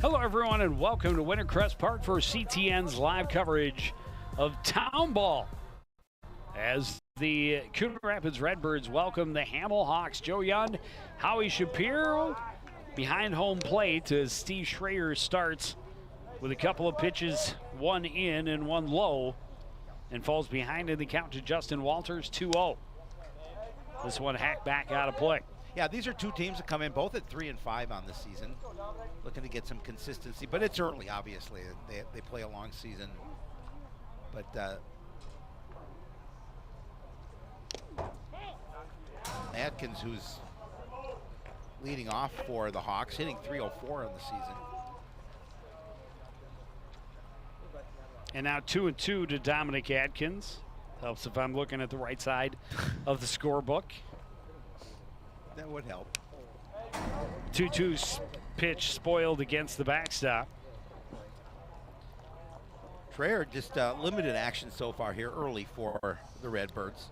Hello, everyone, and welcome to Wintercrest Park for CTN's live coverage of Town Ball. As the Coon Rapids Redbirds welcome the Hamel Hawks. Joe Young, Howie Shapiro behind home plate as Steve Schreier starts with a couple of pitches, one in and one low, and falls behind in the count to Justin Walters, 2-0. This one hacked back out of play. Yeah, these are two teams that come in both at 3-5 on the season, looking to get some consistency. But it's early, obviously. They play a long season. But Atkins, who's leading off for the Hawks, hitting .304 on the season. And now 2-2 to Dominic Atkins. Helps if I'm looking at the right side of the scorebook. That would help. 2-2 pitch spoiled against the backstop. Schreier just limited action so far here early for the Redbirds.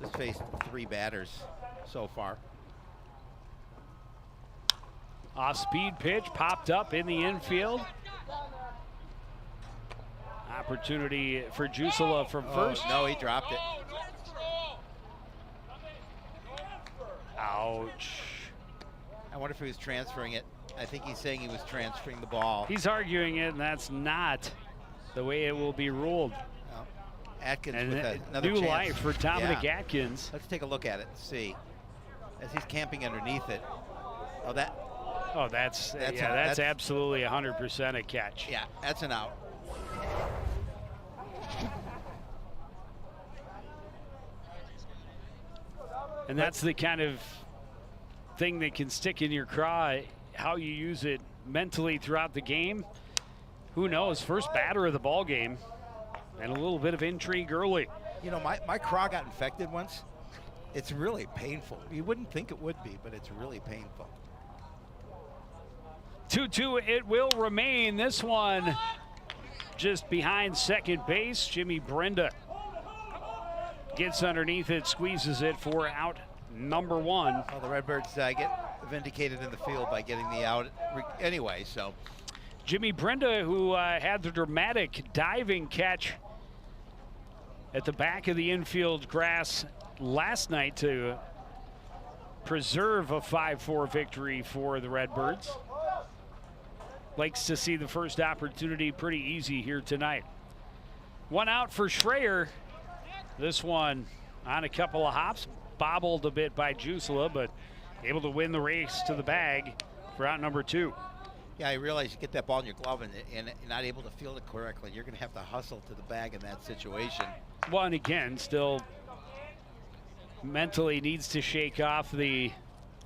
This faced 3 batters so far. Off-speed pitch popped up in the infield. Opportunity for Jusela from first. No, he dropped it. Ouch. I wonder if he was transferring it. I think he's saying he was transferring the ball. He's arguing it, and that's not the way it will be ruled. Well, Atkins and with another new chance. life for Dominic Yeah. Atkins. Let's take a look at it and see. As he's camping underneath it. Oh, that's absolutely 100% a catch. Yeah, that's an out. And that's the kind of thing that can stick in your craw, how you use it mentally throughout the game. Who knows? First batter of the ball game, and a little bit of intrigue early. You know, my craw got infected once. It's really painful. You wouldn't think it would be, but it's really painful. 2-2 it will remain. This one just behind second base. Jimmy Brenda gets underneath it, squeezes it for out number 1. Well, the Redbirds get vindicated in the field by getting the out anyway, so. Jimmy Brenda, who had the dramatic diving catch at the back of the infield grass last night to preserve a 5-4 victory for the Redbirds. Likes to see the first opportunity pretty easy here tonight. One out for Schreier. This one on a couple of hops, bobbled a bit by Jusela, but able to win the race to the bag for out number 2. Yeah, I realize you get that ball in your glove and you're not able to field it correctly. You're going to have to hustle to the bag in that situation. Well, and again, still mentally needs to shake off the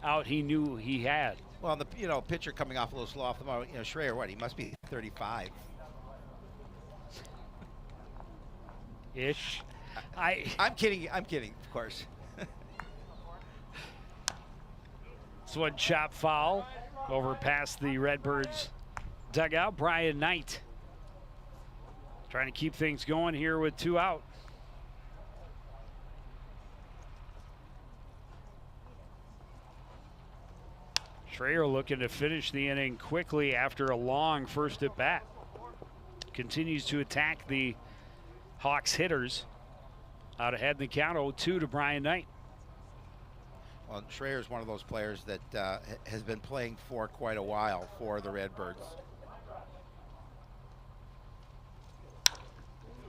out he knew he had. Well, the pitcher coming off a little slow off the mound. Schreier, what? He must be 35. Ish. I'm kidding, of course. This one chop foul over past the Redbirds dugout. Brian Knight trying to keep things going here with 2 out. Schreier looking to finish the inning quickly after a long first at bat. Continues to attack the Hawks hitters. Out ahead in the count, 0-2 to Brian Knight. Well, Schreier is one of those players that has been playing for quite a while for the Redbirds.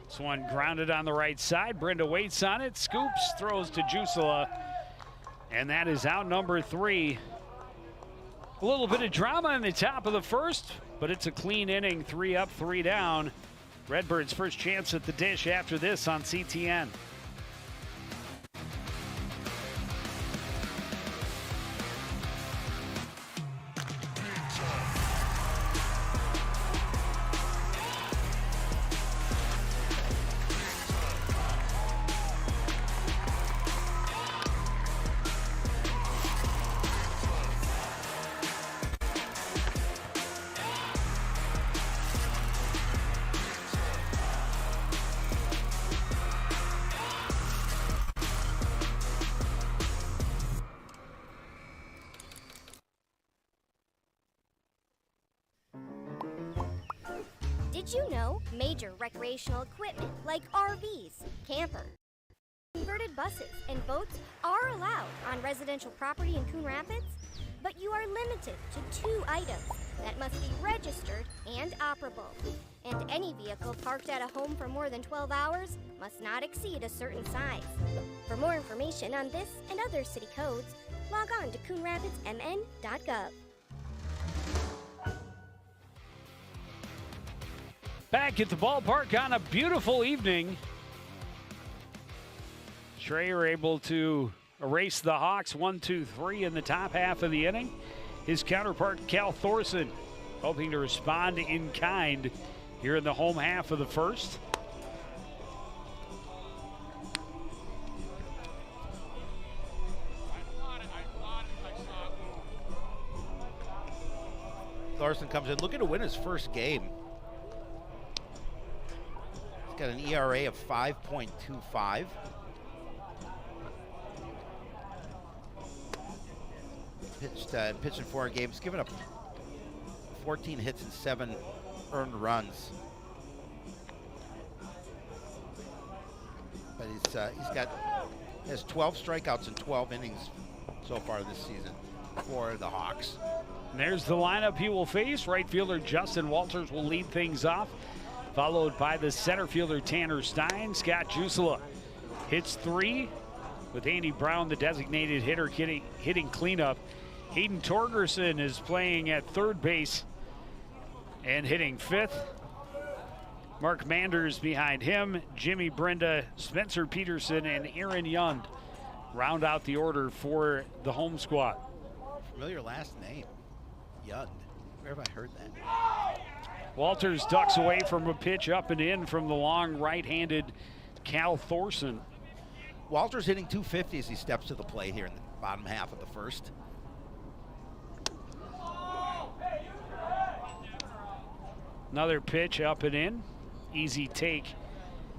This one grounded on the right side. Brenda waits on it, scoops, throws to Jusela, and that is out number 3. A little bit of drama in the top of the first, but it's a clean inning, 3 up, 3 down. Redbirds' first chance at the dish after this on CTN. Did you know major recreational equipment like RVs, camper, converted buses, and boats are allowed on residential property in Coon Rapids? But you are limited to 2 items that must be registered and operable. And any vehicle parked at a home for more than 12 hours must not exceed a certain size. For more information on this and other city codes, log on to coonrapidsmn.gov. Back at the ballpark on a beautiful evening. Schreier able to erase the Hawks 1-2-3 in the top half of the inning. His counterpart, Cal Thorson, hoping to respond in kind here in the home half of the first. Thorson comes in looking to win his first game. He's got an ERA of 5.25. Pitched in 4 games, given up 14 hits and 7 earned runs. But he has 12 strikeouts in 12 innings so far this season for the Hawks. And there's the lineup he will face. Right fielder Justin Walters will lead things off, followed by the center fielder Tanner Stein. Scott Jusela hits 3, with Andy Brown, the designated hitter, hitting cleanup. Hayden Torgerson is playing at third base and hitting 5th. Mark Manders behind him. Jimmy Brenda, Spencer Peterson, and Aaron Yund round out the order for the home squad. Familiar last name, Yund. Where have I heard that? Walters ducks away from a pitch up and in from the long right-handed Cal Thorson. Walters hitting 250 as he steps to the plate here in the bottom half of the first. Another pitch up and in. Easy take.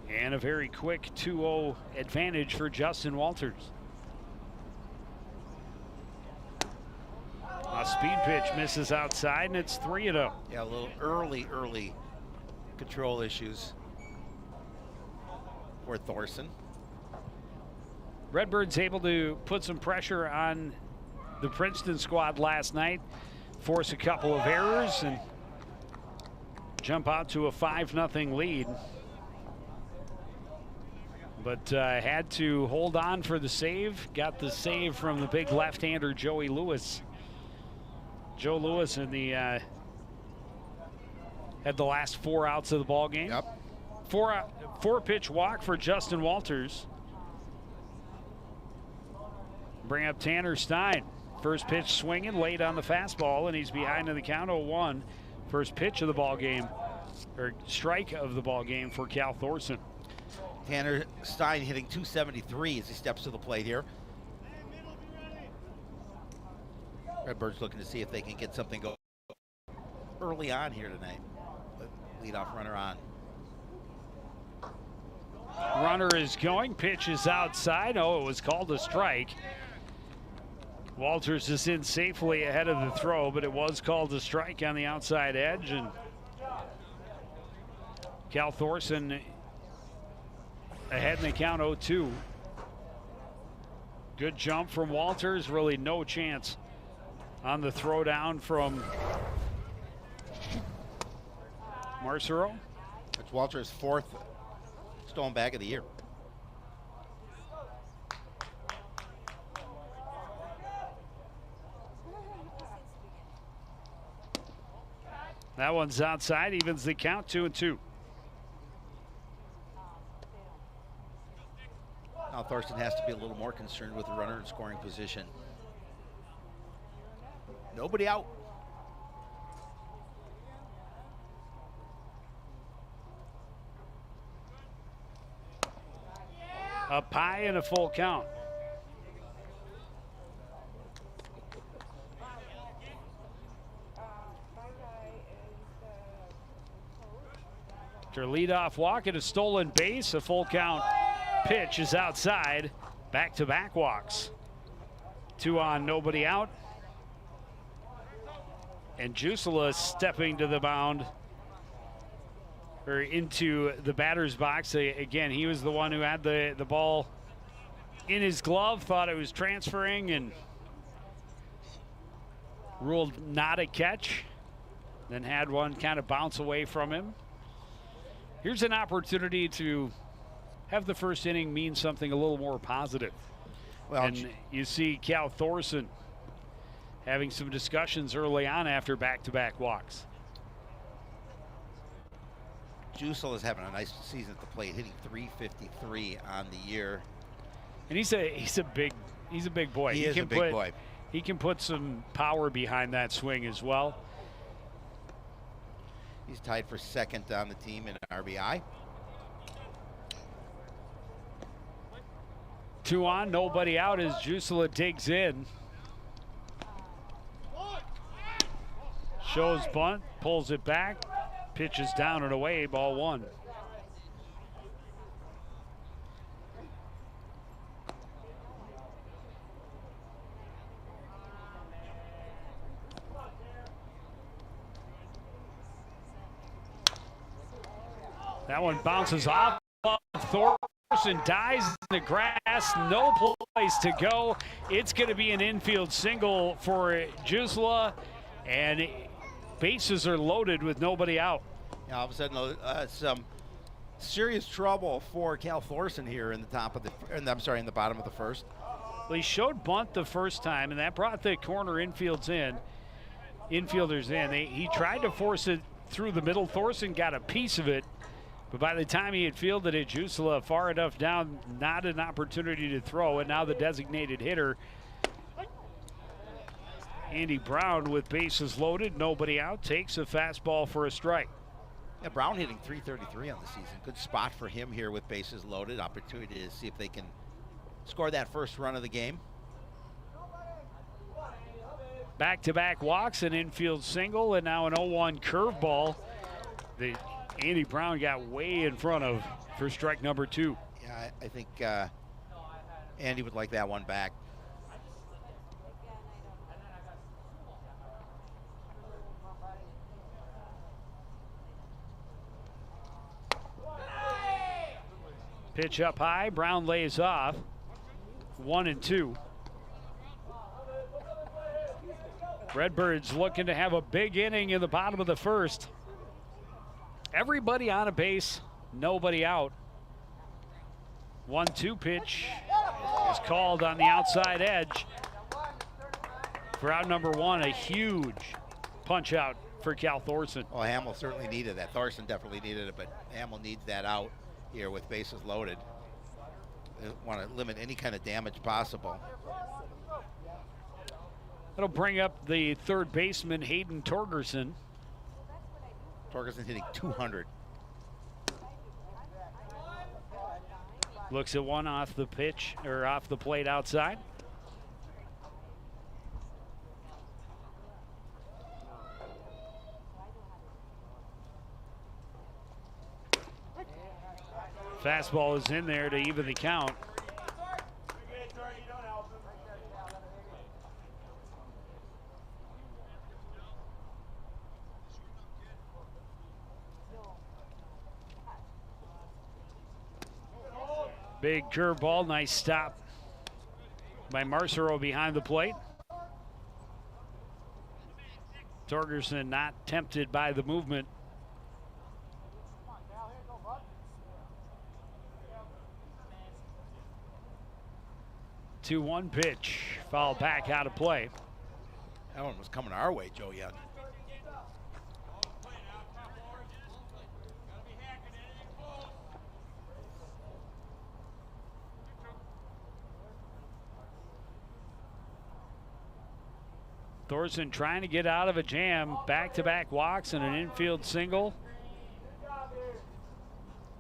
And a very quick 2-0 advantage for Justin Walters. A speed pitch misses outside, and it's 3-0. Yeah, a little early control issues for Thorson. Redbirds able to put some pressure on the Princeton squad last night, force a couple of errors, and jump out to a 5-0 lead. But had to hold on for the save. Got the save from the big left-hander Joey Lewis. Joe Lewis in the had the last 4 outs of the ball game. Yep. 4-pitch walk for Justin Walters. Bring up Tanner Stein. First pitch swinging late on the fastball, and he's behind in the count 0-1. First pitch of the ball game, or strike of the ball game for Cal Thorson. Tanner Stein hitting 273 as he steps to the plate here. Redbirds looking to see if they can get something going early on here tonight. Leadoff runner on. Runner is going, pitch is outside. Oh, it was called a strike. Walters is in safely ahead of the throw, but it was called a strike on the outside edge, and Cal Thorson ahead in the count 0-2. Good jump from Walters, really no chance on the throw down from Marcero. It's Walters' 4th stolen bag of the year. That one's outside, evens the count, 2-2. Now Thorson has to be a little more concerned with the runner in scoring position. Nobody out. Up high and a full count. After leadoff walk and a stolen base, a full count pitch is outside. Back-to-back walks. 2 on, nobody out. And Jusela stepping to the mound or into the batter's box. Again, he was the one who had the ball in his glove, thought it was transferring, and ruled not a catch. Then had one kind of bounce away from him. Here's an opportunity to have the first inning mean something a little more positive. Well, and you see Cal Thorson having some discussions early on after back-to-back walks. Jusel is having a nice season at the plate, hitting .353 on the year. And he's a big boy. He is a big boy. He can put some power behind that swing as well. He's tied for second on the team in RBI. 2 on, nobody out as Jusela digs in. Shows bunt, pulls it back, pitches down and away, ball 1. That one bounces off. Thorson dies in the grass. No place to go. It's going to be an infield single for Jusela, and bases are loaded with nobody out. Yeah, all of a sudden, some serious trouble for Cal Thorson here in the bottom of the first. Well, he showed bunt the first time, and that brought the corner infielders in. He tried to force it through the middle. Thorson got a piece of it. But by the time he had fielded it, Jusela far enough down, not an opportunity to throw, and now the designated hitter, Andy Brown, with bases loaded, nobody out, takes a fastball for a strike. Yeah, Brown hitting .333 on the season. Good spot for him here with bases loaded. Opportunity to see if they can score that first run of the game. Back-to-back walks, an infield single, and now an 0-1 curveball. Andy Brown got way in front of for strike number 2. Yeah, I think Andy would like that one back. Pitch up high, Brown lays off. 1-2. Redbirds looking to have a big inning in the bottom of the first. Everybody on a base, nobody out. 1-2 pitch is called on the outside edge. For out number 1, a huge punch out for Cal Thorson. Well, Hamel certainly needed that. Thorson definitely needed it, but Hamel needs that out here with bases loaded. They want to limit any kind of damage possible. That'll bring up the third baseman, Hayden Torgerson. Torgerson hitting .200. Looks at one off the pitch, or off the plate outside. Fastball is in there to even the count. Big curveball, nice stop by Marcero behind the plate. Torgerson not tempted by the movement. Two-one pitch, foul back out of play. That one was coming our way, Joe Young. Thorson trying to get out of a jam. Back-to-back walks and an infield single.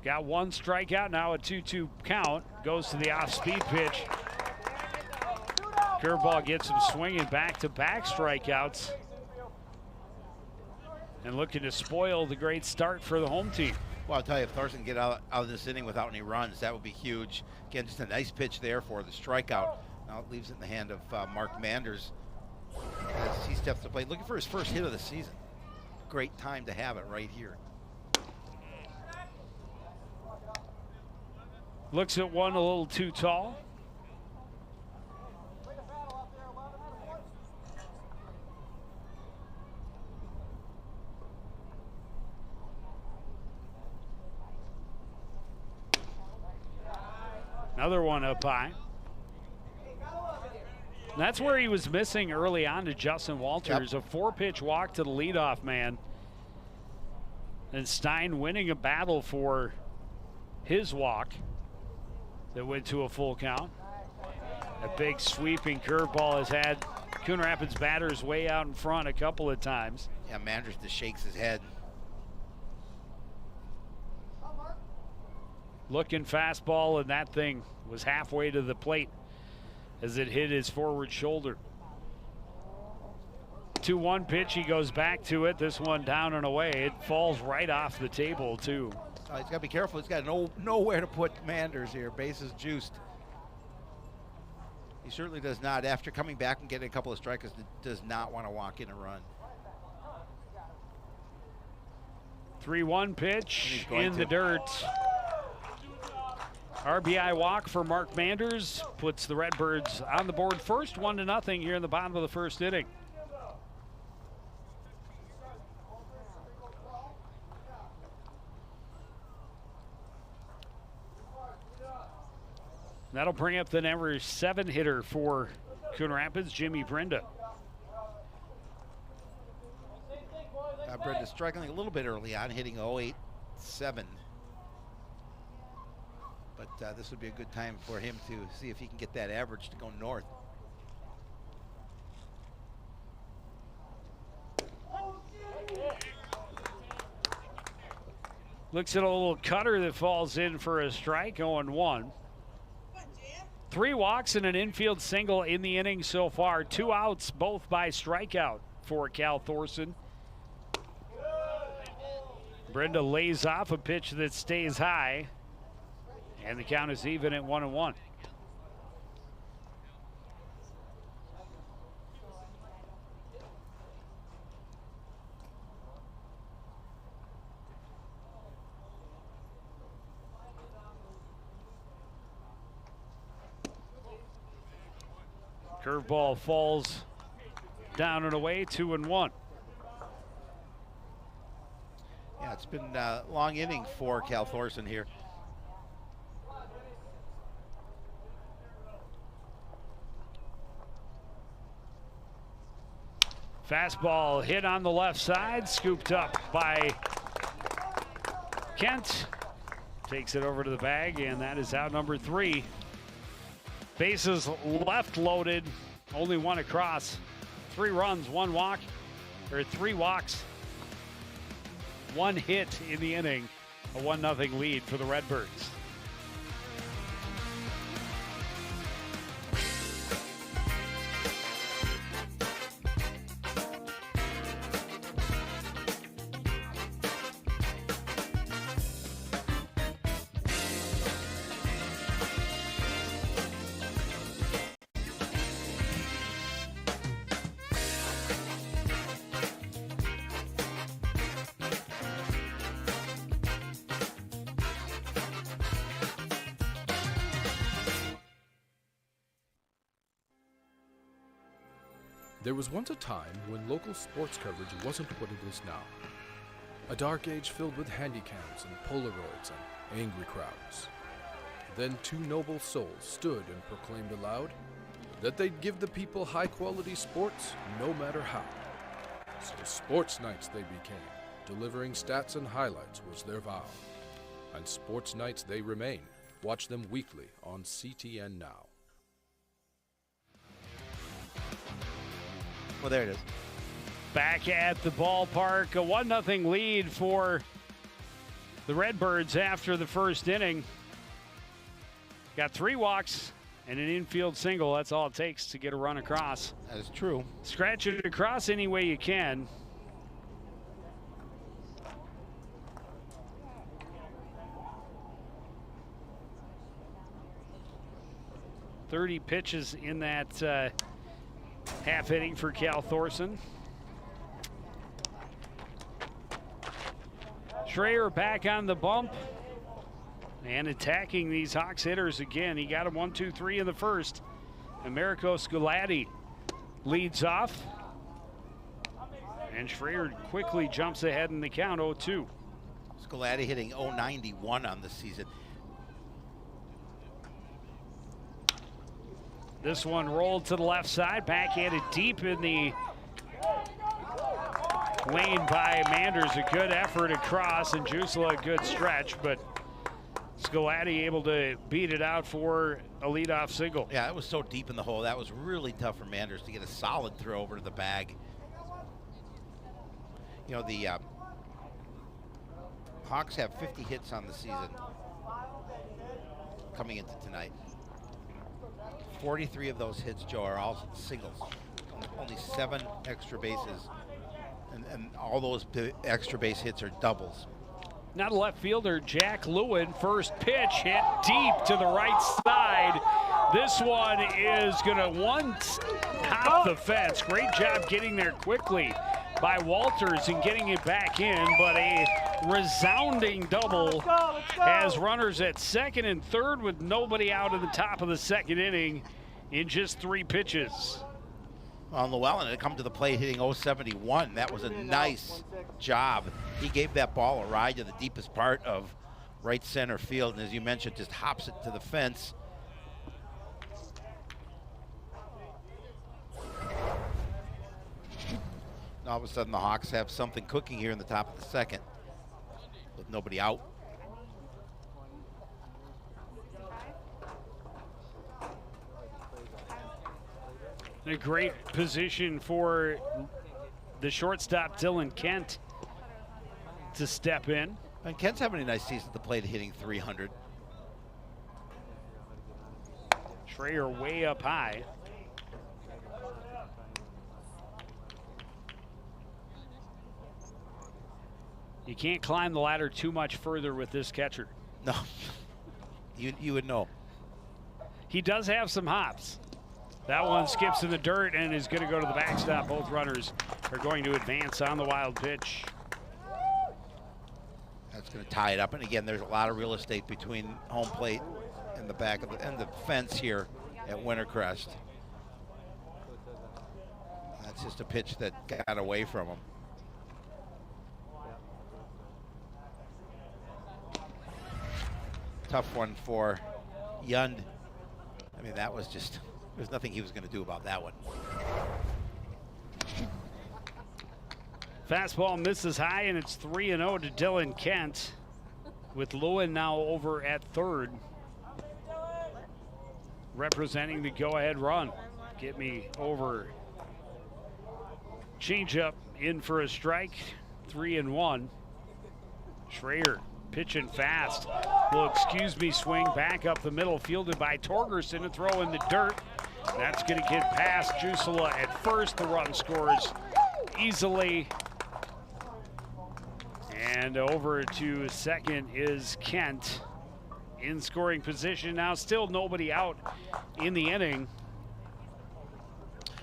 Got one strikeout, now a 2-2 count. Goes to the off-speed pitch. Curveball gets him swinging, back-to-back strikeouts. And looking to spoil the great start for the home team. Well, I'll tell you, if Thorson can get out of this inning without any runs, that would be huge. Again, just a nice pitch there for the strikeout. Now it leaves it in the hand of Mark Manders as he steps to the plate, looking for his first hit of the season. Great time to have it right here. Looks at one a little too tall. Another one up high. That's where he was missing early on to Justin Walters. Yep. A 4-pitch walk to the leadoff man. And Stein winning a battle for his walk that went to a full count. A big sweeping curveball has had Coon Rapids batters way out in front a couple of times. Yeah, Manders just shakes his head. Looking fastball, and that thing was halfway to the plate as it hit his forward shoulder. 2-1 pitch, he goes back to it. This one down and away. It falls right off the table, too. He's got to be careful. He's got nowhere to put Manders here. Bases juiced. He certainly does not, after coming back and getting a couple of strikers, does not want to walk in a run. 3-1 pitch in the dirt. RBI walk for Mark Manders puts the Redbirds on the board first, 1-0 here in the bottom of the first inning. That'll bring up the number 7 hitter for Coon Rapids, Jimmy Brenda. Brenda struggling a little bit early on, hitting 0.87. But this would be a good time for him to see if he can get that average to go north. Looks at a little cutter that falls in for a strike, 0-1. 3 walks and an infield single in the inning so far. 2 outs, both by strikeout for Cal Thorson. Brenda lays off a pitch that stays high, and the count is even at 1-1. Curveball falls down and away, 2-1. Yeah, it's been a long inning for Cal Thorson here. Fastball hit on the left side, scooped up by Kent. Takes it over to the bag, and that is out number 3. Bases left loaded, only 1 across. 3 runs, 1 walk, or 3 walks, 1 hit in the inning. A 1-0 lead for the Redbirds. There was once a time when local sports coverage wasn't what it is now. A dark age filled with handycams and Polaroids and angry crowds. Then 2 noble souls stood and proclaimed aloud that they'd give the people high-quality sports no matter how. So Sports Nights they became, delivering stats and highlights was their vow. And Sports Nights they remain. Watch them weekly on CTN Now. Well, there it is. Back at the ballpark, a 1-0 lead for the Redbirds after the first inning. Got 3 walks and an infield single. That's all it takes to get a run across. That is true. Scratch it across any way you can. .30 pitches in that half inning for Cal Thorson. Schreier back on the bump. And attacking these Hawks hitters again. He got him 1, 2, 3 in the first. Americo Scolatti leads off. And Schrader quickly jumps ahead in the count, 0-2. Scolatti hitting .091 on the season. This one rolled to the left side, backhanded deep in the lane by Manders. A good effort across, and Jusela a good stretch, but Scolatti able to beat it out for a leadoff single. Yeah, it was so deep in the hole. That was really tough for Manders to get a solid throw over to the bag. You know, the Hawks have 50 hits on the season coming into tonight. 43 of those hits, Joe, are all singles. Only 7 extra bases, and all those extra base hits are doubles. Not a left fielder, Jack Lewin. First pitch hit deep to the right side. This one is going to hop the fence. Great job getting there quickly by Walters and getting it back in, but a resounding double has runners at second and third with nobody out in the top of the second inning in just 3 pitches. On Llewellyn had come to the plate hitting .071. That was a nice job. He gave that ball a ride to the deepest part of right center field, and as you mentioned, just hops it to the fence. All of a sudden, the Hawks have something cooking here in the top of the second with nobody out. A great position for the shortstop, Dylan Kent, to step in. And Kent's having a nice season at the plate, hitting .300. Schrader way up high. You can't climb the ladder too much further with this catcher. No, you would know. He does have some hops. That one skips in the dirt and is going to go to the backstop. Both runners are going to advance on the wild pitch. That's going to tie it up. And again, there's a lot of real estate between home plate and the back of the fence here at Wintercrest. That's just a pitch that got away from him. Tough one for Yund. I mean, that was just, there's nothing he was going to do about that one. Fastball misses high, and it's 3-0 to Dylan Kent, with Lewin now over at third, representing the go-ahead run. Get me over. Changeup in for a strike, 3-1. Schrader pitching fast. Will excuse me swing back up the middle, fielded by Torgerson, to throw in the dirt. That's going to get past Jusela at first. The run scores easily. And over to second is Kent in scoring position. Now still nobody out in the inning.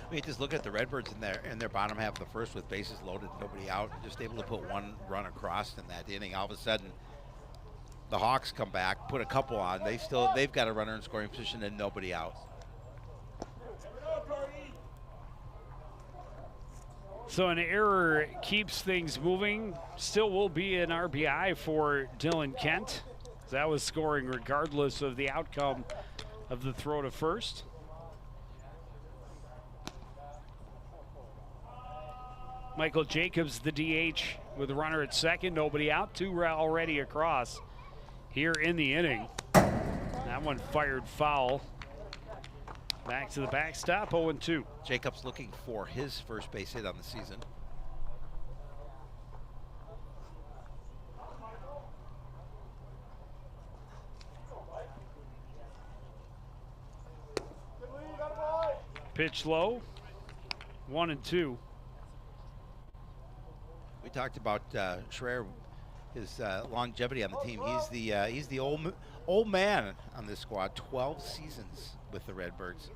I mean, just look at the Redbirds in their bottom half of the first with bases loaded, nobody out, just able to put one run across in that inning. All of a sudden, the Hawks come back, put a couple on. They've got a runner in scoring position and nobody out. So an error keeps things moving. Still will be an RBI for Dylan Kent. That was scoring regardless of the outcome of the throw to first. Michael Jacobs, the DH, with a runner at second, nobody out, 2 already across here in the inning. That one fired foul. Back to the backstop, 0-2. Jacobs looking for his first base hit on the season. Pitch low, 1-2. We talked about Schreier, his longevity on the team. He's the old man on this squad. 12 seasons with the Redbirds.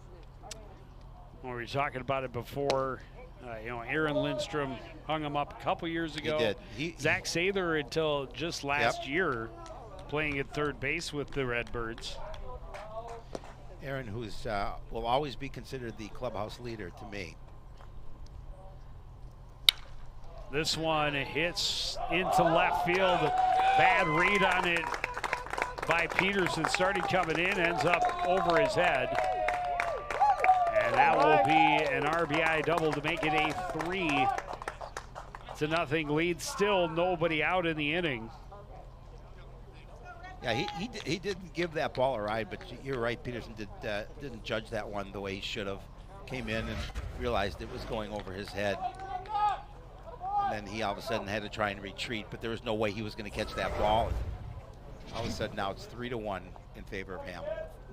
Well, we were talking about it before. Aaron Lindstrom hung him up a couple years ago. He did. Zach Sather until just last year playing at third base with the Redbirds. Aaron, who's will always be considered the clubhouse leader to me. This one hits into left field. Bad read on it by Peterson. Started coming in, ends up over his head. And that will be an RBI double to make it a 3-0 lead. Still nobody out in the inning. Yeah, he didn't give that ball a ride, but you're right. Peterson didn't judge that one the way he should have. Came in and realized it was going over his head. And then he all of a sudden had to try and retreat, but there was no way he was going to catch that ball. All of a sudden now it's 3-1 in favor of Hamel.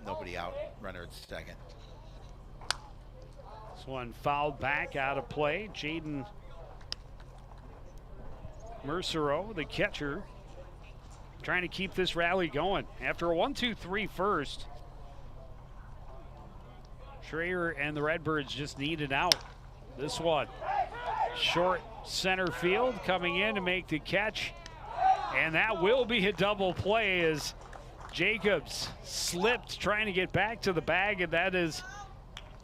Nobody out, runner at second. This one fouled back out of play. Jaden Mercero, the catcher, trying to keep this rally going. After a 1-2-3 first, Schreier and the Redbirds just needed out. This one, short center field, coming in to make the catch. And that will be a double play as Jacobs slipped trying to get back to the bag, and that is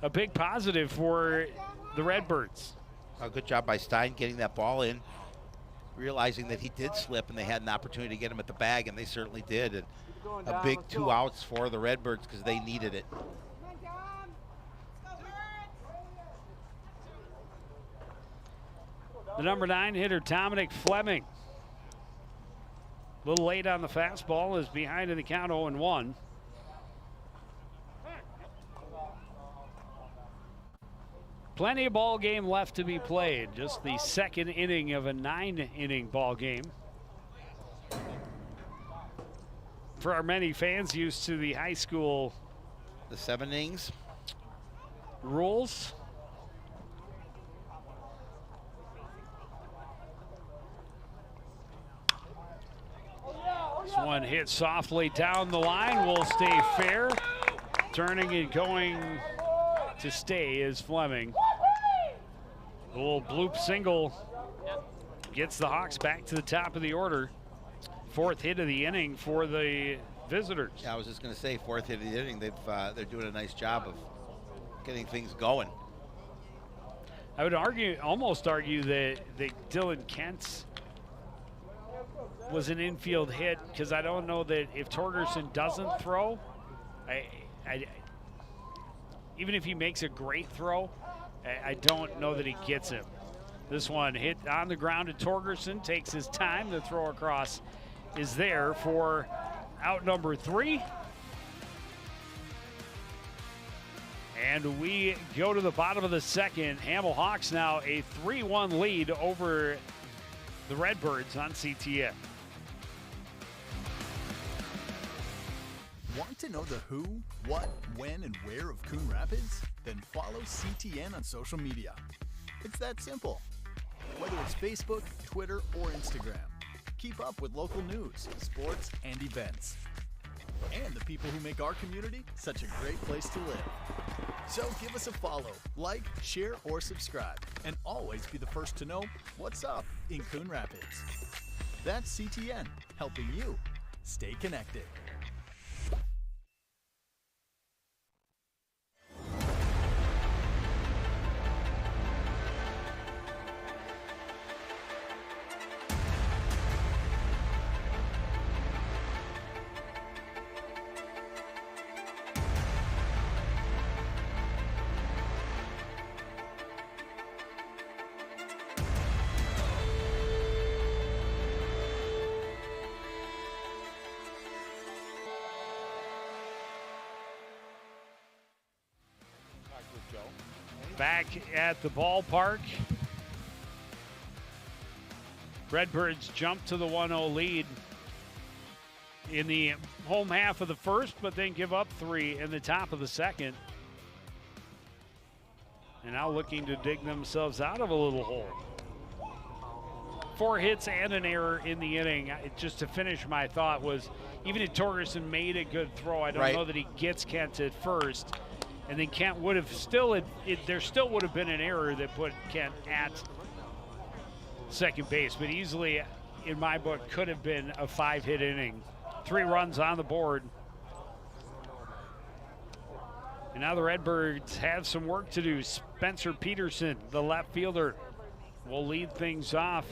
a big positive for the Redbirds. A good job by Stein getting that ball in, realizing that he did slip and they had an opportunity to get him at the bag, and they certainly did. And a big 2 outs for the Redbirds because they needed it. The number 9 hitter, Dominic Fleming. A little late on the fastball, is behind in the count 0-1. Plenty of ball game left to be played. Just the second inning of a 9-inning ball game. For our many fans used to the high school, the 7 innings rules. This one hit softly down the line, will stay fair. Turning and going to stay is Fleming. A little bloop single gets the Hawks back to the top of the order. 4th hit of the inning for the visitors. Yeah, I was just going to say 4th hit of the inning. They're doing a nice job of getting things going. I would almost argue that Dylan Kent's was an infield hit, because I don't know that if Torgerson doesn't throw, even if he makes a great throw, I don't know that he gets him. This one hit on the ground to Torgerson, takes his time. The throw across is there for out number 3. And we go to the bottom of the second. Hamel Hawks now a 3-1 lead over the Redbirds on CTN. Want to know the who, what, when, and where of Coon Rapids? Then follow CTN on social media. It's that simple. Whether it's Facebook, Twitter, or Instagram, keep up with local news, sports, and events. And the people who make our community such a great place to live. So give us a follow, like, share, or subscribe, and always be the first to know what's up in Coon Rapids. That's CTN, helping you stay connected. Back at the ballpark. Redbirds jump to the 1-0 lead in the home half of the first, but then give up 3 in the top of the second. And now looking to dig themselves out of a little hole. 4 hits and an error in the inning. Just to finish my thought was, even if Torgerson made a good throw, I don't know that he gets Kent at first. And then Kent would have there still would have been an error that put Kent at second base, but easily, in my book, could have been a 5-hit inning 3 runs on the board. And now the Redbirds have some work to do. Spencer Peterson, the left fielder, will lead things off.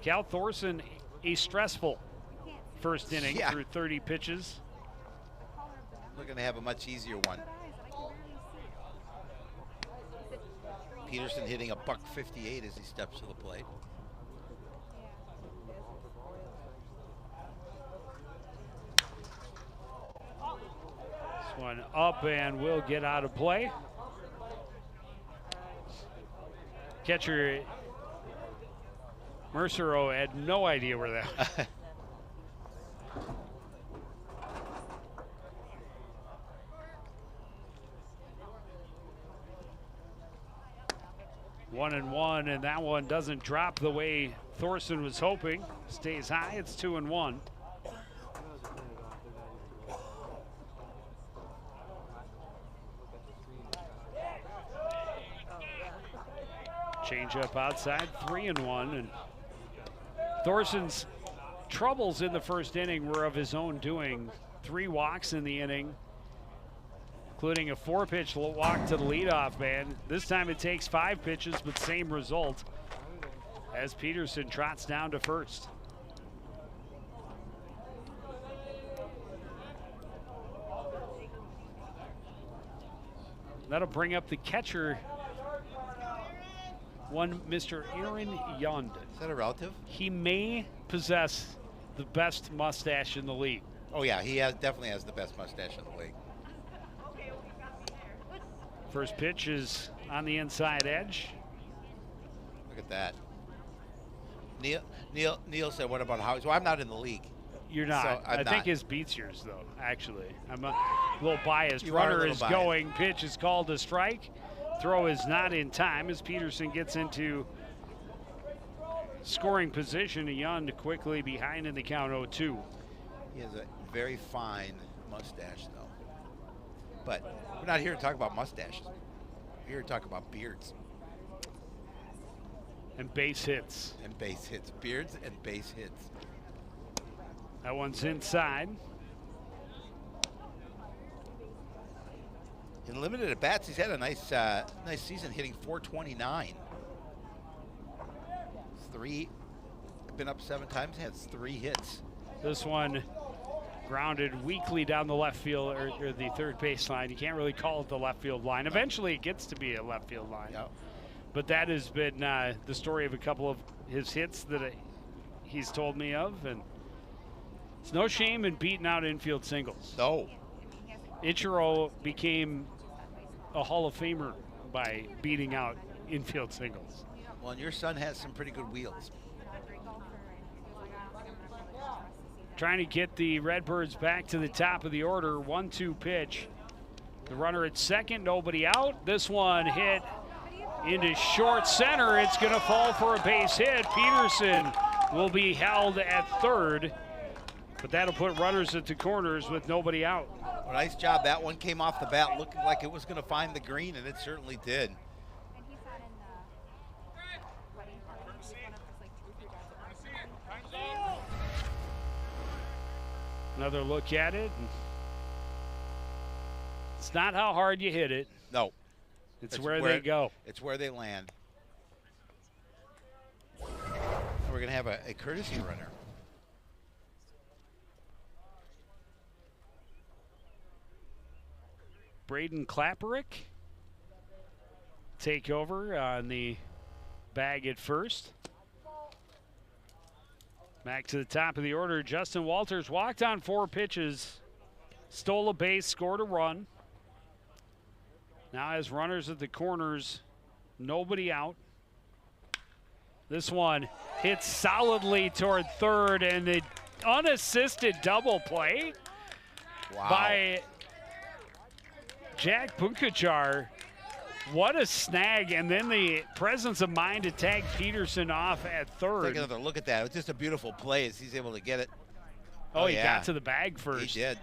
Cal Thorson, a stressful first inning through 30 pitches. Looking to have a much easier one. Peterson hitting a .158 as he steps to the plate. This one up and will get out of play. Catcher Mercero had no idea where that. One and one, and that one doesn't drop the way Thorson was hoping. Stays high. It's 2-1. Change up outside, 3-1, and Thorson's troubles in the first inning were of his own doing. 3 walks in the inning, including a 4-pitch walk to the leadoff man. This time it takes 5 pitches, but same result as Peterson trots down to first. That'll bring up the catcher, one Mr. Aaron Yund. Is that a relative? He may possess the best mustache in the league. Oh yeah, he definitely has the best mustache in the league. First pitch is on the inside edge. Look at that. Neil said, what about Howie? So I'm not in the league. You're not. So I think his beats yours, though, actually. I'm a little biased. You are a Runner little is biased. going. Pitch is called a strike. Throw is not in time as Peterson gets into scoring position. Young quickly behind in the count 0-2. He has a very fine mustache, though. But we're not here to talk about mustaches. We're here to talk about beards. And base hits. And base hits. Beards and base hits. That one's inside. In limited at bats, he's had a nice season, hitting .429. Been up 7 times, has 3 hits. This one grounded weakly down the left field or the third base line. You can't really call it the left field line. Eventually, it gets to be a left field line. Yep. But that has been the story of a couple of his hits that he's told me of, and it's no shame in beating out infield singles. No. Ichiro became a Hall of Famer by beating out infield singles. Well, and your son has some pretty good wheels. Trying to get the Redbirds back to the top of the order. 1-2 pitch. The runner at second, nobody out. This one hit into short center. It's going to fall for a base hit. Peterson will be held at third, but that'll put runners at the corners with nobody out. Well, nice job. That one came off the bat looking like it was going to find the green, and it certainly did. Another look at it. It's not how hard you hit it. No. It's where they go. It's where they land. We're going to have a courtesy runner. Braden Klapperick take over on the bag at first. Back to the top of the order, Justin Walters walked on 4 pitches, stole a base, scored a run. Now has runners at the corners, nobody out. This one hits solidly toward third, and the unassisted double play by Jack Punkachar. What a snag, and then the presence of mind to tag Peterson off at third. Take another look at that. It's just a beautiful play as he's able to get it. Oh, he got to the bag first. He did.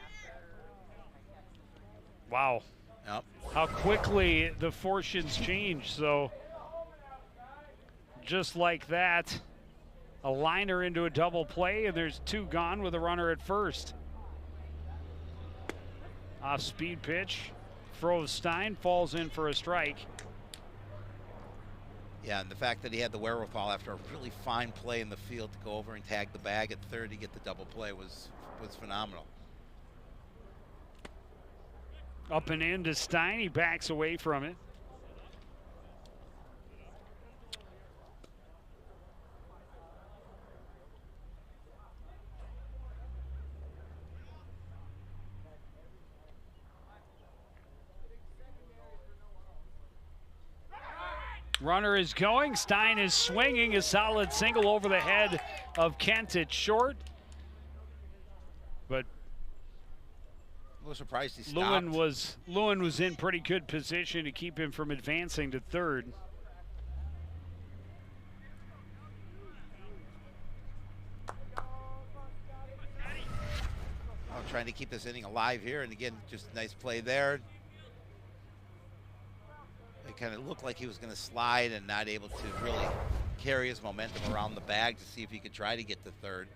Wow. Yep. How quickly the fortunes change. So just like that, a liner into a double play, and there's 2 gone with a runner at first. Off speed pitch, throws Stein, falls in for a strike. Yeah, and the fact that he had the wherewithal after a really fine play in the field to go over and tag the bag at third to get the double play was phenomenal. Up and in to Stein, he backs away from it. Runner is going. Stein is swinging a solid single over the head of Kent at short. But a little surprised he stopped. Lewin was in pretty good position to keep him from advancing to third. Oh, trying to keep this inning alive here, and again, just a nice play there. It kind of looked like he was going to slide and not able to really carry his momentum around the bag to see if he could try to get to third.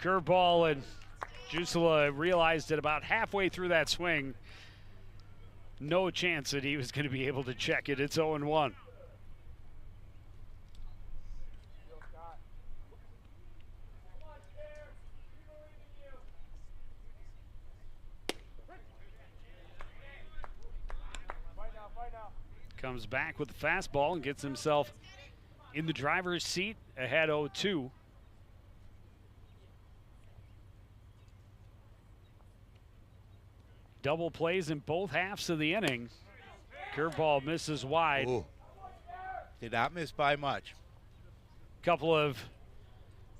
Curveball, and Jusula realized it about halfway through that swing. No chance that he was going to be able to check it. It's 0-1. Comes back with the fastball and gets himself in the driver's seat, ahead 0-2. Double plays in both halves of the inning. Curveball misses wide. Ooh. Did not miss by much. Couple of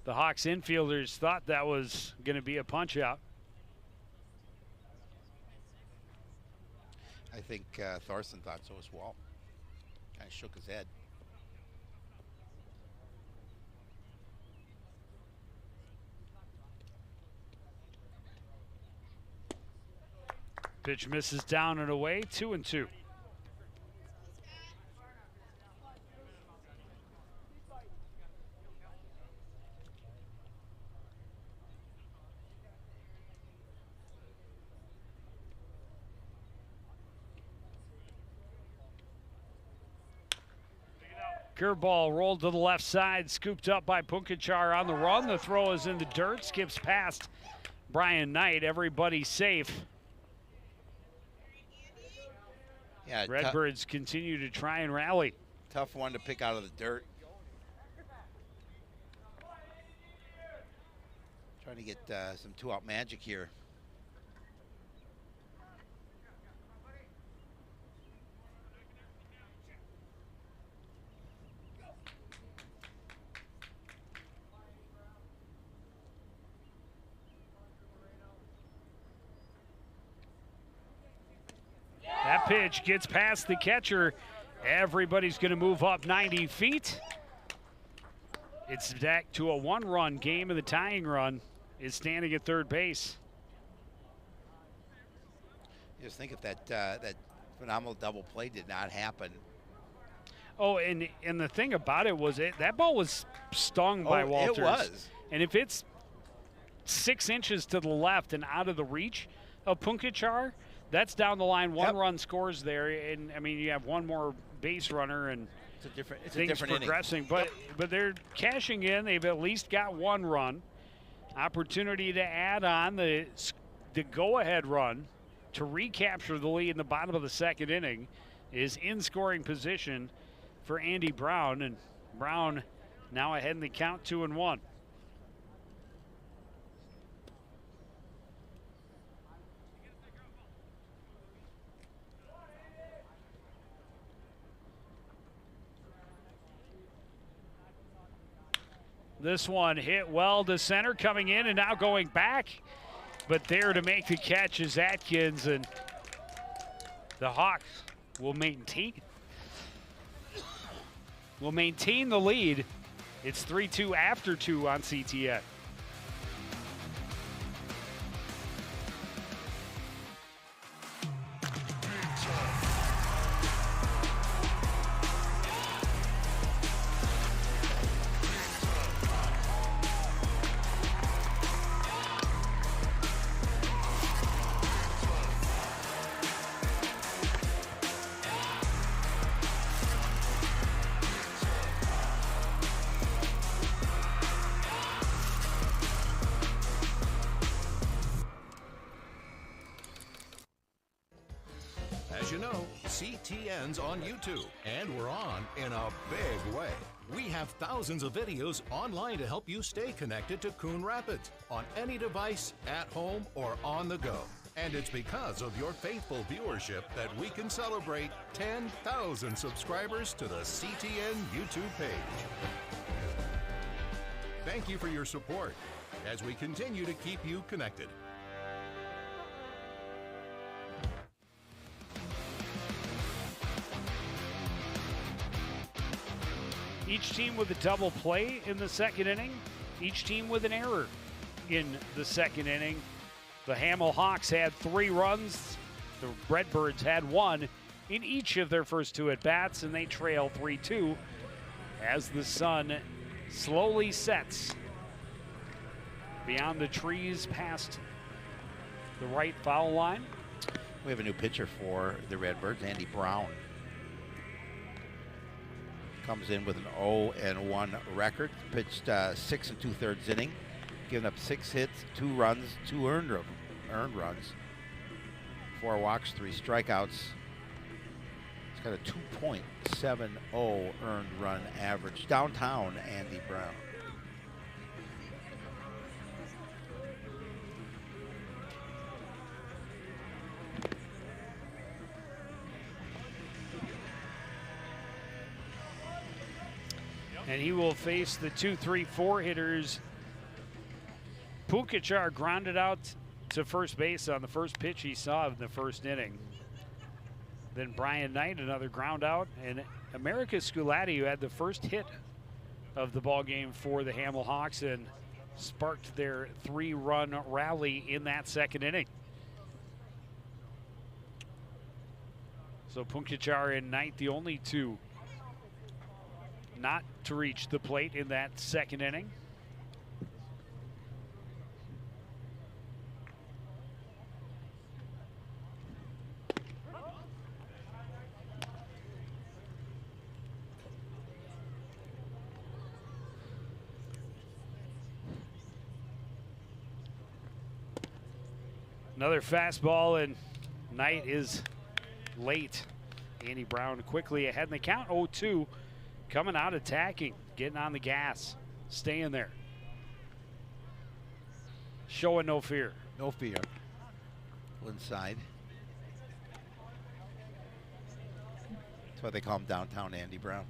the Hawks infielders thought that was going to be a punch out. I think Thorson thought so as well. Kind of shook his head. Pitch misses down and away, 2-2. Curveball rolled to the left side, scooped up by Punkachar on the run. The throw is in the dirt, skips past Brian Knight. Everybody safe. Yeah, Redbirds continue to try and rally. Tough one to pick out of the dirt. Trying to get some 2-out magic here. That pitch gets past the catcher. Everybody's going to move up 90 feet. It's back to a 1-run game, and the tying run is standing at third base. Just think if that phenomenal double play did not happen. Oh, and the thing about it was that ball was stung by Walters. It was. And if it's 6 inches to the left and out of the reach of Punkachar, that's down the line. One run scores there, and I mean you have one more base runner, and it's things a different progressing. Inning. But they're cashing in. They've at least got 1 run. Opportunity to add on the go-ahead run to recapture the lead in the bottom of the 2nd inning is in scoring position for Andy Brown, and Brown now ahead in the count 2-1. This one hit well to center, coming in and now going back. But there to make the catch is Atkins, and the Hawks will maintain the lead. It's 3-2 after 2 on CTN. As you know, CTN's on YouTube, and we're on in a big way. We have thousands of videos online to help you stay connected to Coon Rapids on any device, at home, or on the go. And it's because of your faithful viewership that we can celebrate 10,000 subscribers to the CTN YouTube page. Thank you for your support as we continue to keep you connected. Each team with a double play in the second inning. Each team with an error in the second inning. The Hamel Hawks had 3 runs. The Redbirds had 1 in each of their first 2 at-bats, and they trail 3-2 as the sun slowly sets beyond the trees past the right foul line. We have a new pitcher for the Redbirds, Andy Brown. Comes in with an 0-1 record. Pitched 6 2/3 inning, giving up 6 hits, 2 runs, 2 earned runs, 4 walks, 3 strikeouts. He's got a 2.70 earned run average. Downtown Andy Brown. And he will face the 2-3-4 hitters. Pukachar grounded out to first base on the first pitch he saw in the first inning. Then Brian Knight, another ground out, and America Sculatti, who had the first hit of the ball game for the Hamel Hawks and sparked their 3-run rally in that second inning. So Pukachar and Knight, the only 2 not to reach the plate in that second inning. Another fastball, and Knight is late. Andy Brown quickly ahead in the count, 0-2. Coming out attacking, getting on the gas, staying there. Showing no fear. No fear. Inside. That's why they call him Downtown Andy Brown.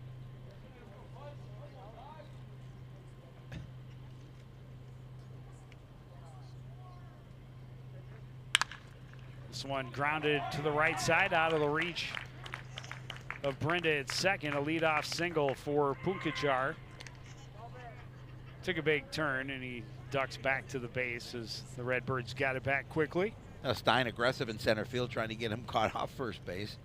This one grounded to the right side, out of the reach of Brenda at second. A leadoff single for Pukachar. Took a big turn, and he ducks back to the base as the Redbirds got it back quickly. Stein aggressive in center field, trying to get him caught off first base.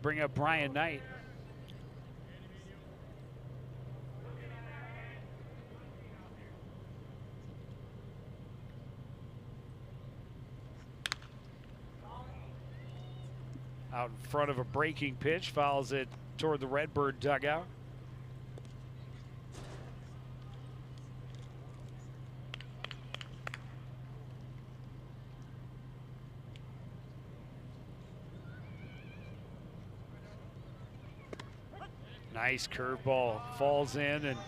Bring up Brian Knight. Out in front of a breaking pitch, fouls it toward the Redbird dugout. Nice curveball, falls in and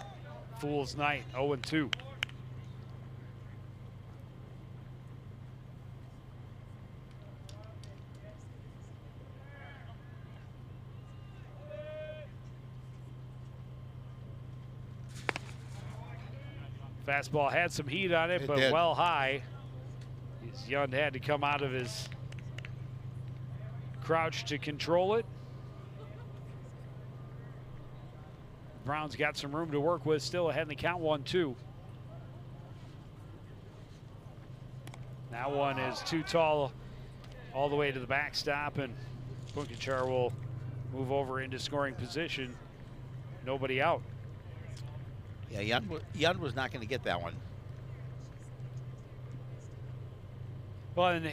fools Knight, 0-2. Fastball had some heat on it, but did. well high. Young had to come out of his crouch to control it. Brown's got some room to work with, still ahead in the count, 1-2. That one is too tall all the way to the backstop, and Pukachar will move over into scoring position. Nobody out. Yeah, Yun was not going to get that one. Well, and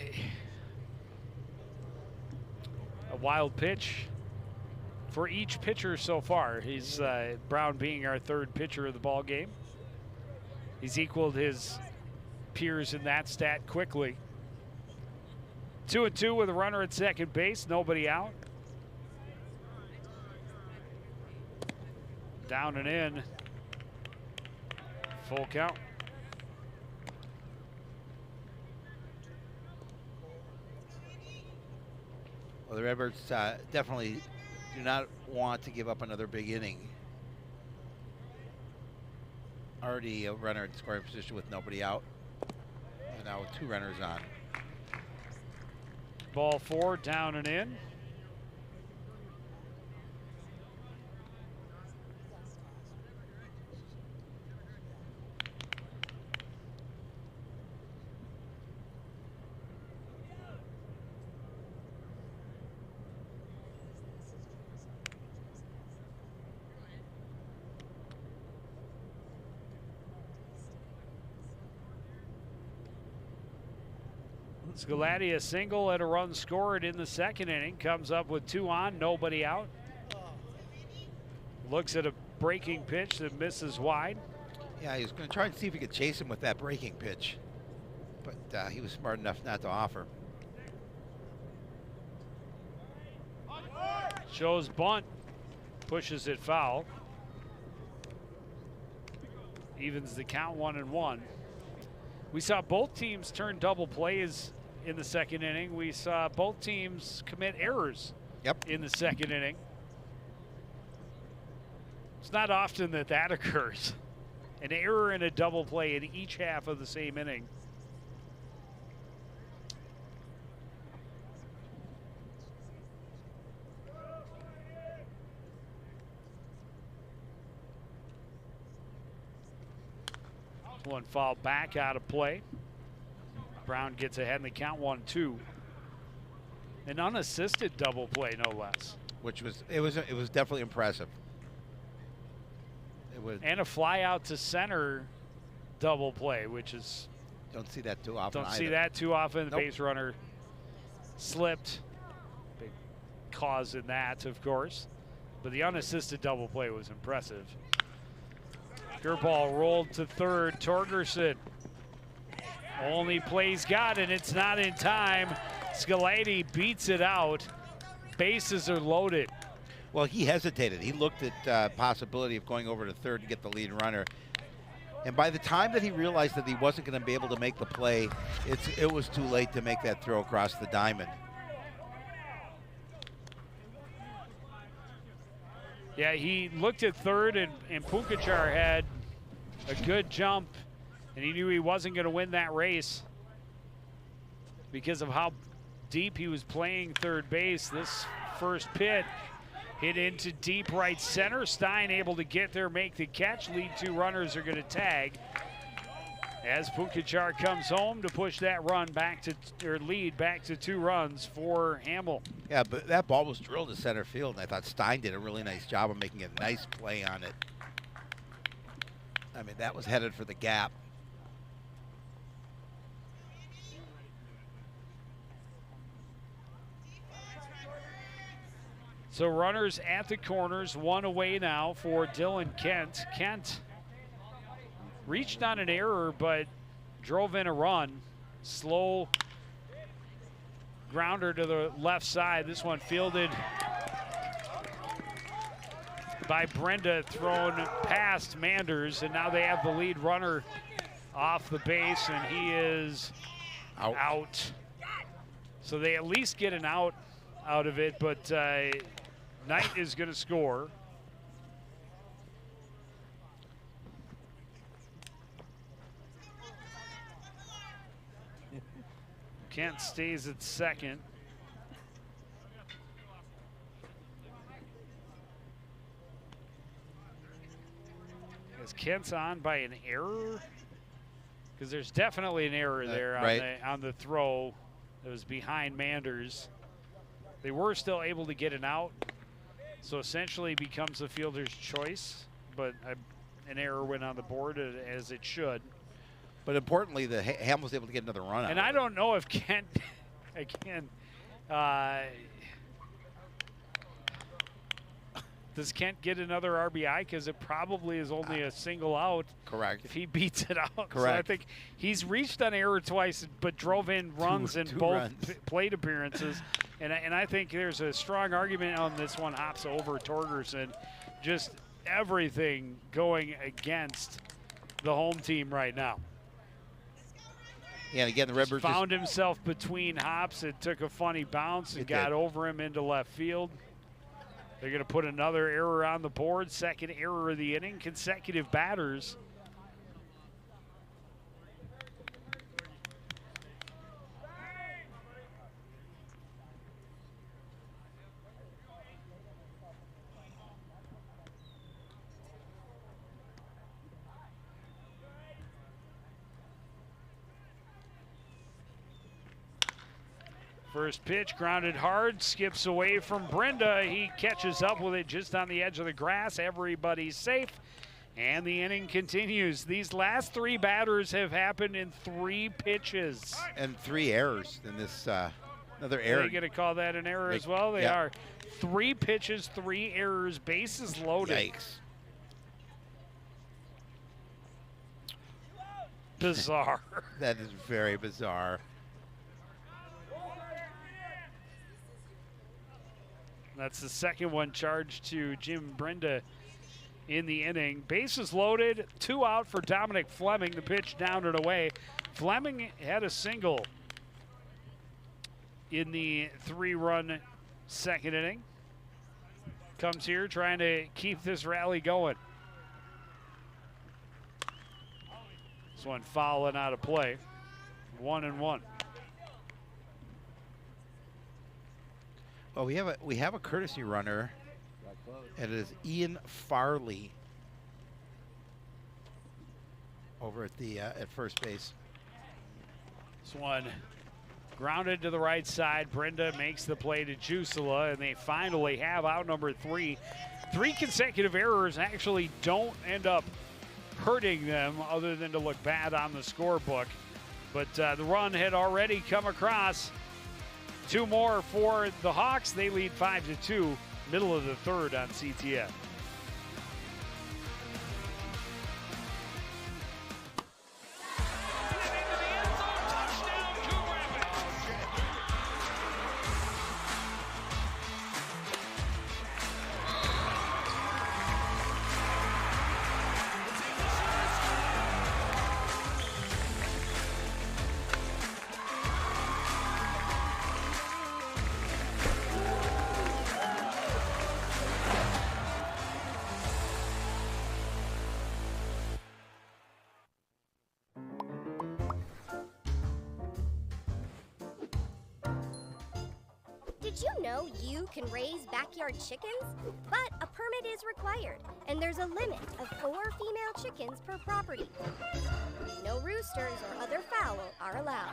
a wild pitch for each pitcher so far. He's Brown being our third pitcher of the ball game. He's equaled his peers in that stat quickly. 2-2 with a runner at second base, nobody out. Down and in. Full count. Well, the Redbirds definitely do not want to give up another big inning. Already a runner in scoring position with nobody out. And now with 2 runners on. Ball 4, down and in. Scolatti a single and a run scored in the second inning. Comes up with 2 on, nobody out. Looks at a breaking pitch that misses wide. Yeah, he was going to try and see if he could chase him with that breaking pitch. But he was smart enough not to offer. Shows bunt, pushes it foul. Evens the count 1-1. We saw both teams turn double plays in the second inning. We saw both teams commit errors in the second inning. It's not often that that occurs. An error and a double play in each half of the same inning. One foul back out of play. Brown gets ahead in the count 1-2. An unassisted double play, no less. Which was it was definitely impressive. It was, and a fly out to center double play, which is don't see that too often. Don't see that too often. The base runner slipped. Big cause in that, of course. But the unassisted double play was impressive. Curveball rolled to third. Torgerson only plays got, and it's not in time. Scolatti beats it out. Bases are loaded. Well, he hesitated. He looked at possibility of going over to third and get the lead runner. And by the time that he realized that he wasn't going to be able to make the play, it was too late to make that throw across the diamond. Yeah, he looked at third, and Punkachar had a good jump, and he knew he wasn't going to win that race because of how deep he was playing third base. This first pitch hit into deep right center. Stein able to get there, make the catch. Lead 2 runners are going to tag as Punkachar comes home to push that run back to, or lead back to 2 runs for Hamel. Yeah, but that ball was drilled to center field, and I thought Stein did a really nice job of making a nice play on it. I mean, that was headed for the gap. So runners at the corners, 1 away now for Dylan Kent. Kent reached on an error, but drove in a run. Slow grounder to the left side. This one fielded by Brenda, thrown past Manders, and now they have the lead runner off the base, and he is out. So they at least get an out of it, but Knight is going to score. Kent stays at second. Is Kent's on by an error? Because there's definitely an error there on the throw that was behind Manders. They were still able to get an out, so essentially becomes a fielder's choice, but an error went on the board as it should. But importantly, the Hamel was able to get another run out. And I don't know if Kent, again, does Kent get another RBI? Because it probably is only a single out. Correct. If he beats it out. Correct. So I think he's reached on error twice, but drove in runs in both runs. plate appearances. And I think there's a strong argument on this one, Hops over Torgerson. Just everything going against the home team right now. Yeah, and again, the Redbirds found himself between Hops. It took a funny bounce and got over him into left field. They're going to put another error on the board. Second error of the inning. Consecutive batters. First pitch grounded hard, skips away from Brenda. He catches up with it just on the edge of the grass. Everybody's safe, and the inning continues. These last three batters have happened in 3 pitches. And 3 errors in this, another error. Are you going to call that an error as well? They are. 3 pitches, 3 errors, bases loaded. Yikes. Bizarre. That is very bizarre. That's the second one charged to Jim Brenda in the inning. Bases loaded, 2 out for Dominic Fleming. The pitch down and away. Fleming had a single in the 3-run second inning. Comes here trying to keep this rally going. This one fouling out of play. 1-1. Well, we have a courtesy runner, and it is Ian Farley over at the at first base. This one grounded to the right side. Brenda makes the play to Jusela, and they finally have out number 3. 3 consecutive errors actually don't end up hurting them other than to look bad on the scorebook. But the run had already come across. 2 more for the Hawks. They lead 5-2, middle of the third on CTN. Did you know you can raise backyard chickens? But a permit is required, and there's a limit of 4 female chickens per property. No roosters or other fowl are allowed.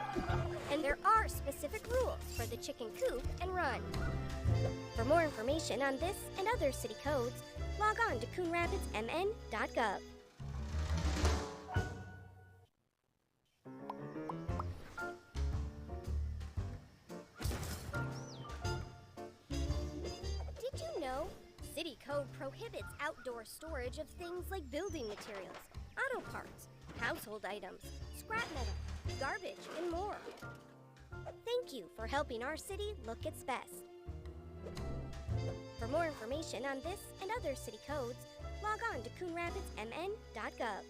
And there are specific rules for the chicken coop and run. For more information on this and other city codes, log on to coonrapidsmn.gov. Did you know city code prohibits outdoor storage of things like building materials, auto parts, household items, scrap metal, garbage, and more? Thank you for helping our city look its best. For more information on this and other city codes, log on to coonrapidsmn.gov.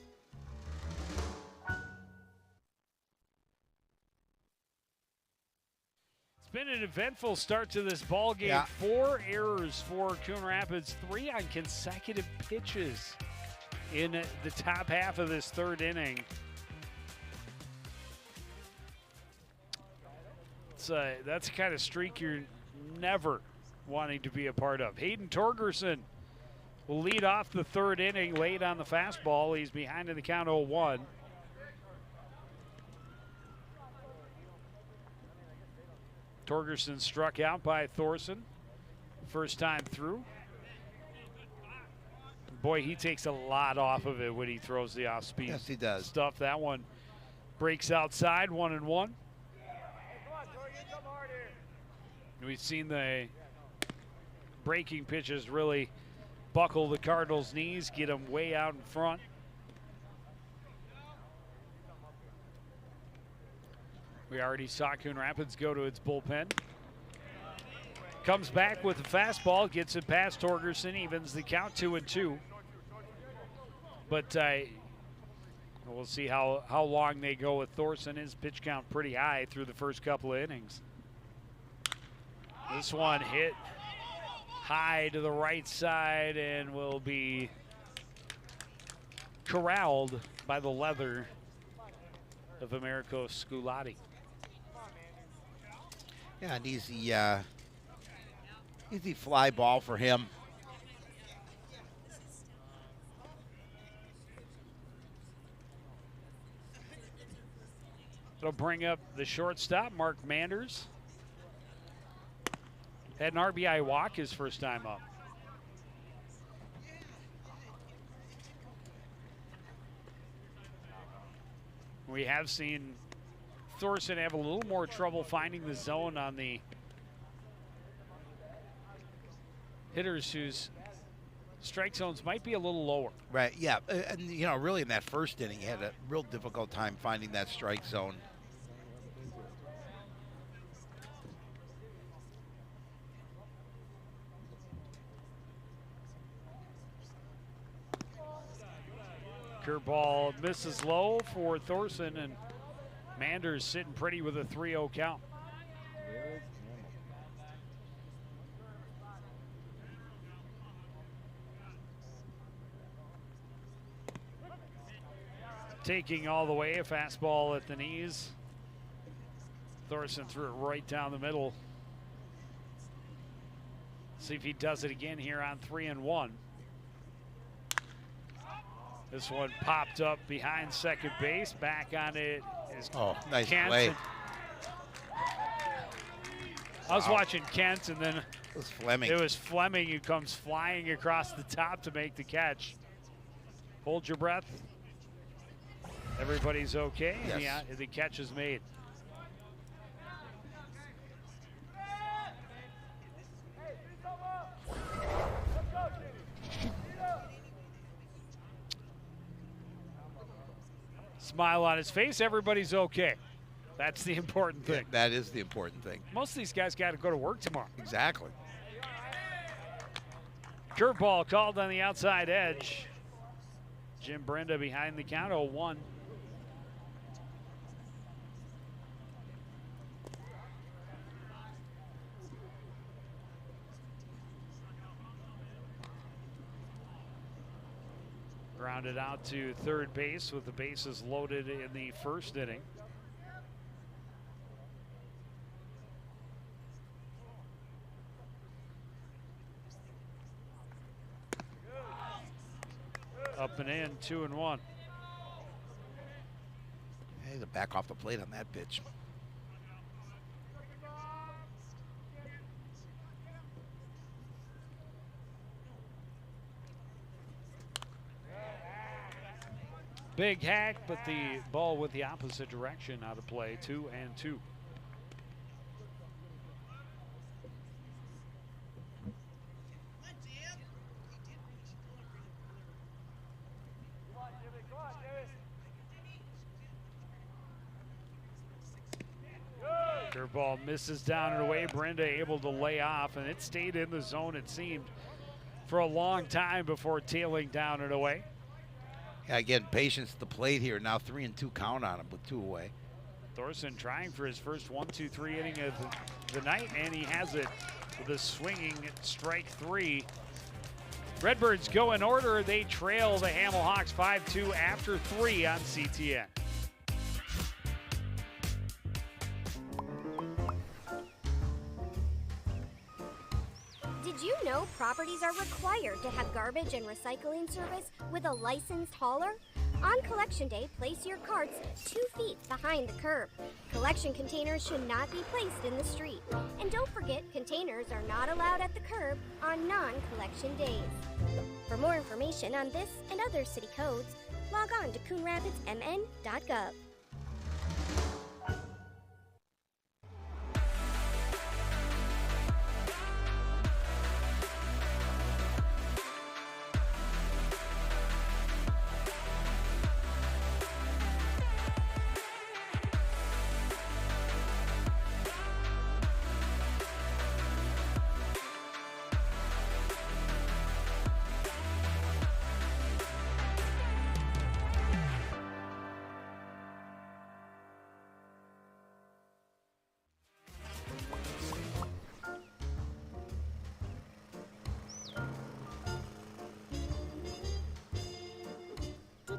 It's been an eventful start to this ball game. Yeah. 4 errors for Coon Rapids, 3 on consecutive pitches in the top half of this third inning. That's the kind of streak you're never wanting to be a part of. Hayden Torgerson will lead off the third inning late on the fastball. He's behind in the count 0-1. Torgerson struck out by Thorson first time through. Boy, he takes a lot off of it when he throws the off-speed Yes, he does. stuff. That one breaks outside, 1-1. We've seen the breaking pitches really buckle the Cardinals' knees, get them way out in front. We already saw Coon Rapids go to its bullpen. Comes back with the fastball, gets it past Torgerson, evens the count 2-2. But we'll see how long they go with Thorson. His pitch count pretty high through the first couple of innings. This one hit high to the right side and will be corralled by the leather of Americo Sculati. Yeah, an easy fly ball for him. It'll bring up the shortstop, Mark Manders. Had an RBI walk his first time up. We have seen Thorson have a little more trouble finding the zone on the hitters whose strike zones might be a little lower. Right, yeah. And, you know, really in that first inning, he had a real difficult time finding that strike zone. Curveball misses low for Thorson, and Manders sitting pretty with a 3-0 count. Taking all the way, a fastball at the knees. Thorson threw it right down the middle. See if he does it again here on 3-1. This one popped up behind second base. Back on it is nice Kent. play. I was watching Kent, and then It was Fleming. it was Fleming who comes flying across the top to make the catch. Hold your breath. Everybody's okay. Yes. Yeah, the catch is made. Smile on his face. Everybody's okay. That's the important thing. That is the important thing. Most of these guys got to go to work tomorrow. Exactly. Curveball called on the outside edge. Jim Brenda behind the count, 0-1. Grounded out to third base with the bases loaded in the first inning. Up and in, 2-1. Hey, to back off the plate on that pitch. Big hack, but the ball with the opposite direction out of play, 2-2. Curveball misses down and away. Brenda able to lay off, and it stayed in the zone, it seemed, for a long time before tailing down and away. Yeah, again, patience at the plate here. Now 3-2 count on him with 2 away. Thorson trying for his first 1-2-3 inning of the night, and he has it with a swinging strike 3. Redbirds go in order. They trail the Hamel Hawks 5-2 after 3 on CTN. Did you know properties are required to have garbage and recycling service with a licensed hauler? On collection day, place your carts 2 feet behind the curb. Collection containers should not be placed in the street. And don't forget, containers are not allowed at the curb on non-collection days. For more information on this and other city codes, log on to coonrapidsmn.gov.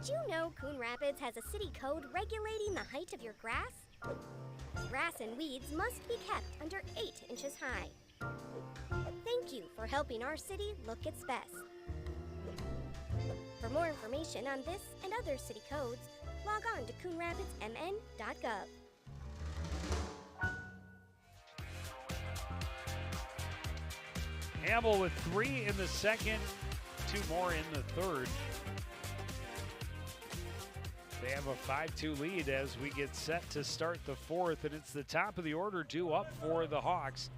Did you know Coon Rapids has a city code regulating the height of your grass? Grass and weeds must be kept under 8 inches high. Thank you for helping our city look its best. For more information on this and other city codes, log on to coonrapidsmn.gov. Hamel with 3 in the second, 2 more in the third. They have a 5-2 lead as we get set to start the fourth, and it's the top of the order due up for the Hawks.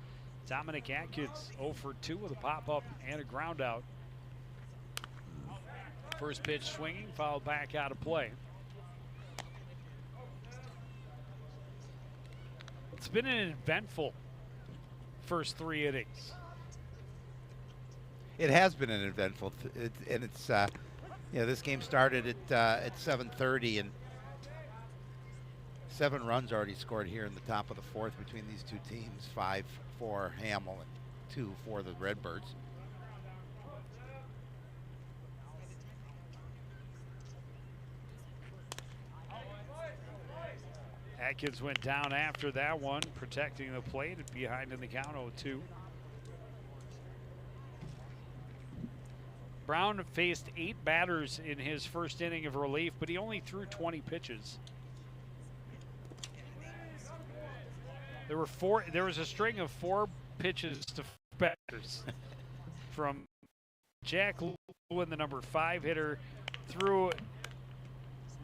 Dominic Atkins 0 for 2 with a pop-up and a ground out. First pitch swinging, fouled back out of play. It's been an eventful first 3 innings. It has been an eventful, and it's this game started at 7:30, and 7 runs already scored here in the top of the fourth between these two teams. 5 for Hamel and 2 for the Redbirds. Atkins went down after that one, protecting the plate behind in the count 0-2. Brown faced 8 batters in his first inning of relief, but he only threw 20 pitches. There was a string of 4 pitches to batters from Jack Lewin, the number 5 hitter, through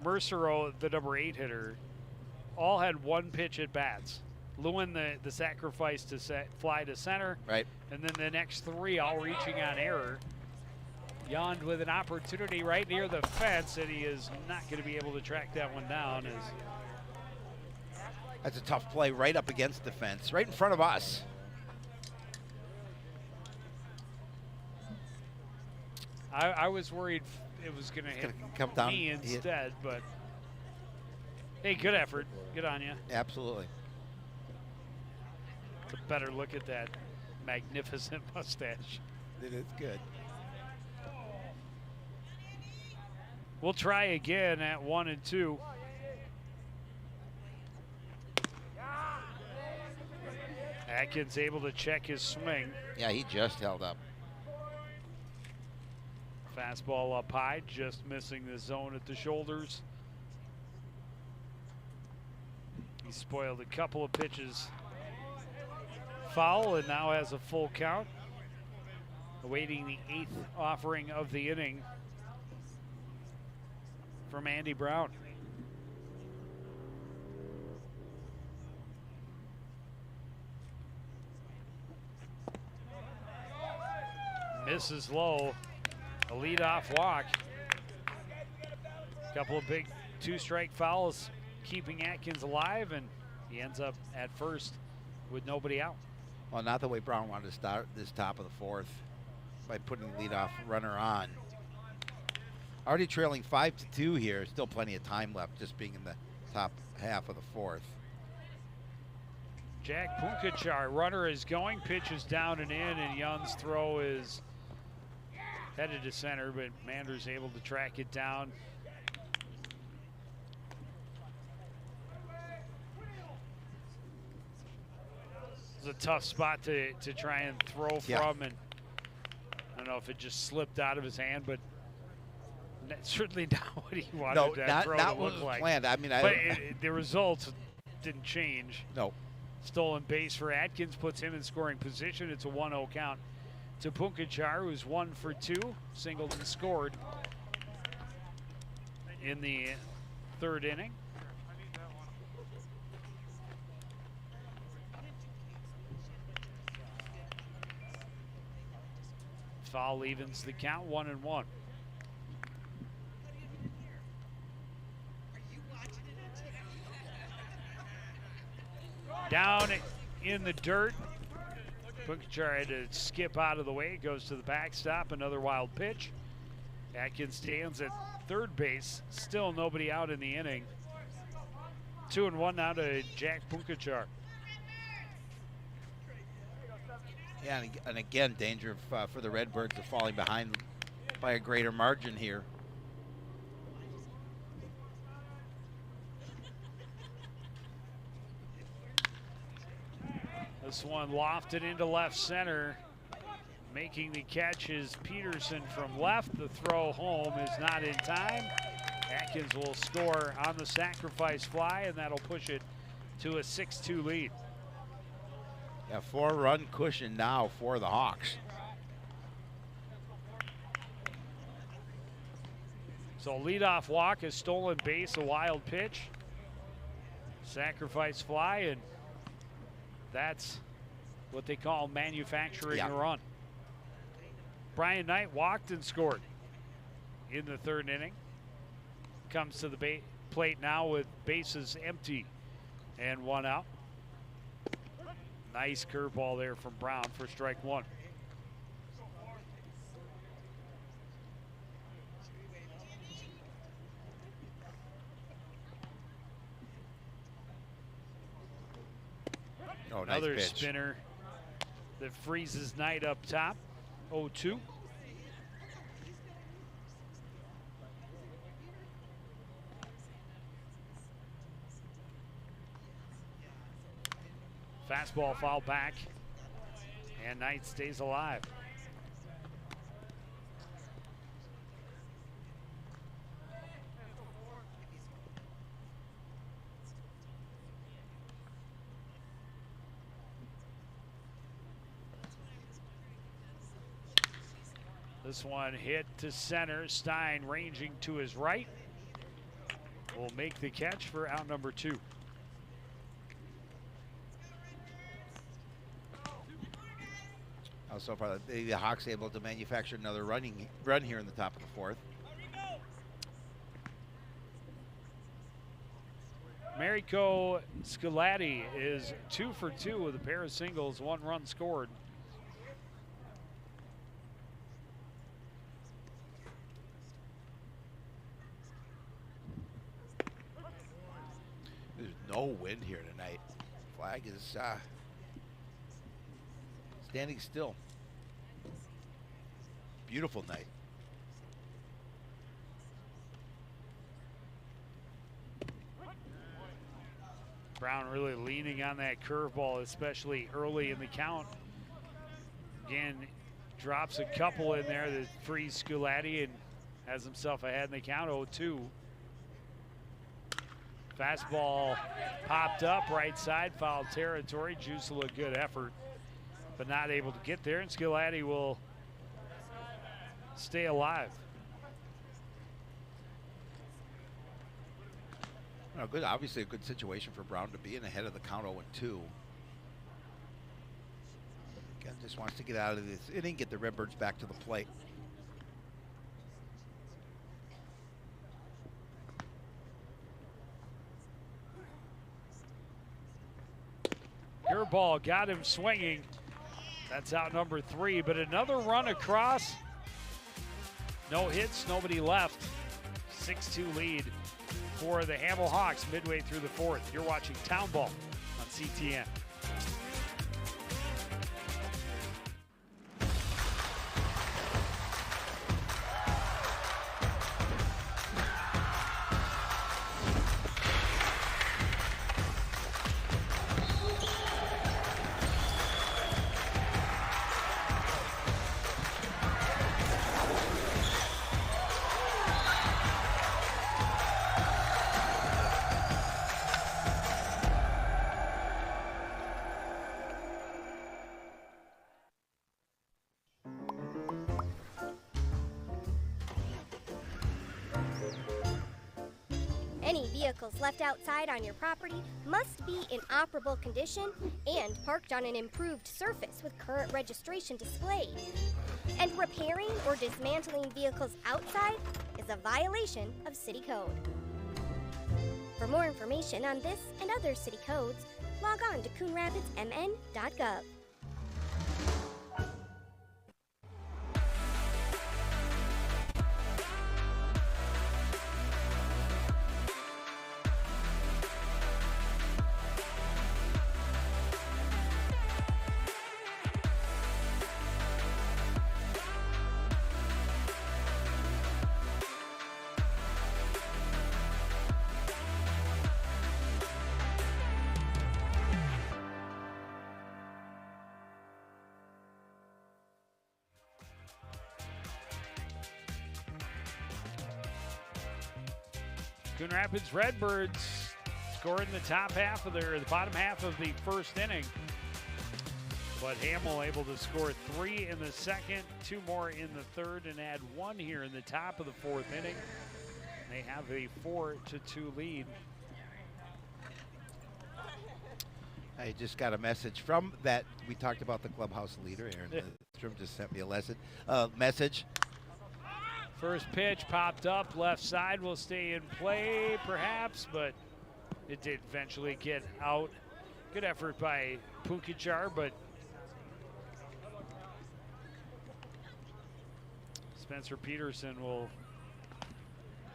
Mercero, the number 8 hitter. All had 1 pitch at bats. Lewin, the sacrifice to fly to center. Right. And then the next 3 all reaching on error. Yond with an opportunity right near the fence, and he is not going to be able to track that one down. That's a tough play right up against the fence, right in front of us. I was worried it was going to hit come down me instead, but hey, good effort. Good on you. Absolutely. A better look at that magnificent mustache. It is good. We'll try again at 1 and 2. Atkins able to check his swing. Yeah, he just held up. Fastball up high, just missing the zone at the shoulders. He spoiled a couple of pitches foul and now has a full count. Awaiting the 8th offering of the inning from Andy Brown. Misses low, a leadoff walk. Couple of big 2-strike fouls keeping Atkins alive, and he ends up at first with nobody out. Well, not the way Brown wanted to start this top of the fourth by putting the leadoff runner on. Already trailing 5-2 here. Still plenty of time left, just being in the top half of the fourth. Jack Punkachar, runner is going, pitches down and in, and Young's throw is headed to center, but Mander's able to track it down. It's a tough spot to try and throw from, and I don't know if it just slipped out of his hand, but that's certainly not what he wanted that throw to look like. Planned. I mean, but the results didn't change. No. Stolen base for Atkins puts him in scoring position. It's a 1-0 count to Punkachar, who's 1 for 2, singled and scored in the 3rd inning. Foul evens the count, 1-1. Down in the dirt. Punkachar had to skip out of the way. It goes to the backstop. Another wild pitch. Atkins stands at third base. Still nobody out in the inning. 2-1 now to Jack Punkachar. Yeah, and again, danger for the Redbirds of falling behind by a greater margin here. This one lofted into left center. Making the catch is Peterson from left. The throw home is not in time. Atkins will score on the sacrifice fly, and that'll push it to a 6-2 lead. Yeah, 4-run cushion now for the Hawks. So leadoff walk, a stolen base, a wild pitch. Sacrifice fly, and that's what they call manufacturing a run. Brian Knight walked and scored in the third inning. Comes to the plate now with bases empty and one out. Nice curveball there from Brown for strike one. Oh, nice Another pitch. spinner that freezes Knight up top. 0-2. Fastball foul back, and Knight stays alive. This one hit to center. Stein ranging to his right will make the catch for out number 2. So far, the Hawks able to manufacture another run here in the top of the 4th. Mariko Scolatti is 2 for 2 with a pair of singles, 1 run scored. There's no wind here tonight. Flag is standing still. Beautiful night. Brown really leaning on that curveball, especially early in the count. Again, drops a couple in there that frees Scolatti and has himself ahead in the count, 0-2. Fastball popped up right side, foul territory. Juicel a good effort, but not able to get there, and Scolatti will stay alive. Good, obviously a good situation for Brown to be in, ahead of the count 0-2. Again, just wants to get out of this inning, get the Redbirds back to the plate. Curveball got him swinging. That's out number 3, but another run across. No hits, nobody left. 6-2 lead for the Hamel Hawks midway through the 4th. You're watching Town Ball on CTN. Any vehicles left outside on your property must be in operable condition and parked on an improved surface with current registration displayed. And repairing or dismantling vehicles outside is a violation of city code. For more information on this and other city codes, log on to coonrapidsmn.gov. Coon Rapids Redbirds scored in the bottom half of the first inning. But Hamel able to score 3 in the second, 2 more in the third, and add 1 here in the top of the fourth inning. They have a 4-2 lead. I just got a message from that. We talked about the clubhouse leader. Aaron Lindstrom just sent me a message. First pitch popped up, left side will stay in play perhaps, but it did eventually get out. Good effort by Pukichar, but Spencer Peterson will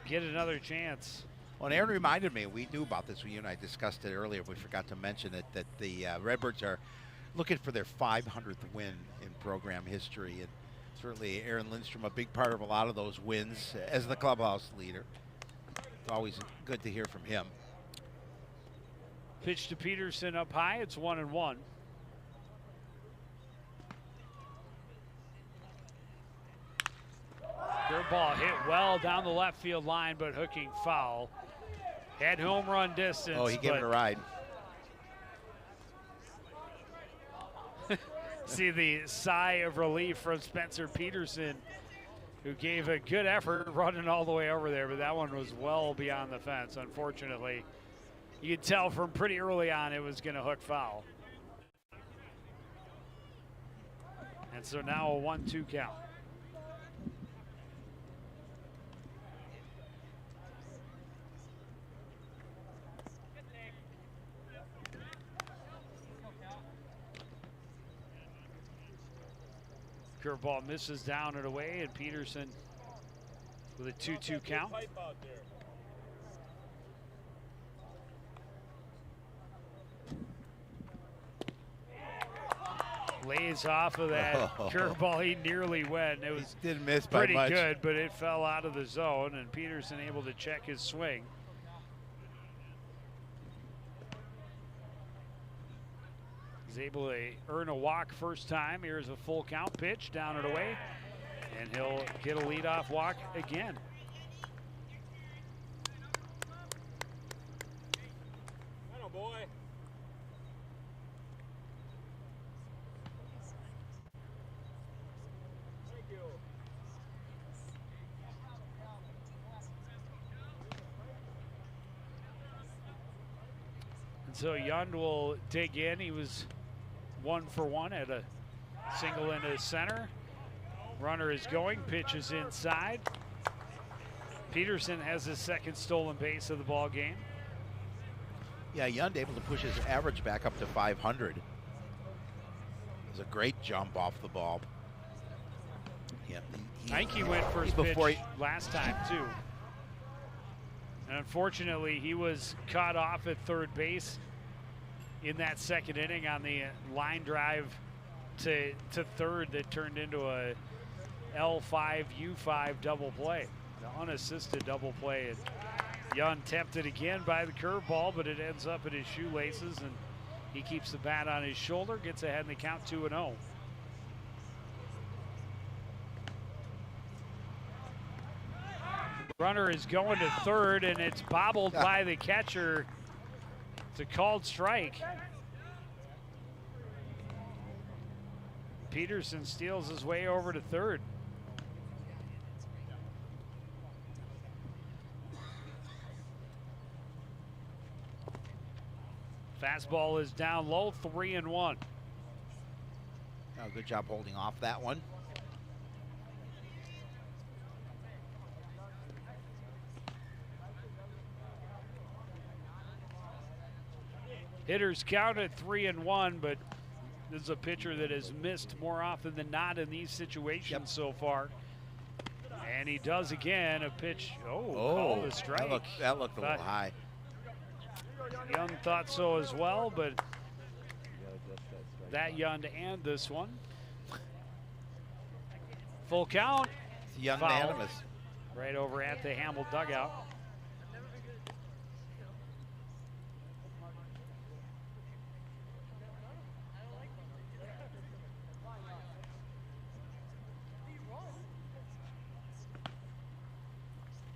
get another chance. Well, and Aaron reminded me, we knew about this, you and I discussed it earlier, we forgot to mention it, that the Redbirds are looking for their 500th win in program history. And certainly Aaron Lindstrom, a big part of a lot of those wins as the clubhouse leader. It's always good to hear from him. Pitch to Peterson up high, it's 1-1. Curveball hit well down the left field line, but hooking foul. Had home run distance. Oh, he gave it a ride. See the sigh of relief from Spencer Peterson, who gave a good effort running all the way over there, but that one was well beyond the fence, unfortunately. You could tell from pretty early on it was going to hook foul. And so now a 1-2 count. Curveball misses down and away, and Peterson with a 2-2 count. Lays off of that curveball. He nearly went. It was didn't miss by pretty much. good, but it fell out of the zone, and Peterson able to check his swing. He's able to earn a walk first time. Here's a full count pitch down and away, and he'll get a leadoff walk again. Hello, boy. Thank you. And so Yund will dig in. He was 1 for 1 at a single into center. Runner is going, pitch is inside. Peterson has his second stolen base of the ball game. Yeah, Yund able to push his average back up to 500. It was a great jump off the ball. Yeah, I think he went first pitch last time too. And unfortunately, he was caught off at third base in that second inning on the line drive to third that turned into a L5, U5 double play, the unassisted double play. And Yund tempted again by the curveball, but it ends up in his shoelaces, and he keeps the bat on his shoulder, gets ahead in the count 2-0. Runner is going to third, and it's bobbled by the catcher. It's a called strike. Peterson steals his way over to third. Fastball is down low, 3-1. Oh, good job holding off that one. Hitters count at 3-1, but this is a pitcher that has missed more often than not in these situations so far. And he does again, a pitch, called a strike. That looked a little high. Young thought so as well, but that Yund and this one. Full count. It's unanimous. Right over at the Hamel dugout.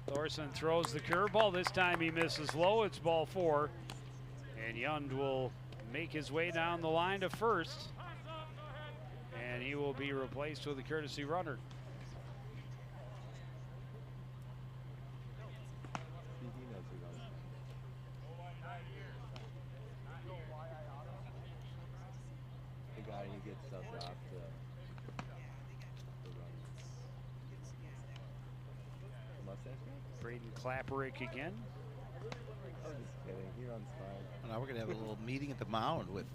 Thorson throws the curveball. This time he misses low. It's ball 4. And Yund will make his way down the line to first. And he will be replaced with a courtesy runner. The guy who gets subbed off the run. Mustache guy? Braden Klapperick again. I'm just kidding. He runs fine. Now we're going to have a little meeting at the mound with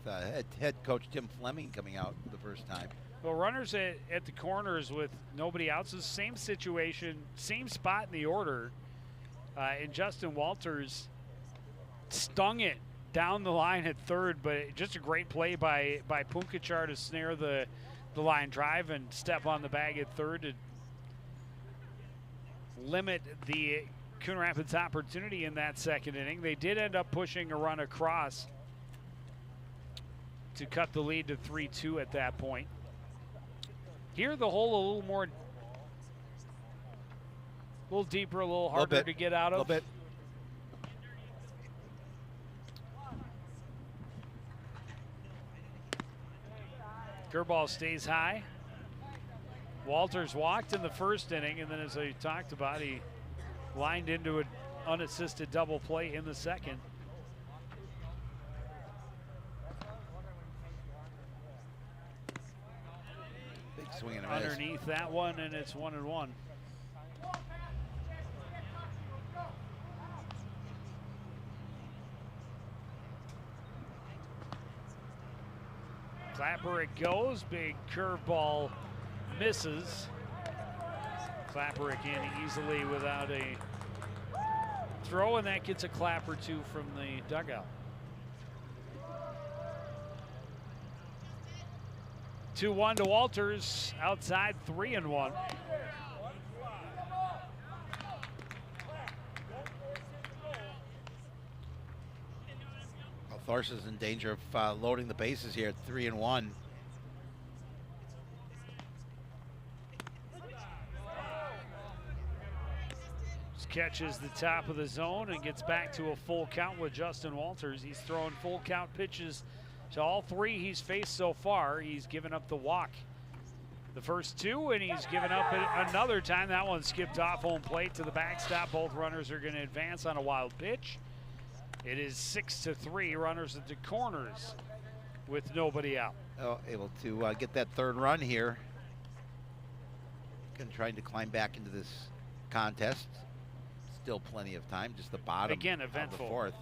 head coach Tim Fleming coming out the first time. Well, runners at the corners with nobody out. It's the same situation, same spot in the order. And Justin Walters stung it down the line at third, but just a great play by Punkachar to snare the line drive and step on the bag at third to limit the Coon Rapids opportunity in that second inning. They did end up pushing a run across to cut the lead to 3-2 at that point. Here the hole a little more, a little deeper, a little harder to get out of. A little bit. Curveball stays high. Walters walked in the first inning, and then as I talked about, he lined into an unassisted double play in the second. Big swing and a miss. Underneath that one, and it's 1-1. Klapperick goes, big curveball misses. Klapperick in easily without a throw, and that gets a clap or two from the dugout. 2-1 to Walters, outside 3-1. Thorson's in danger of loading the bases here at 3-1. Catches the top of the zone and gets back to a full count with Justin Walters. He's throwing full count pitches to all three he's faced so far. He's given up the walk the first two, and he's given up another time. That one skipped off home plate to the backstop. Both runners are going to advance on a wild pitch. It is 6-3, runners at the corners with nobody out. Oh, able to get that third run here. Trying to climb back into this contest. Still plenty of time, just the bottom Again, of eventful. the fourth.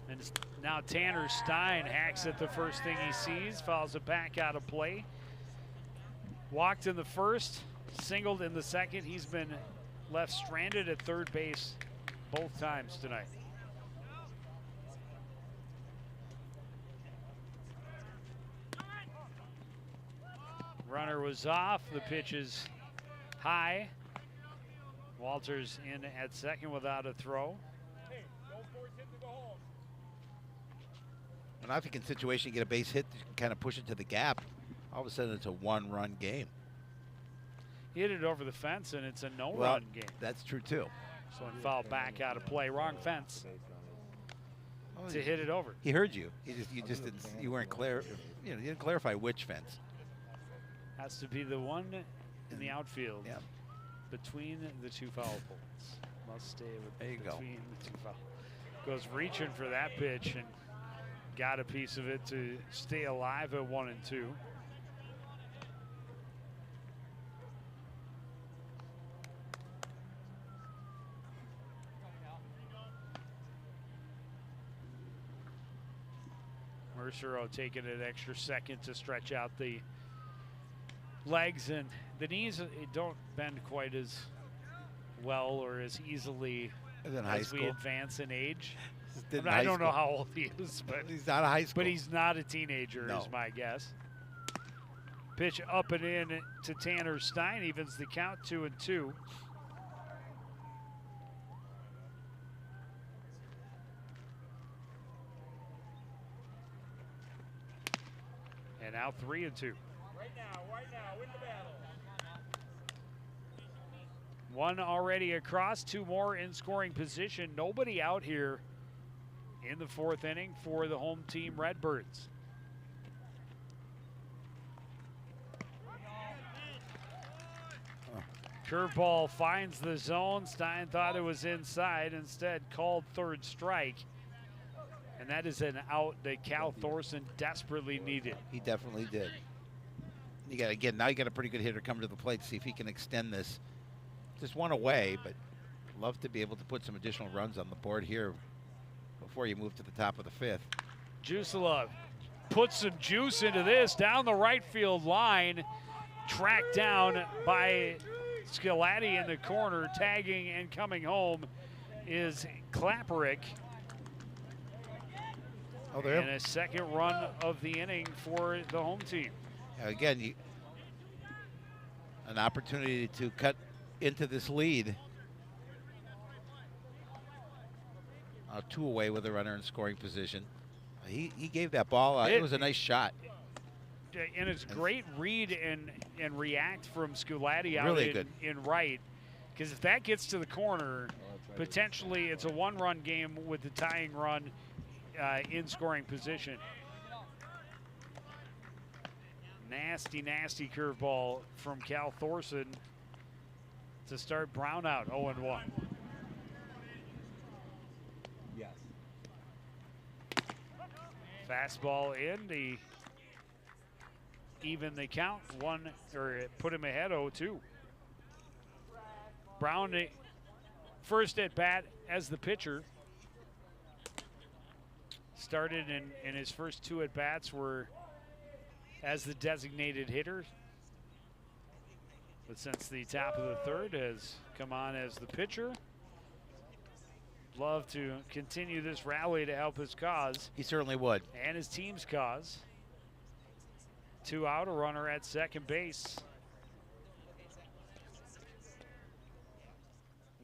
And now Tanner Stein hacks at the first thing he sees, fouls it back out of play. Walked in the first, singled in the second. He's been left stranded at third base both times tonight. Runner was off, the pitch is high. Walters in at second without a throw. And I think in situation you get a base hit, you can kind of push it to the gap. All of a sudden it's a one-run game. He hit it over the fence, and it's a no-run game. That's true too. So it fouled back out of play. Wrong fence to hit it over. He heard you. You weren't clear. You didn't clarify which fence. Has to be the one in the outfield. Yeah. Between the two foul poles. Must stay with There you go. between the two foul. Goes reaching for that pitch and got a piece of it to stay alive at 1-2. Mercero taking an extra second to stretch out the legs, and the knees don't bend quite as well or as easily as we advance in age. I don't know how old he is, but he's not a high school. But he's not a teenager, is my guess. Pitch up and in to Tanner Stein, evens the count 2-2. Now 3-2. Right now, win the battle. One already across, 2 more in scoring position. Nobody out here in the 4th inning for the home team Redbirds. Curveball finds the zone. Stein thought it was inside, instead called 3rd strike. And that is an out that Cal Thorson desperately needed. He definitely did. You got again. Now you got a pretty good hitter come to the plate to see if he can extend this. Just one away, but love to be able to put some additional runs on the board here before you move to the top of the 5th. Jusela puts some juice into this down the right field line. Tracked down by Scalati in the corner. Tagging and coming home is Klapperick. Oh, there. And a 2nd run of the inning for the home team. Again, an opportunity to cut into this lead. 2 away with a runner in scoring position. He gave that ball. It was a nice shot. And it's great read and react from Sculatti out Really in right. Because if that gets to the corner, potentially it's a 1-run game with the tying run in scoring position. Nasty, nasty curveball from Cal Thorson to start Brown out 0-1. Yes. Fastball in to even the count, put him ahead 0-2. Brown, first at bat as the pitcher. Started in his first 2 at bats were as the designated hitter. But since the top of the 3rd has come on as the pitcher. Love to continue this rally to help his cause. He certainly would. And his team's cause. 2 out, a runner at 2nd base.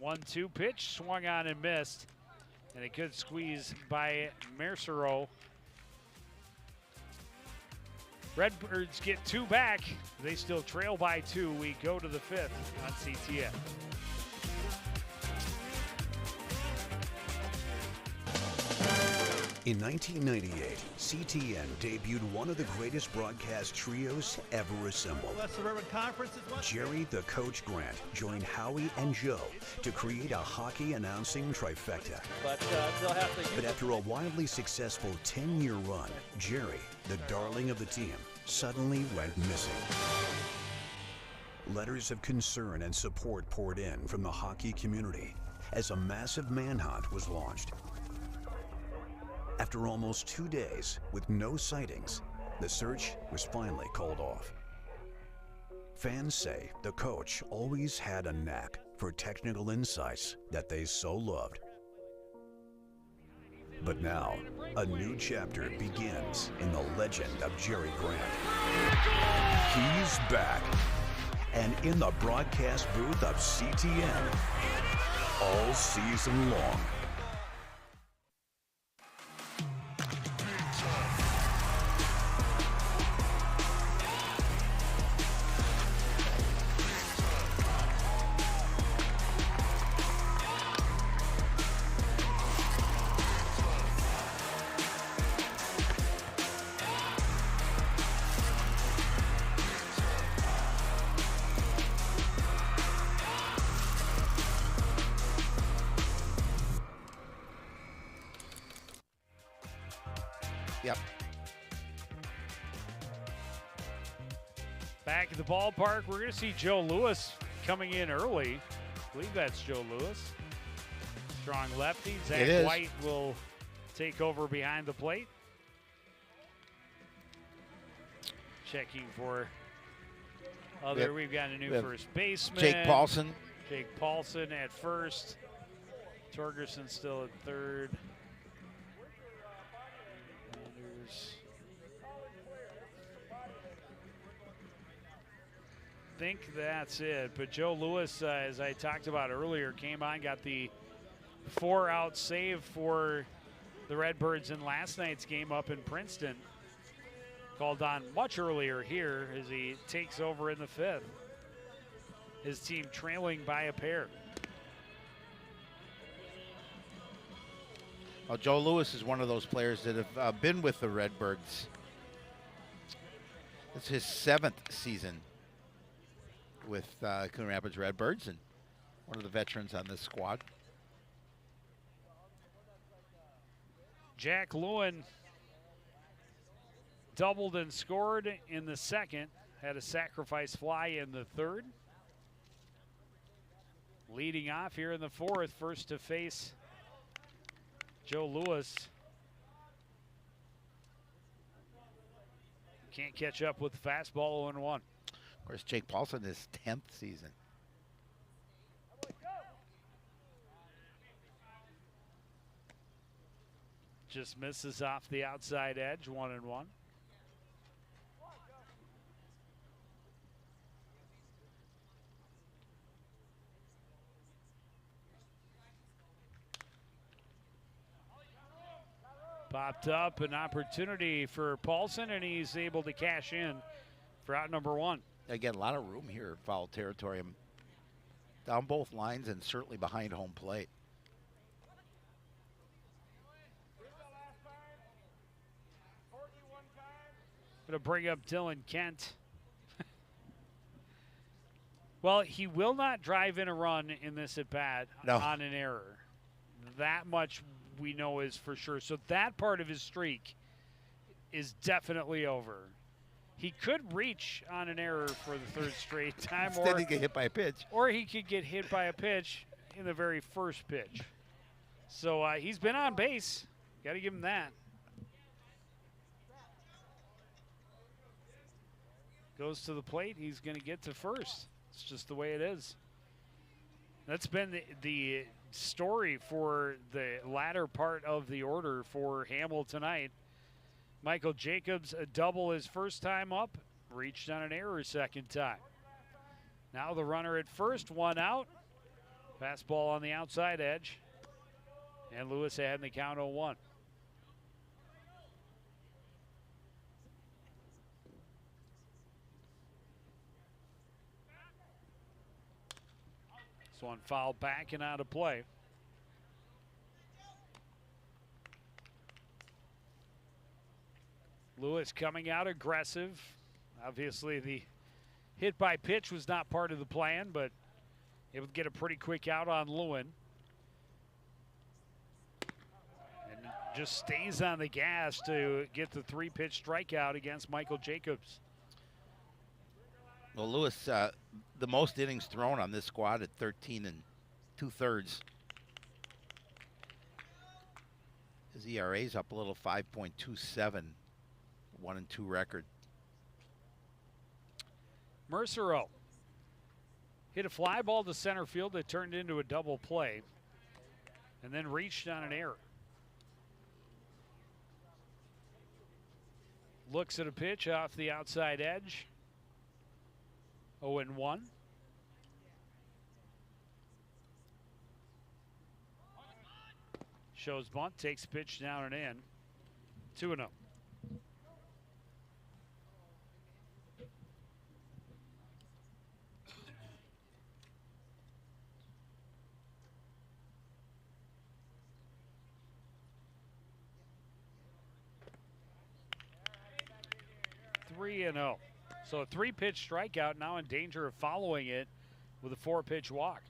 1-2 pitch, swung on and missed. And a good squeeze by Mercero. Redbirds get 2 back. They still trail by 2. We go to the 5th on CTN. In 1998, CTN debuted one of the greatest broadcast trios ever assembled. Jerry the Coach Grant joined Howie and Joe to create a hockey announcing trifecta. But after a wildly successful 10-year run, Jerry, the darling of the team, suddenly went missing. Letters of concern and support poured in from the hockey community as a massive manhunt was launched. After almost 2 days with no sightings, the search was finally called off. Fans say the coach always had a knack for technical insights that they so loved. But now, a new chapter begins in the legend of Jerry Grant. He's back, and in the broadcast booth of CTN all season long. Yep. Back at the ballpark, we're going to see Joe Lewis coming in early. I believe that's Joe Lewis. Strong lefty. Zach White will take over behind the plate. Checking for other. We've got a new first baseman. Jake Paulson. Jake Paulson at first. Torgerson still at 3rd. I think that's it. But Joe Lewis, as I talked about earlier, came on, got the 4-out save for the Redbirds in last night's game up in Princeton. Called on much earlier here as he takes over in the 5th. His team trailing by a pair. Well, Joe Lewis is one of those players that have been with the Redbirds. It's his 7th season with Coon Rapids Redbirds, and one of the veterans on this squad. Jack Lewin doubled and scored in the 2nd, had a sacrifice fly in the 3rd. Leading off here in the 4th, first to face Joe Lewis. Can't catch up with the fastball 0-1. Of course, Jake Paulson, his 10th season. Just misses off the outside edge, 1-1. Popped up an opportunity for Paulson, and he's able to cash in for out number 1. Again, a lot of room here in foul territory. Down both lines and certainly behind home plate. Going to bring up Dylan Kent. Well, he will not drive in a run in this at-bat on an error. That much we know is for sure. So that part of his streak is definitely over. He could reach on an error for the 3rd straight time. Instead he get hit by a pitch. Or he could get hit by a pitch in the very first pitch. So he's been on base. Got to give him that. Goes to the plate. He's going to get to first. It's just the way it is. That's been the story for the latter part of the order for Hamel tonight. Michael Jacobs, a double his first time up, reached on an error 2nd time. Now the runner at first, 1 out. Fastball on the outside edge. And Lewis ahead in the count 0-1. This one fouled back and out of play. Lewis coming out aggressive. Obviously the hit by pitch was not part of the plan, but able to get a pretty quick out on Lewin. And just stays on the gas to get the 3-pitch strikeout against Michael Jacobs. Well, Lewis, the most innings thrown on this squad at 13 2/3. His ERA's up a little, 5.27, 1-2 record. Mercero hit a fly ball to center field that turned into a double play and then reached on an error. Looks at a pitch off the outside edge. 0-1. Shows bunt, takes pitch down and in. 2-0. Three and 0. So a 3-pitch strikeout, now in danger of following it with a 4-pitch walk.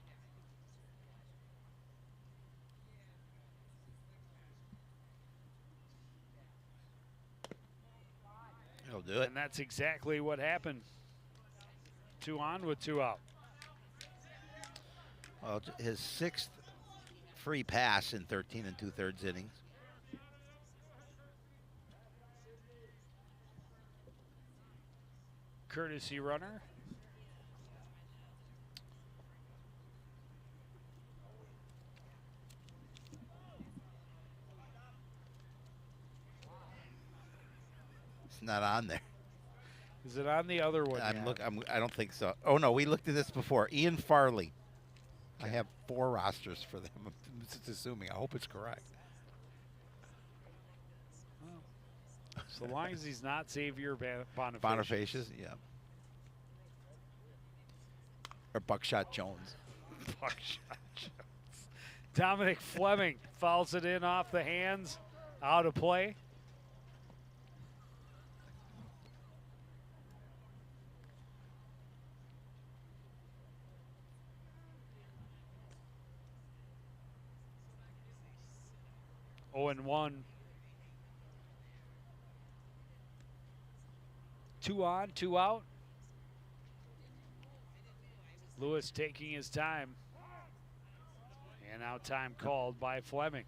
He'll do it. And that's exactly what happened. 2 on with 2 out. Well, his 6th free pass in 13 2/3 innings. Courtesy runner. It's not on there. Is it on the other one? I don't think so. Oh no, we looked at this before. Ian Farley. I have 4 rosters for them. I'm just assuming. I hope it's correct. So long as he's not Xavier Bonifacius. Bonifacius, yeah. Or Buckshot Jones. Buckshot Jones. Dominic Fleming fouls it in off the hands, out of play. Oh, and 1. 2 on, 2 out. Lewis taking his time. And now time called by Fleming.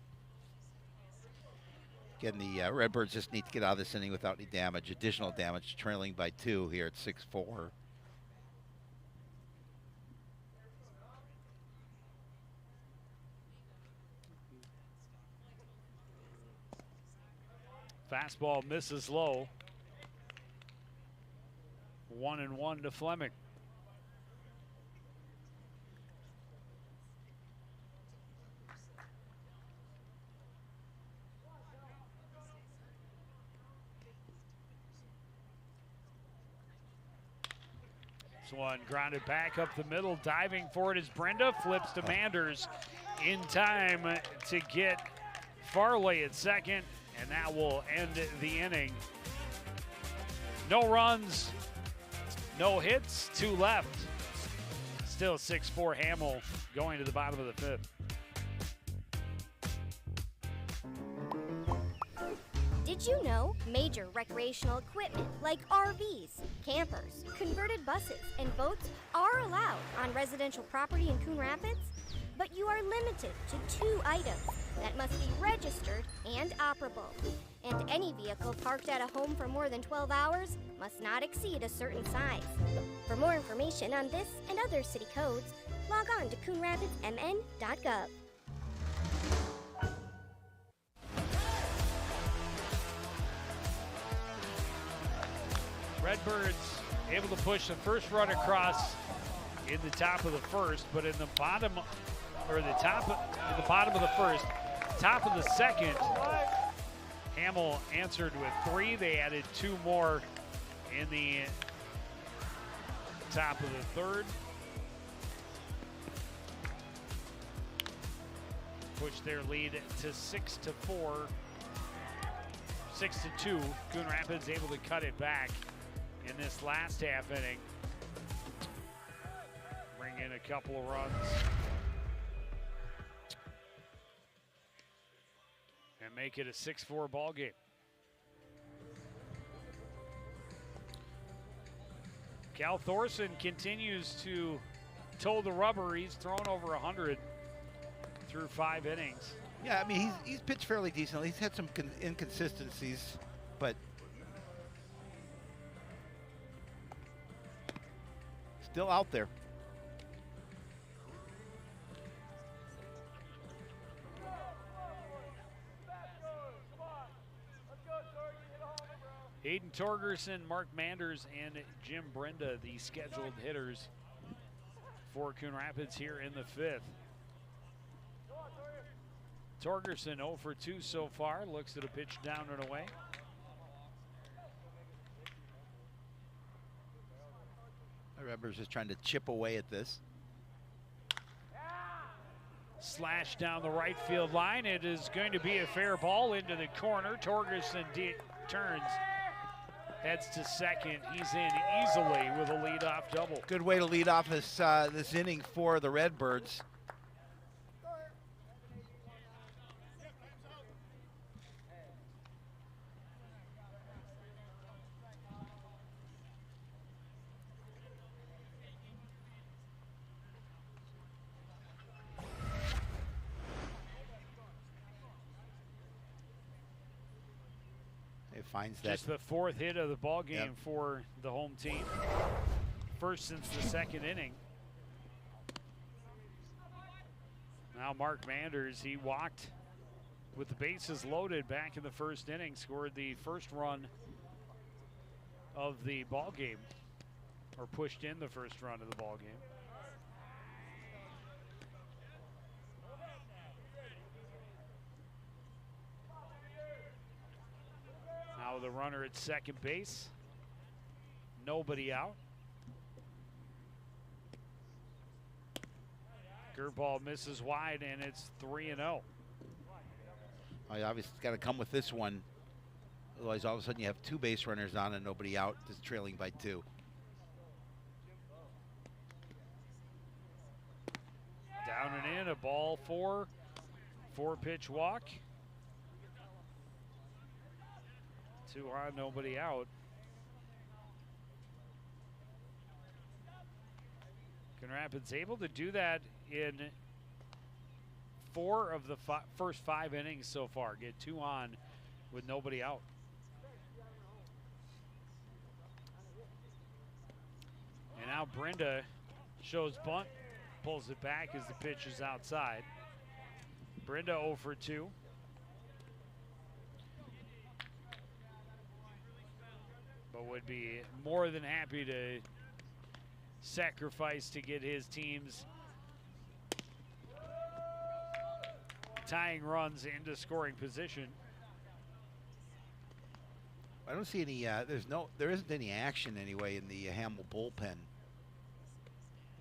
Again, the Redbirds just need to get out of this inning without any damage, additional damage, trailing by 2 here at 6-4. Fastball misses low. 1-1 to Fleming. This one grounded back up the middle, diving for it is Brenda, flips to Manders in time to get Farley at second, and that will end the inning. No runs, no hits, 2 left. Still 6-4 Hamel going to the bottom of the 5th. Did you know major recreational equipment like RVs, campers, converted buses, and boats are allowed on residential property in Coon Rapids? But you are limited to 2 items that must be registered and operable. And any vehicle parked at a home for more than 12 hours must not exceed a certain size. For more information on this and other city codes, log on to coonrapidsmn.gov. Redbirds able to push the first run across in the top of the first, but in the bottom, or the top, in the bottom of the first, top of the second, Hamel answered with 3. They added 2 more in the top of the third. Pushed their lead to 6-4, 6-2. Coon Rapids able to cut it back in this last half inning. Bring in a couple of runs. And make it a 6-4 ball game. Cal Thorson continues to toe the rubber. He's thrown over 100 through 5 innings. Yeah, I mean, he's pitched fairly decently. He's had some inconsistencies, but still out there. Hayden Torgerson, Mark Manders, and Jim Brenda, the scheduled hitters for Coon Rapids here in the 5th. Torgerson 0 for 2 so far, looks at a pitch down and away. Rebers just trying to chip away at this. Slash down the right field line. It is going to be a fair ball into the corner. Torgerson turns, heads to second. He's in easily with a leadoff double. Good way to lead off this this inning for the Redbirds. Finds that. Just the 4th hit of the ball game for the home team. First since the 2nd inning. Now Mark Manders, he walked with the bases loaded back in the 1st inning, scored the first run of the ball game, or pushed in the first run of the ball game. Now the runner at second base. Nobody out. Curveball misses wide, and it's 3-0. Obviously, it's got to come with this one. Otherwise, all of a sudden, you have 2 base runners on and nobody out, just trailing by 2. Down and in, a ball 4. 4-pitch walk. 2 on, nobody out. Coon Rapids able to do that in 4 of the first 5 innings so far. Get 2 on with nobody out. And now Brenda shows bunt, pulls it back as the pitch is outside. Brenda 0 for 2. But would be more than happy to sacrifice to get his team's tying runs into scoring position. I don't see any, there isn't any action anyway in the Hamel bullpen.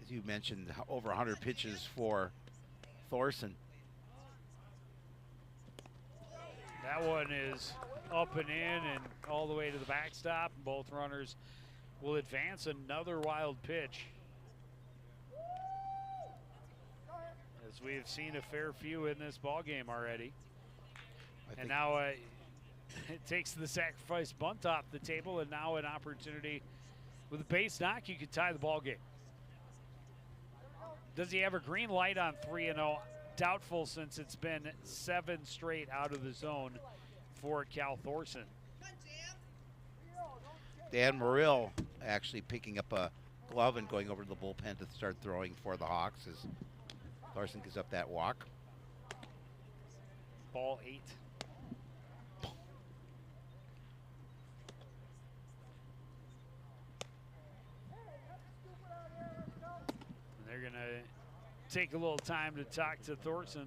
As you mentioned, over 100 pitches for Thorson. That one is up and in and all the way to the backstop. Both runners will advance. Another wild pitch. As we have seen a fair few in this ball game already. And now it takes the sacrifice bunt off the table, and now an opportunity with a base knock, you could tie the ball game. Does he have a green light on 3-0? Doubtful, since it's been 7 straight out of the zone for Cal Thorson. Dan Morrill actually picking up a glove and going over to the bullpen to start throwing for the Hawks as Thorson gives up that walk. Ball 8. And they're going to take a little time to talk to Thorson.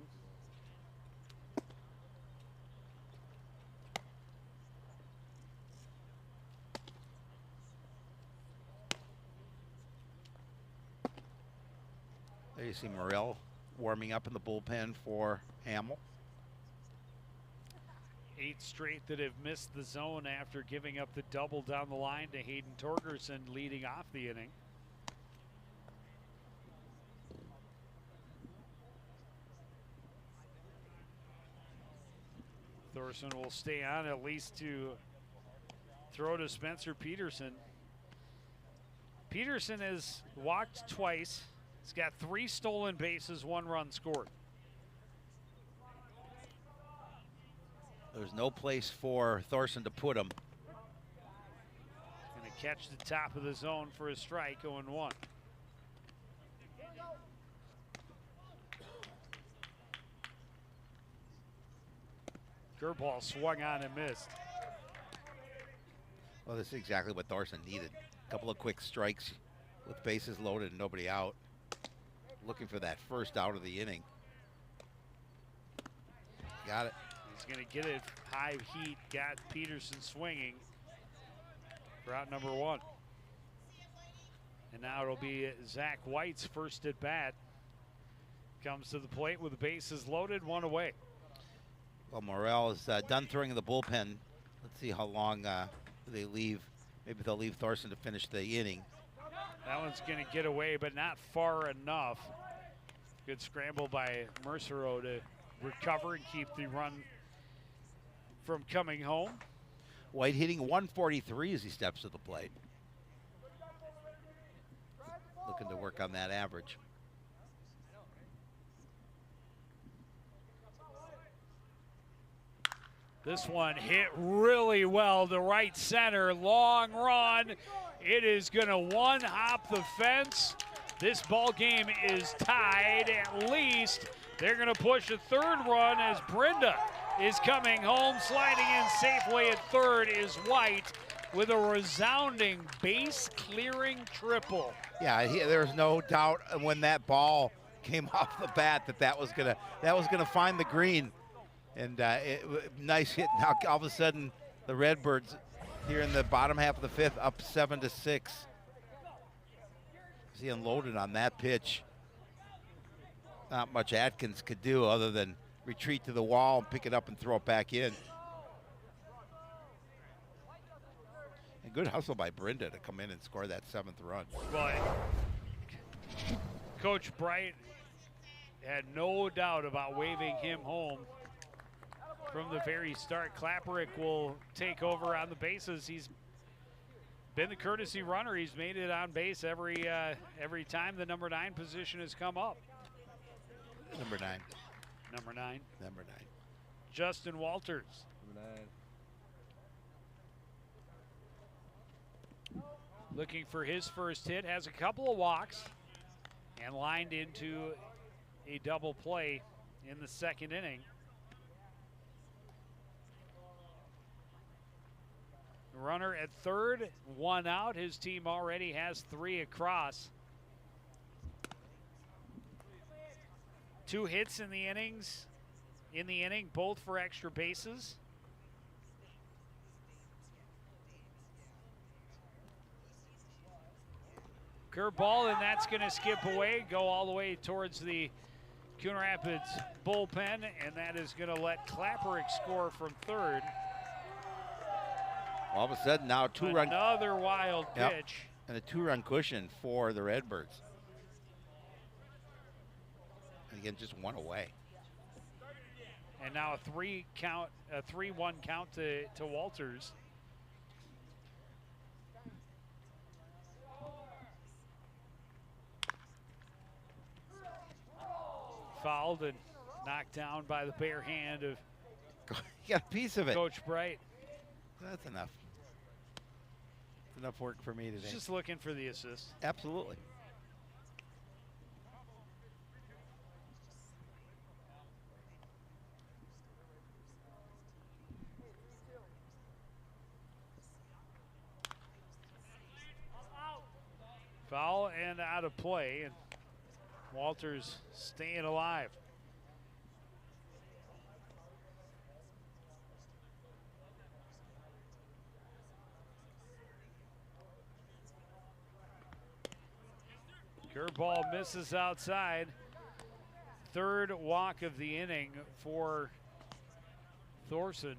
There you see Morrill warming up in the bullpen for Hamel. 8 straight that have missed the zone after giving up the double down the line to Hayden Torgerson leading off the inning. Thorson will stay on at least to throw to Spencer Peterson. Peterson has walked twice. He's got 3 stolen bases, 1 run scored. There's no place for Thorson to put him. Going to catch the top of the zone for a strike, 0-1. Curveball swung on and missed. Well, this is exactly what Thorson needed. A couple of quick strikes with bases loaded and nobody out. Looking for that first out of the inning. Got it. He's going to get it high heat. Got Peterson swinging for out number 1. And now it'll be Zach White's first at bat. Comes to the plate with the bases loaded, 1 away. Well, Morrill is done throwing in the bullpen. Let's see how long they leave. Maybe they'll leave Thorson to finish the inning. That one's going to get away, but not far enough. Good scramble by Mercero to recover and keep the run from coming home. White hitting 143 as he steps to the plate. Looking to work on that average. This one hit really well to right center. Long run. It is going to one-hop the fence. This ball game is tied at least. They're going to push a 3rd run as Brenda is coming home. Sliding in safely at 3rd is White with a resounding base-clearing triple. Yeah, there's no doubt when that ball came off the bat that was gonna find the green. And nice hit. Now all of a sudden the Redbirds here in the bottom half of the fifth, up 7-6. He unloaded on that pitch. Not much Atkins could do other than retreat to the wall and pick it up and throw it back in. A good hustle by Brenda to come in and score that 7th run. But Coach Bright had no doubt about waving him home from the very start. Klapperick will take over on the bases. He's been the courtesy runner. He's made it on base every time the number 9 position has come up. Number 9. Number 9. Number 9. Justin Walters. Number 9. Looking for his first hit, has a couple of walks, and lined into a double play in the 2nd inning. Runner at 3rd, 1 out. His team already has 3 across. 2 hits in the inning, both for extra bases. Curveball, and that's going to skip away, go all the way towards the Coon Rapids bullpen, and that is going to let Klapperick score from 3rd. All of a sudden now Another wild pitch. And a 2-run cushion for the Redbirds. And again, just 1 away. And now a 3-1 count to Walters. Fouled and knocked down by the bare hand of You got a piece of it. Coach Bright. That's enough. It's enough work for me today. Just looking for the assist. Absolutely. Foul and out of play, and Walters staying alive. Curveball misses outside. 3rd walk of the inning for Thorson.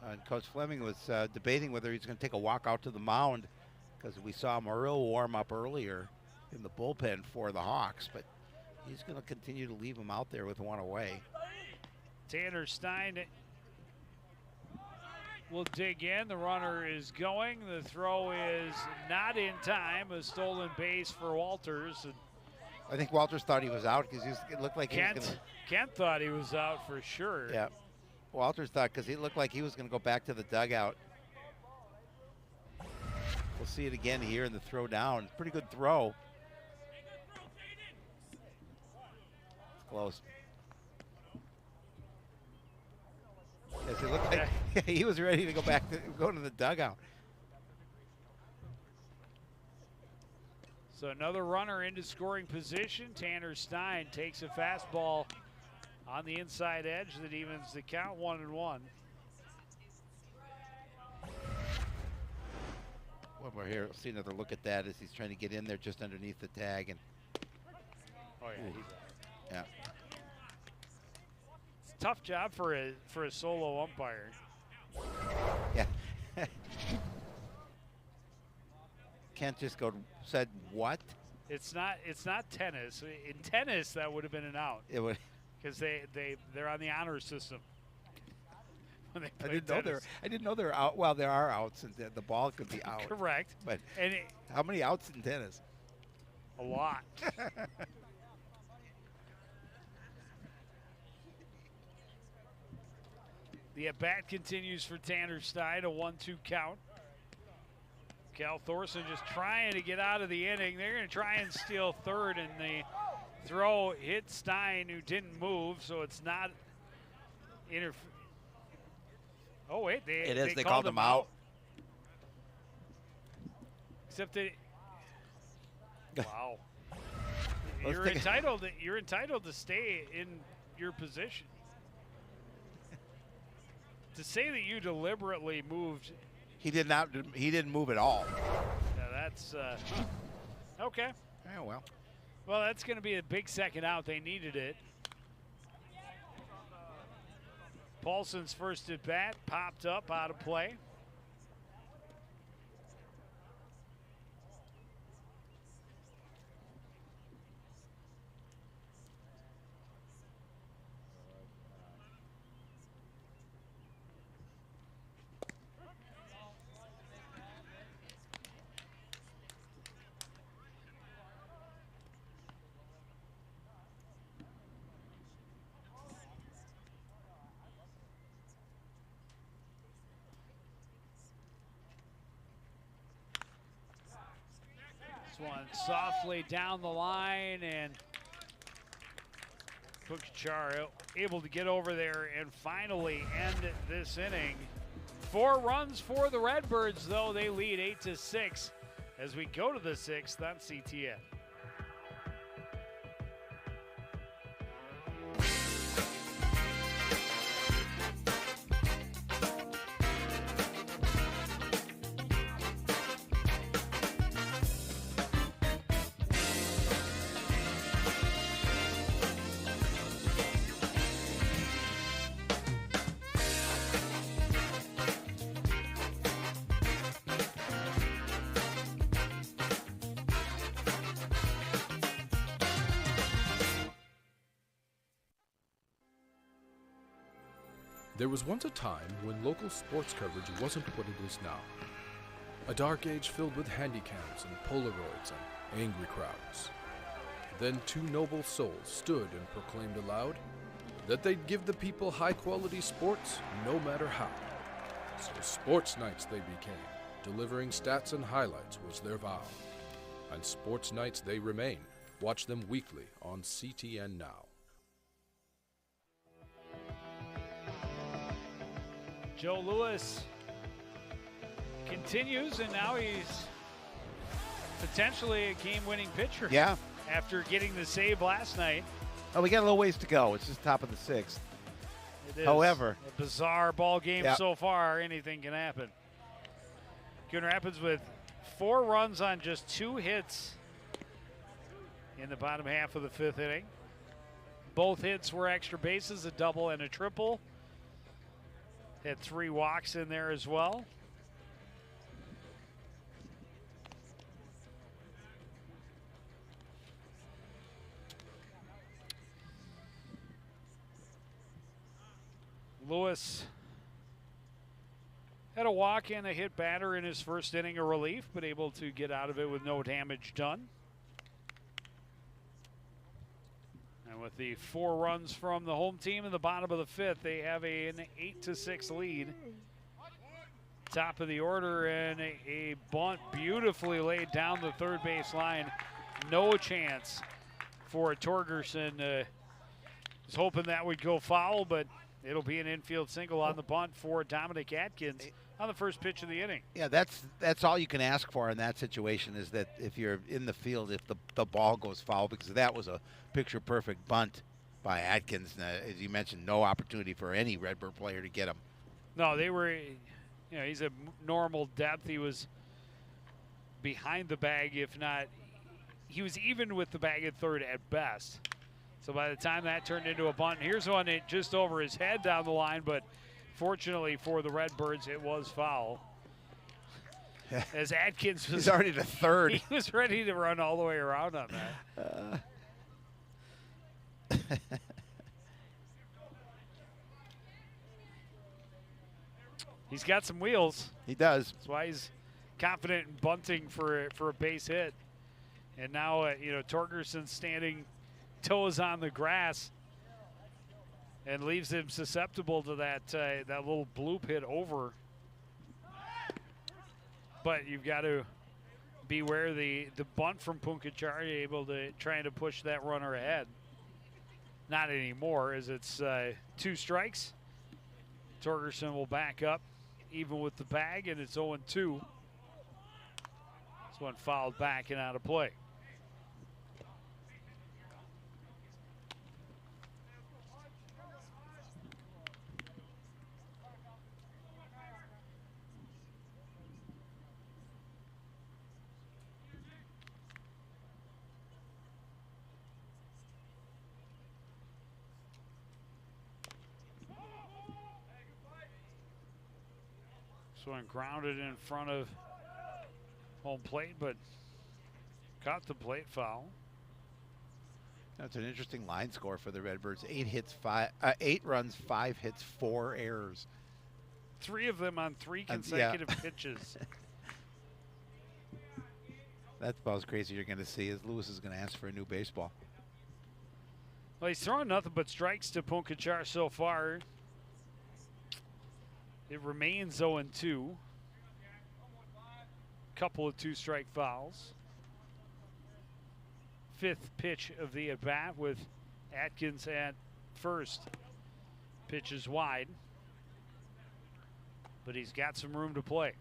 And Coach Fleming was debating whether he's going to take a walk out to the mound, because we saw Morrill warm up earlier in the bullpen for the Hawks, but he's going to continue to leave him out there with 1 away. Tanner Stein will dig in. The runner is going. The throw is not in time. A stolen base for Walters. And I think Walters thought he was out because it looked like he was going to. Kent thought he was out for sure. Yeah. Walters thought, because it looked like he was going to go back to the dugout. We'll see it again here in the throw down. Pretty good throw. It's close. Yes, it looked like he was ready to go to the dugout. So another runner into scoring position. Tanner Stein takes a fastball on the inside edge that evens the count, 1-1. When we're here, we'll see another look at that as he's trying to get in there just underneath the tag. And oh yeah, yeah. It's a tough job for a solo umpire. Yeah. Can't just said what? It's not tennis. In tennis, that would have been an out. It would, because they're on the honor system. When they play I didn't know they're out. Well, there are outs, and the ball could be out. Correct. But how many outs in tennis? A lot. The at-bat continues for Tanner Stein, a 1-2 count. Cal Thorson just trying to get out of the inning. They're going to try and steal 3rd, and the throw hit Stein, who didn't move, so it's not Oh, wait, they called him out. Except that, wow. You're entitled to stay in your position. To say that you deliberately moved. He did not. He didn't move at all. Yeah, that's okay. Yeah, well. Well, that's going to be a big second out. They needed it. Paulson's first at bat popped up out of play. One softly down the line, and Pukichar able to get over there and finally end this inning. 4 runs for the Redbirds, though. They lead 8-6 as we go to the 6th on CTN. There was once a time when local sports coverage wasn't what it is now. A dark age filled with handycams and Polaroids and angry crowds. Then 2 noble souls stood and proclaimed aloud that they'd give the people high-quality sports no matter how. So sports nights they became. Delivering stats and highlights was their vow. And sports nights they remain. Watch them weekly on CTN Now. Joe Lewis continues, and now he's potentially a game-winning pitcher. Yeah. After getting the save last night. Oh, we got a little ways to go. It's just top of the 6th. It is However, a bizarre ball game so far. Anything can happen. Coon Rapids with 4 runs on just 2 hits in the bottom half of the 5th inning. Both hits were extra bases, a double and a triple. Had 3 walks in there as well. Lewis had a walk and a hit batter in his first inning of relief, but able to get out of it with no damage done. And with the 4 runs from the home team in the bottom of the 5th, they have an 8-6 lead. Top of the order, and a bunt beautifully laid down the third base line. No chance for Torgerson. Was hoping that would go foul, but it'll be an infield single on the bunt for Dominic Atkins on the first pitch of the inning. Yeah, that's all you can ask for in that situation, is that if you're in the field, if the ball goes foul, because that was a picture-perfect bunt by Atkins. As you mentioned, no opportunity for any Redbird player to get him. No, they were, he's a normal depth. He was behind the bag, if not, he was even with the bag at third at best. So by the time that turned into a bunt, here's one just over his head down the line, but fortunately for the Redbirds, it was foul. As Atkins was he's already to third. He was ready to run all the way around on that. He's got some wheels. He does. That's why he's confident in bunting for a base hit. And now, Torgerson standing toes on the grass and leaves him susceptible to that little bloop hit over. But you've got to beware the bunt from Pukichar, able to trying to push that runner ahead. Not anymore, as it's 2 strikes. Torgerson will back up even with the bag, and it's 0-2. This one fouled back and out of play. This one grounded in front of home plate, but caught the plate foul. That's an interesting line score for the Redbirds. 8 runs, 5 hits, 4 errors. 3 of them on 3 consecutive pitches. That's about as crazy you're going to see as Lewis is going to ask for a new baseball. Well, he's throwing nothing but strikes to Punkachar so far. It remains 0-2. Couple of 2-strike fouls. 5th pitch of the at-bat with Atkins at first. Pitch is wide, but he's got some room to play.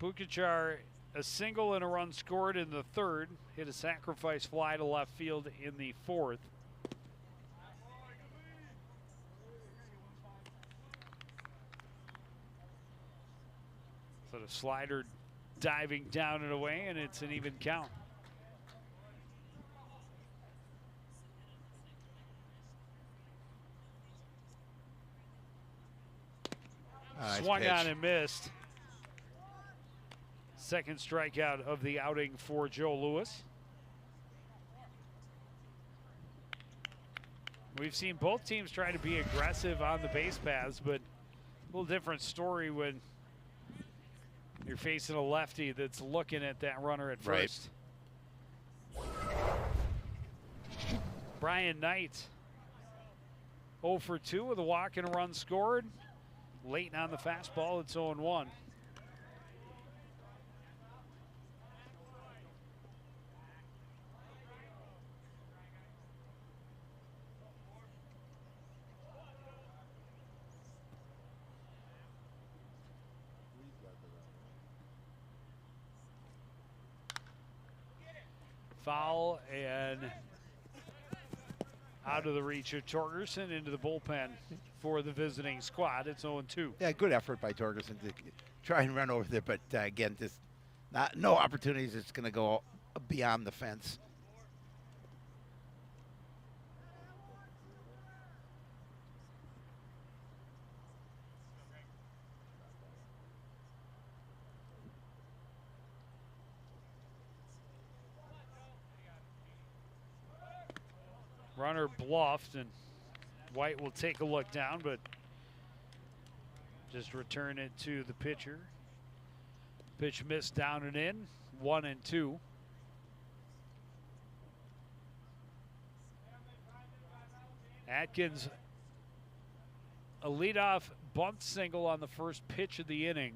Punkachar, a single and a run scored in the 3rd, hit a sacrifice fly to left field in the 4th. So the slider diving down and away, and it's an even count. Swung pitch. on and missed. Second strikeout of the outing for Joe Lewis. We've seen both teams try to be aggressive on the base paths, but a little different story when you're facing a lefty that's looking at that runner at first. Brian Knight, 0 for 2 with a walk and a run scored. Late on the fastball, it's 0-1. Foul and out of the reach of Torgerson into the bullpen for the visiting squad. It's 0-2. Yeah, good effort by Torgerson to try and run over there, but again, just no opportunities. It's going to go beyond the fence. Runner bluffed, and White will take a look down, but just return it to the pitcher. Pitch missed down and in, 1-2. Atkins, a leadoff bunt single on the first pitch of the inning.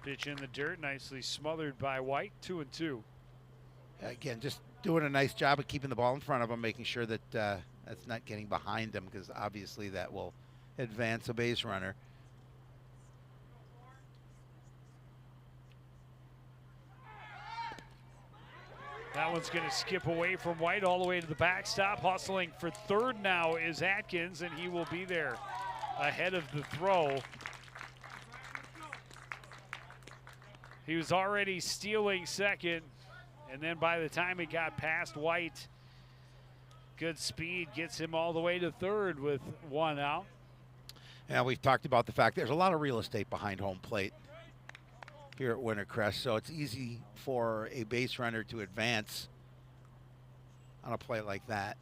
Pitch in the dirt, nicely smothered by White, 2-2. Again, just doing a nice job of keeping the ball in front of him, making sure that that's not getting behind him, because obviously that will advance a base runner. That one's going to skip away from White all the way to the backstop. Hustling for third now is Atkins, and he will be there ahead of the throw. He was already stealing second, and then by the time he got past White, good speed gets him all the way to third with one out. Yeah, we've talked about the fact there's a lot of real estate behind home plate here at Wintercrest, so it's easy for a base runner to advance on a play like that.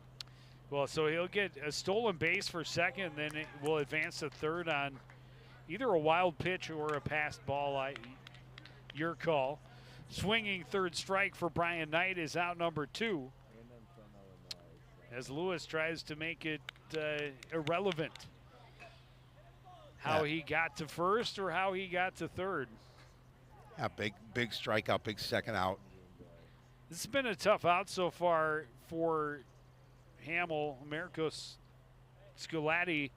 Well, so he'll get a stolen base for second, then it will advance to third on either a wild pitch or a passed ball. Your call. Swinging third strike for Brian Knight is out number 2. As Lewis tries to make it irrelevant. How he got to first or how he got to third. Yeah, big strikeout, big second out. This has been a tough out so far for Hamel. Marcos Sculatti,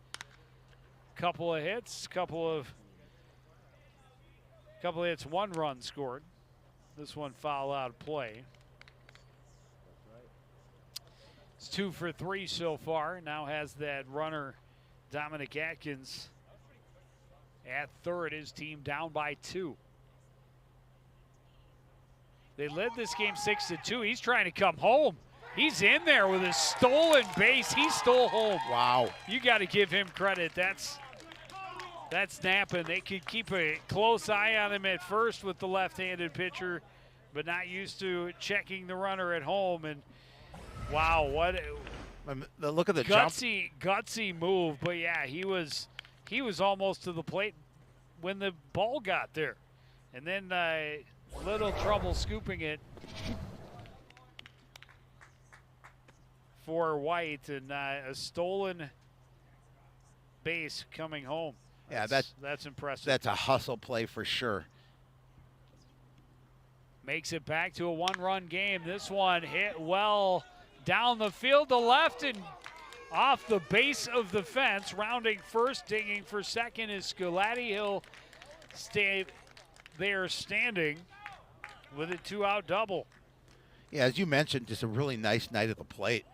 couple of hits, couple of hits, 1 run scored. This one foul out of play. It's 2 for 3 so far. Now has that runner, Dominic Atkins, at third. His team down by 2. They led this game 6-2. He's trying to come home. He's in there with a stolen base. He stole home. Wow. You got to give him credit. That's snapping. They could keep a close eye on him at first with the left-handed pitcher, but not used to checking the runner at home. And wow, what the look of the gutsy move. But yeah, he was almost to the plate when the ball got there, and then little trouble scooping it for White, and a stolen base coming home. Yeah, that's impressive. That's a hustle play for sure. Makes it back to a one-run game. This one hit well down the field to left and off the base of the fence. Rounding first, digging for second is Scolati. He'll stay there standing with a 2-out double. Yeah, as you mentioned, just a really nice night at the plate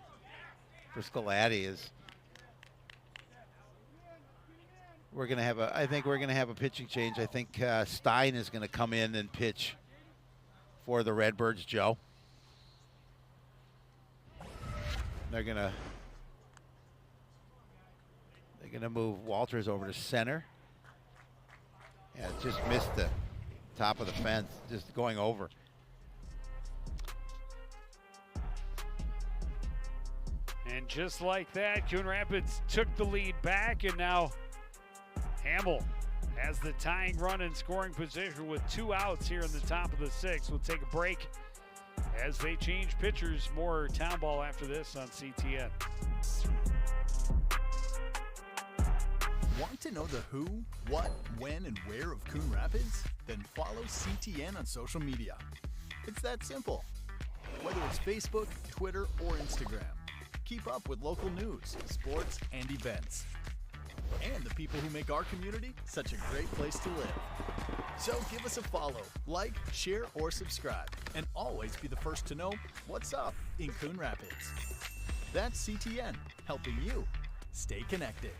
for Scolati. I think we're gonna have a pitching change. I think Stein is gonna come in and pitch for the Redbirds, Joe. They're gonna move Walters over to center. Yeah, just missed the top of the fence, just going over. And just like that, Coon Rapids took the lead back, and now Hamel has the tying run in scoring position with 2 outs here in the top of the 6th. We'll take a break as they change pitchers. More Town Ball after this on CTN. Want to know the who, what, when, and where of Coon Rapids? Then follow CTN on social media. It's that simple. Whether it's Facebook, Twitter, or Instagram, keep up with local news, sports, and events. And the people who make our community such a great place to live. So give us a follow, like, share, or subscribe, and always be the first to know what's up in Coon Rapids. That's CTN, helping you stay connected.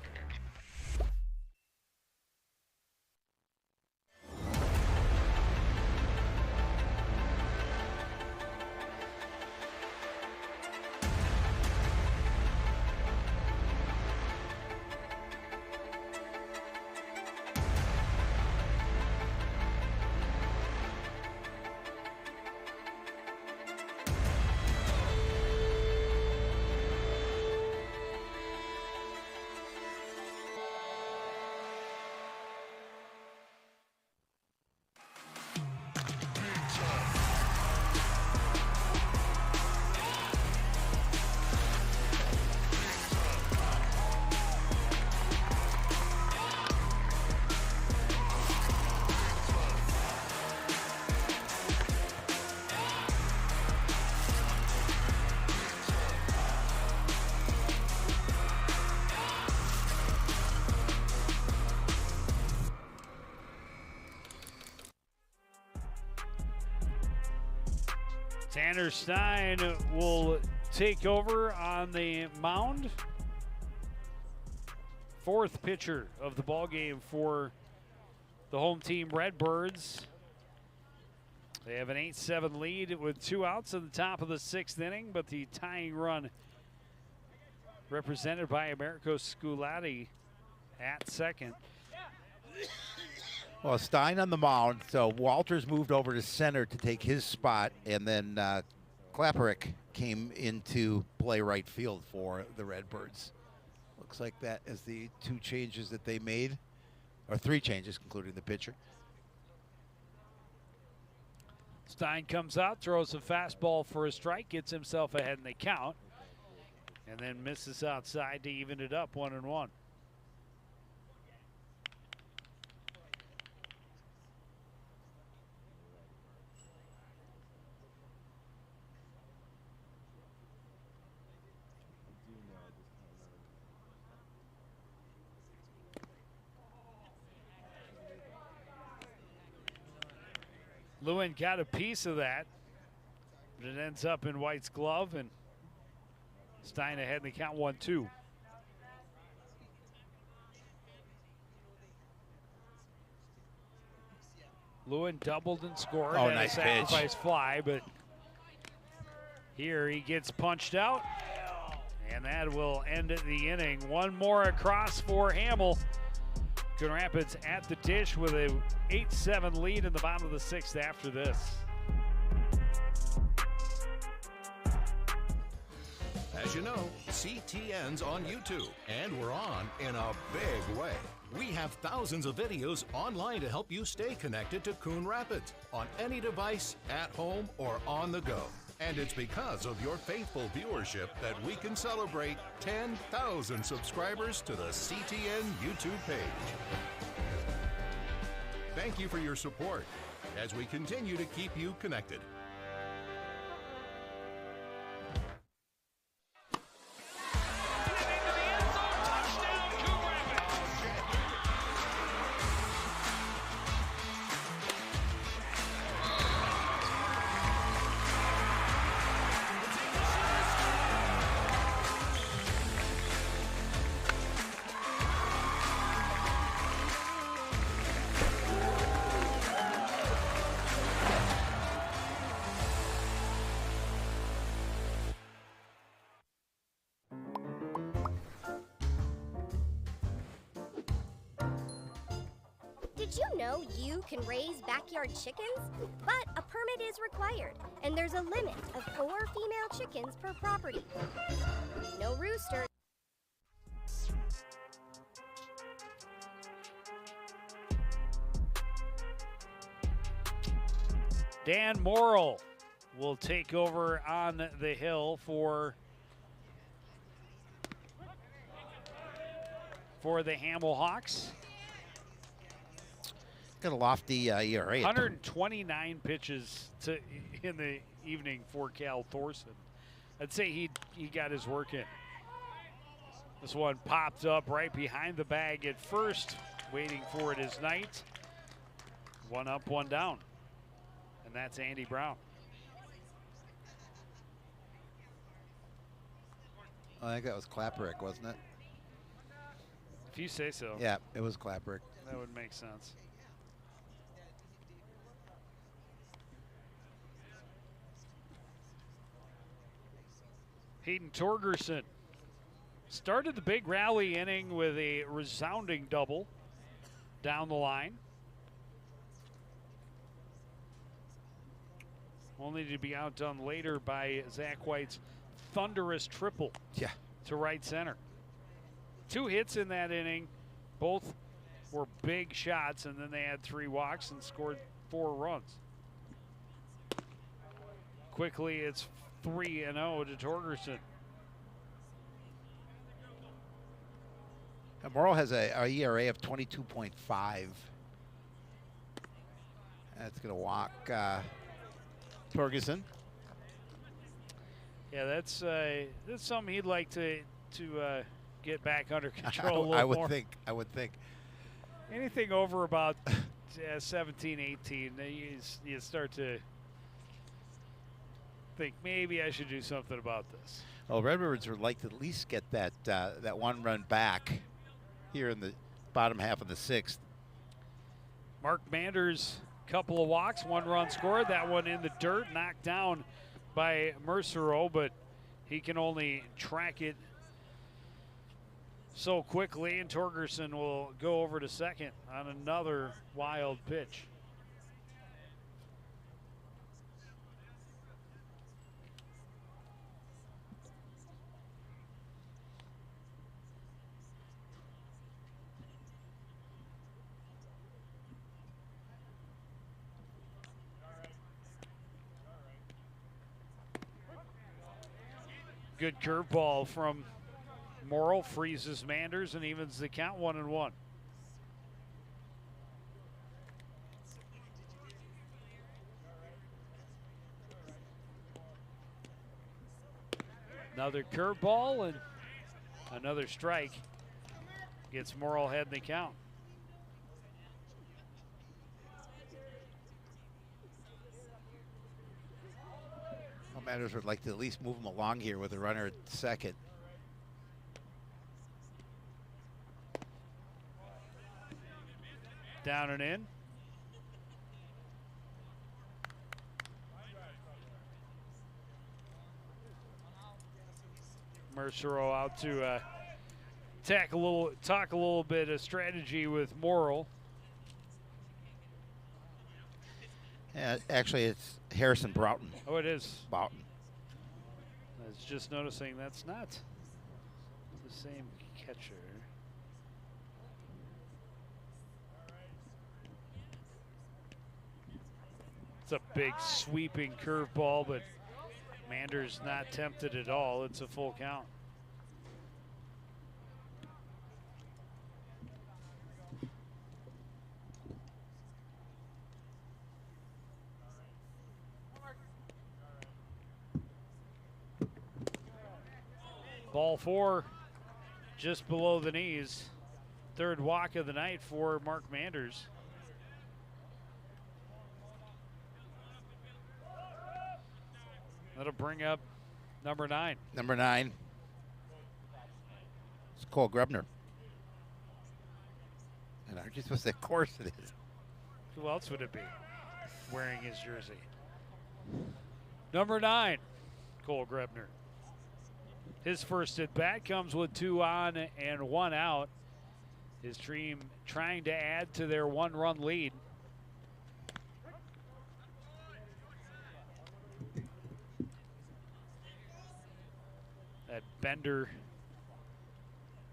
Tanner Stein will take over on the mound. 4th pitcher of the ball game for the home team Redbirds. They have an 8-7 lead with 2 outs in the top of the 6th inning, but the tying run represented by Americo Scolati at second. Well, Stein on the mound, so Walters moved over to center to take his spot, and then Klapperick came into play right field for the Redbirds. Looks like that is the 2 changes that they made, or 3 changes, including the pitcher. Stein comes out, throws a fastball for a strike, gets himself ahead in the count, and then misses outside to even it up 1-1. Lewin got a piece of that, but it ends up in White's glove, and Stein ahead in the count 1-2. Lewin doubled and scored. Oh, and nice a sacrifice pitch. fly, but Here he gets punched out, and that will end the inning. One more across for Hamel. Coon Rapids at the dish with a 8-7 lead in the bottom of the 6th after this. As you know, CTN's on YouTube, and we're on in a big way. We have thousands of videos online to help you stay connected to Coon Rapids on any device, at home, or on the go. And it's because of your faithful viewership that we can celebrate 10,000 subscribers to the CTN YouTube page. Thank you for your support as we continue to keep you connected. Did you know you can raise backyard chickens? But a permit is required, and there's a limit of 4 female chickens per property. No roosters. Dan Morrill will take over on the hill for the Hamel Hawks. Got a lofty ERA. 129 pitches in the evening for Cal Thorson. I'd say he got his work in. This one popped up right behind the bag at first, waiting for it is Knight. One up, one down. And that's Andy Brown. I think that was Klapperick, wasn't it? If you say so. Yeah, it was Klapperick. That would make sense. Hayden Torgerson started the big rally inning with a resounding double down the line. Only to be outdone later by Zach White's thunderous triple to right center. 2 hits in that inning. Both were big shots, and then they had 3 walks and scored 4 runs. Quickly, it's 3-0 to Torgerson. Morrill has a ERA of 22.5. That's going to walk Torgerson. Yeah, that's something he'd like to get back under control a little I would more. I would think. Anything over about 17, 18, you start to think maybe I should do something about this. Well, Red Ribbons would like to at least get that 1 run back here in the bottom half of the 6th. Mark Manders, couple of walks, 1 run scored. That one in the dirt, knocked down by Mercero, but he can only track it so quickly, and Torgerson will go over to second on another wild pitch. Good curveball from Morrill, freezes Manders and evens the count 1-1. Another curveball and another strike gets Morrill ahead in the count. Manders would like to at least move him along here with a runner at second. Down and in. Mercero out to talk a little bit of strategy with Morrill. Yeah, actually, it's Harrison Broughton. Oh, it is. Broughton. I was just noticing that's not the same catcher. It's a big sweeping curveball, but Mander's not tempted at all. It's a full count. Ball 4, just below the knees. Third walk of the night for Mark Manders. That'll bring up number 9. Number 9. It's Cole Grebner. And aren't you supposed to say, of course it is. Who else would it be wearing his jersey? Number 9, Cole Grebner. His first at bat comes with 2 on and 1 out. His team trying to add to their 1-run lead. That bender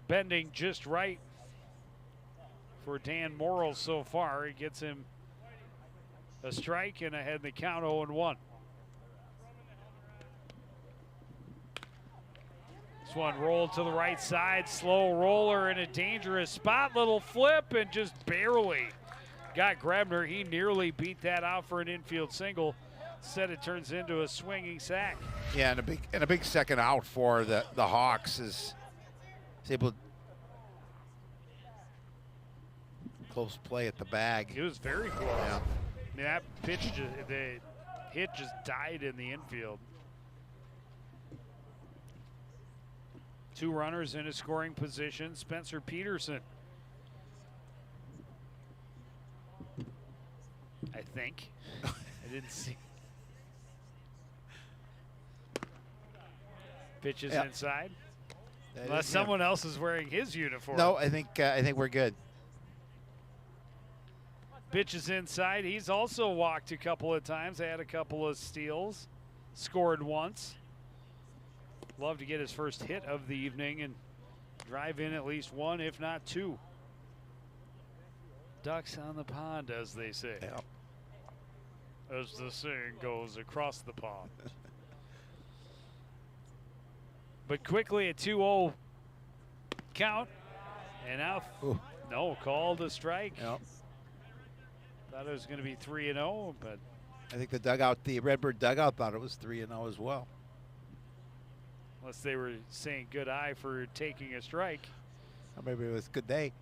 bending just right for Dan Morrill so far. It gets him a strike and ahead in the count 0-1. This one rolled to the right side, slow roller in a dangerous spot, little flip and just barely got Grebner. He nearly beat that out for an infield single. Instead it turns into a swinging sack. Yeah, and a big second out for the Hawks is able to close play at the bag. It was very close. Yeah. I mean, that pitch, the hit just died in the infield. 2 runners in a scoring position. Spencer Peterson, I think. I didn't see. Pitches inside. Unless someone else is wearing his uniform. No, I think we're good. Pitches inside. He's also walked a couple of times. Had a couple of steals. Scored once. Love to get his first hit of the evening and drive in at least 1, if not 2. Ducks on the pond, as they say. Yeah. As the saying goes, across the pond. But quickly a 2-0 count. And now, no, called a strike. Yep. Thought it was going to be 3-0, but I think the Redbird dugout thought it was 3-0 as well. Unless they were saying good eye for taking a strike. Or maybe it was good day.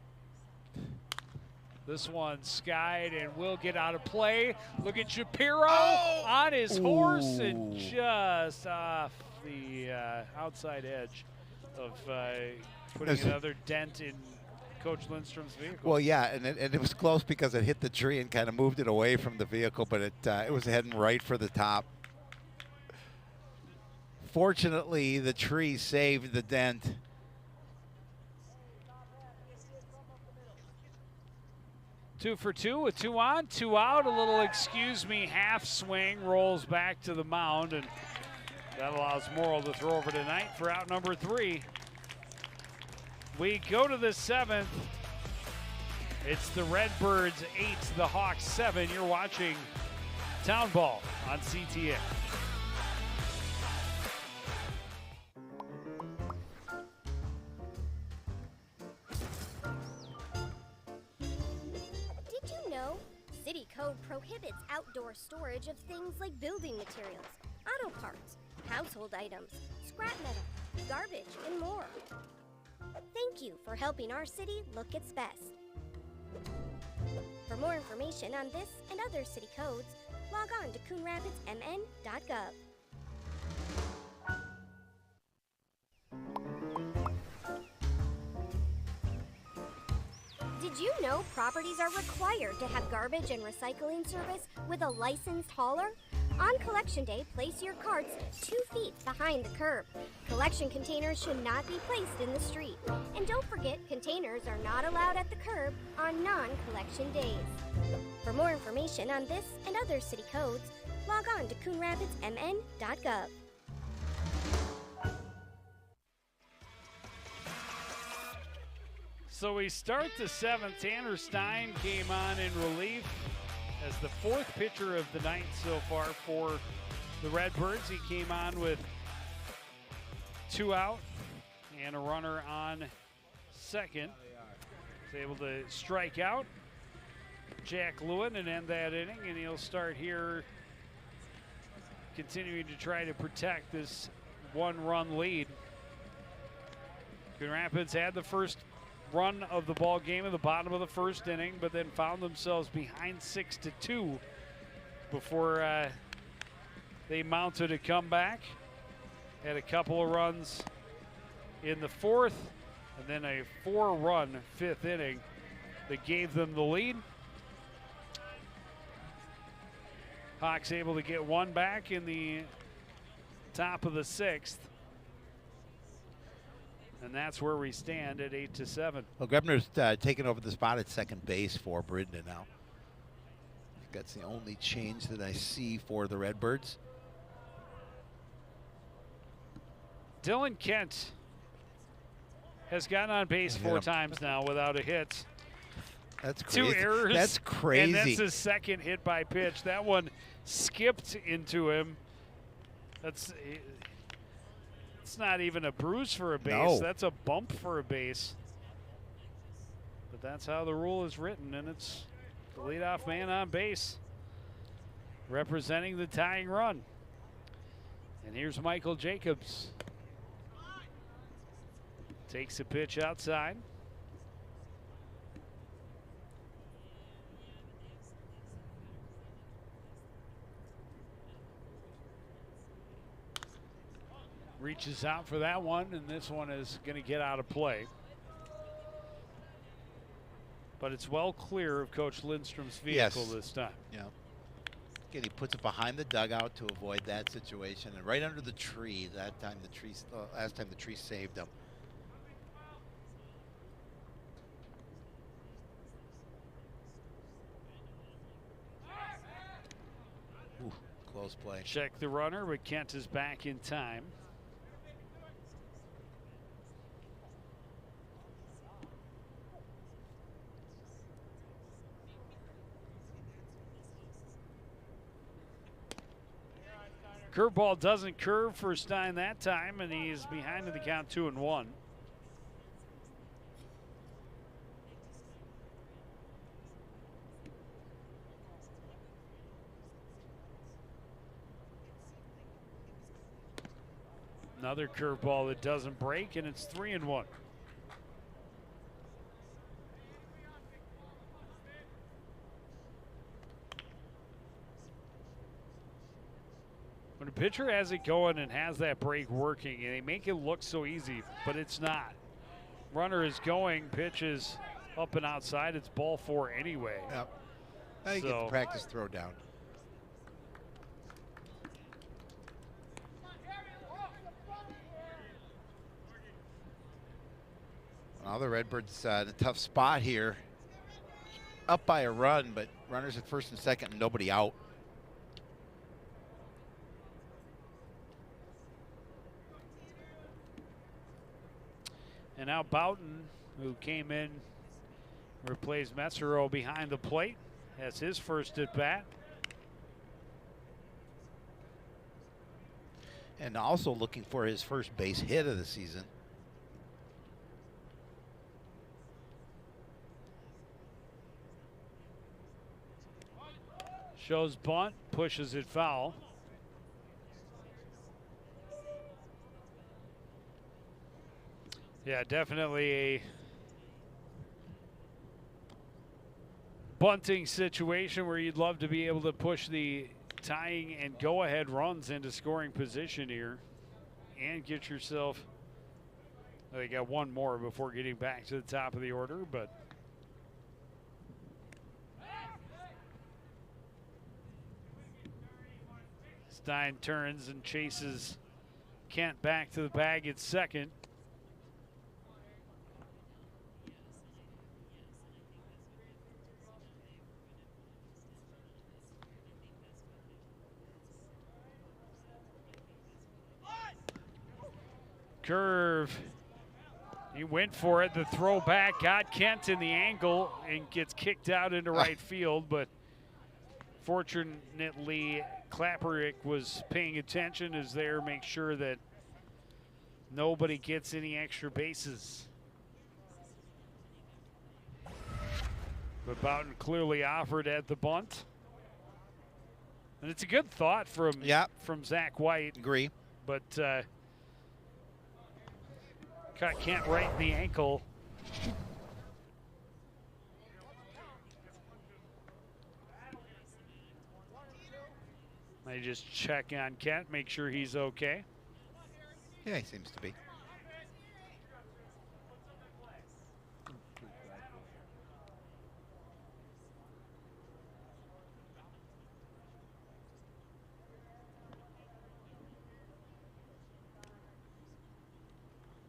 This one skied and will get out of play. Look at Shapiro on his horse and just off the outside edge of putting another dent in Coach Lindstrom's vehicle. Well, yeah, and it was close because it hit the tree and kind of moved it away from the vehicle, but it was heading right for the top. Fortunately, the tree saved the dent. Two for 2 with 2 on, 2 out. A little excuse me half swing rolls back to the mound, and that allows Morrill to throw over tonight for out number 3. We go to the 7th. It's the Redbirds 8, the Hawks 7. You're watching Town Ball on CTN. Did you know? City code prohibits outdoor storage of things like building materials, auto parts, household items, scrap metal, garbage, and more. Thank you for helping our city look its best. For more information on this and other city codes, log on to coonrapidsmn.gov. Did you know properties are required to have garbage and recycling service with a licensed hauler? On collection day, place your carts 2 feet behind the curb. Collection containers should not be placed in the street. And don't forget, containers are not allowed at the curb on non-collection days. For more information on this and other city codes, log on to coonrapidsmn.gov. So we start the 7th. Tanner Stein came on in relief as the 4th pitcher of the night so far for the Redbirds. He came on with 2 out and a runner on second. He's able to strike out Jack Lewin and end that inning, and he'll start here continuing to try to protect this 1-run lead. Coon Rapids had the first run of the ball game at the bottom of the 1st inning, but then found themselves behind 6-2 before they mounted a comeback. Had a couple of runs in the 4th, and then a 4-run 5th inning that gave them the lead. Hawks able to get 1 back in the top of the 6th. And that's where we stand at 8-7. Well, Grebner's taken over the spot at second base for Bridna now. I think that's the only change that I see for the Redbirds. Dylan Kent has gotten on base 4 times now without a hit. That's crazy. 2 errors. That's crazy. And that's his second hit by pitch. That one skipped into him. It's not even a bruise for a base. No. That's a bump for a base. But that's how the rule is written, and it's the leadoff man on base representing the tying run. And here's Michael Jacobs. Takes a pitch outside. Reaches out for that one, and this one is going to get out of play. But it's well clear of Coach Lindstrom's vehicle this time. Yeah. Again, he puts it behind the dugout to avoid that situation, and right under the tree. That time the tree, last time the tree saved him. Ooh, close play. Check the runner, but Kent is back in time. Curveball doesn't curve for Stein that time, and he's behind in the count 2-1. Another curveball that doesn't break, and it's 3-1. When a pitcher has it going and has that break working, and they make it look so easy, but it's not. Runner is going, pitch is up and outside. It's ball 4 anyway. Yep. Now you get the practice throw down. Well, the Redbirds in a tough spot here. Up by a run, but runners at first and second and nobody out. And now Boughton, who came in, replaced Metzero behind the plate, has his first at bat. And also looking for his first base hit of the season. Shows bunt, pushes it foul. Yeah, definitely a bunting situation where you'd love to be able to push the tying and go-ahead runs into scoring position here and get yourself, they got one more before getting back to the top of the order, but Stein turns and chases Kent back to the bag at second. Curve. He went for it. The throw back got Kent in the angle and gets kicked out into right field, but fortunately Klapperick was paying attention, is there, make sure that nobody gets any extra bases. But Boughton clearly offered at the bunt. And it's a good thought from Zach White. Agree. But caught Kent right in the ankle. They just check on Kent, make sure he's okay. Yeah, he seems to be.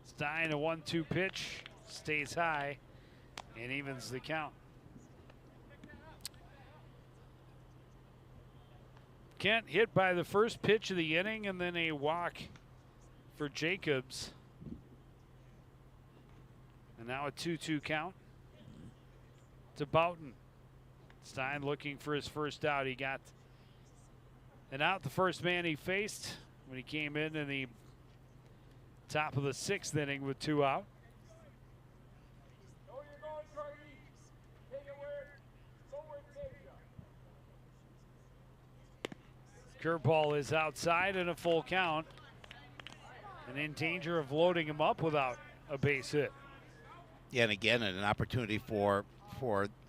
Stein, a 1-2 pitch, stays high and evens the count. Kent hit by the first pitch of the inning and then a walk for Jacobs. And now a 2-2 count to Boughton. Stein looking for his first out. He got an out, the first man he faced when he came in the top of the 6th inning with 2 out. Curveball is outside and a full count. And in danger of loading him up without a base hit. Yeah, and again, an opportunity for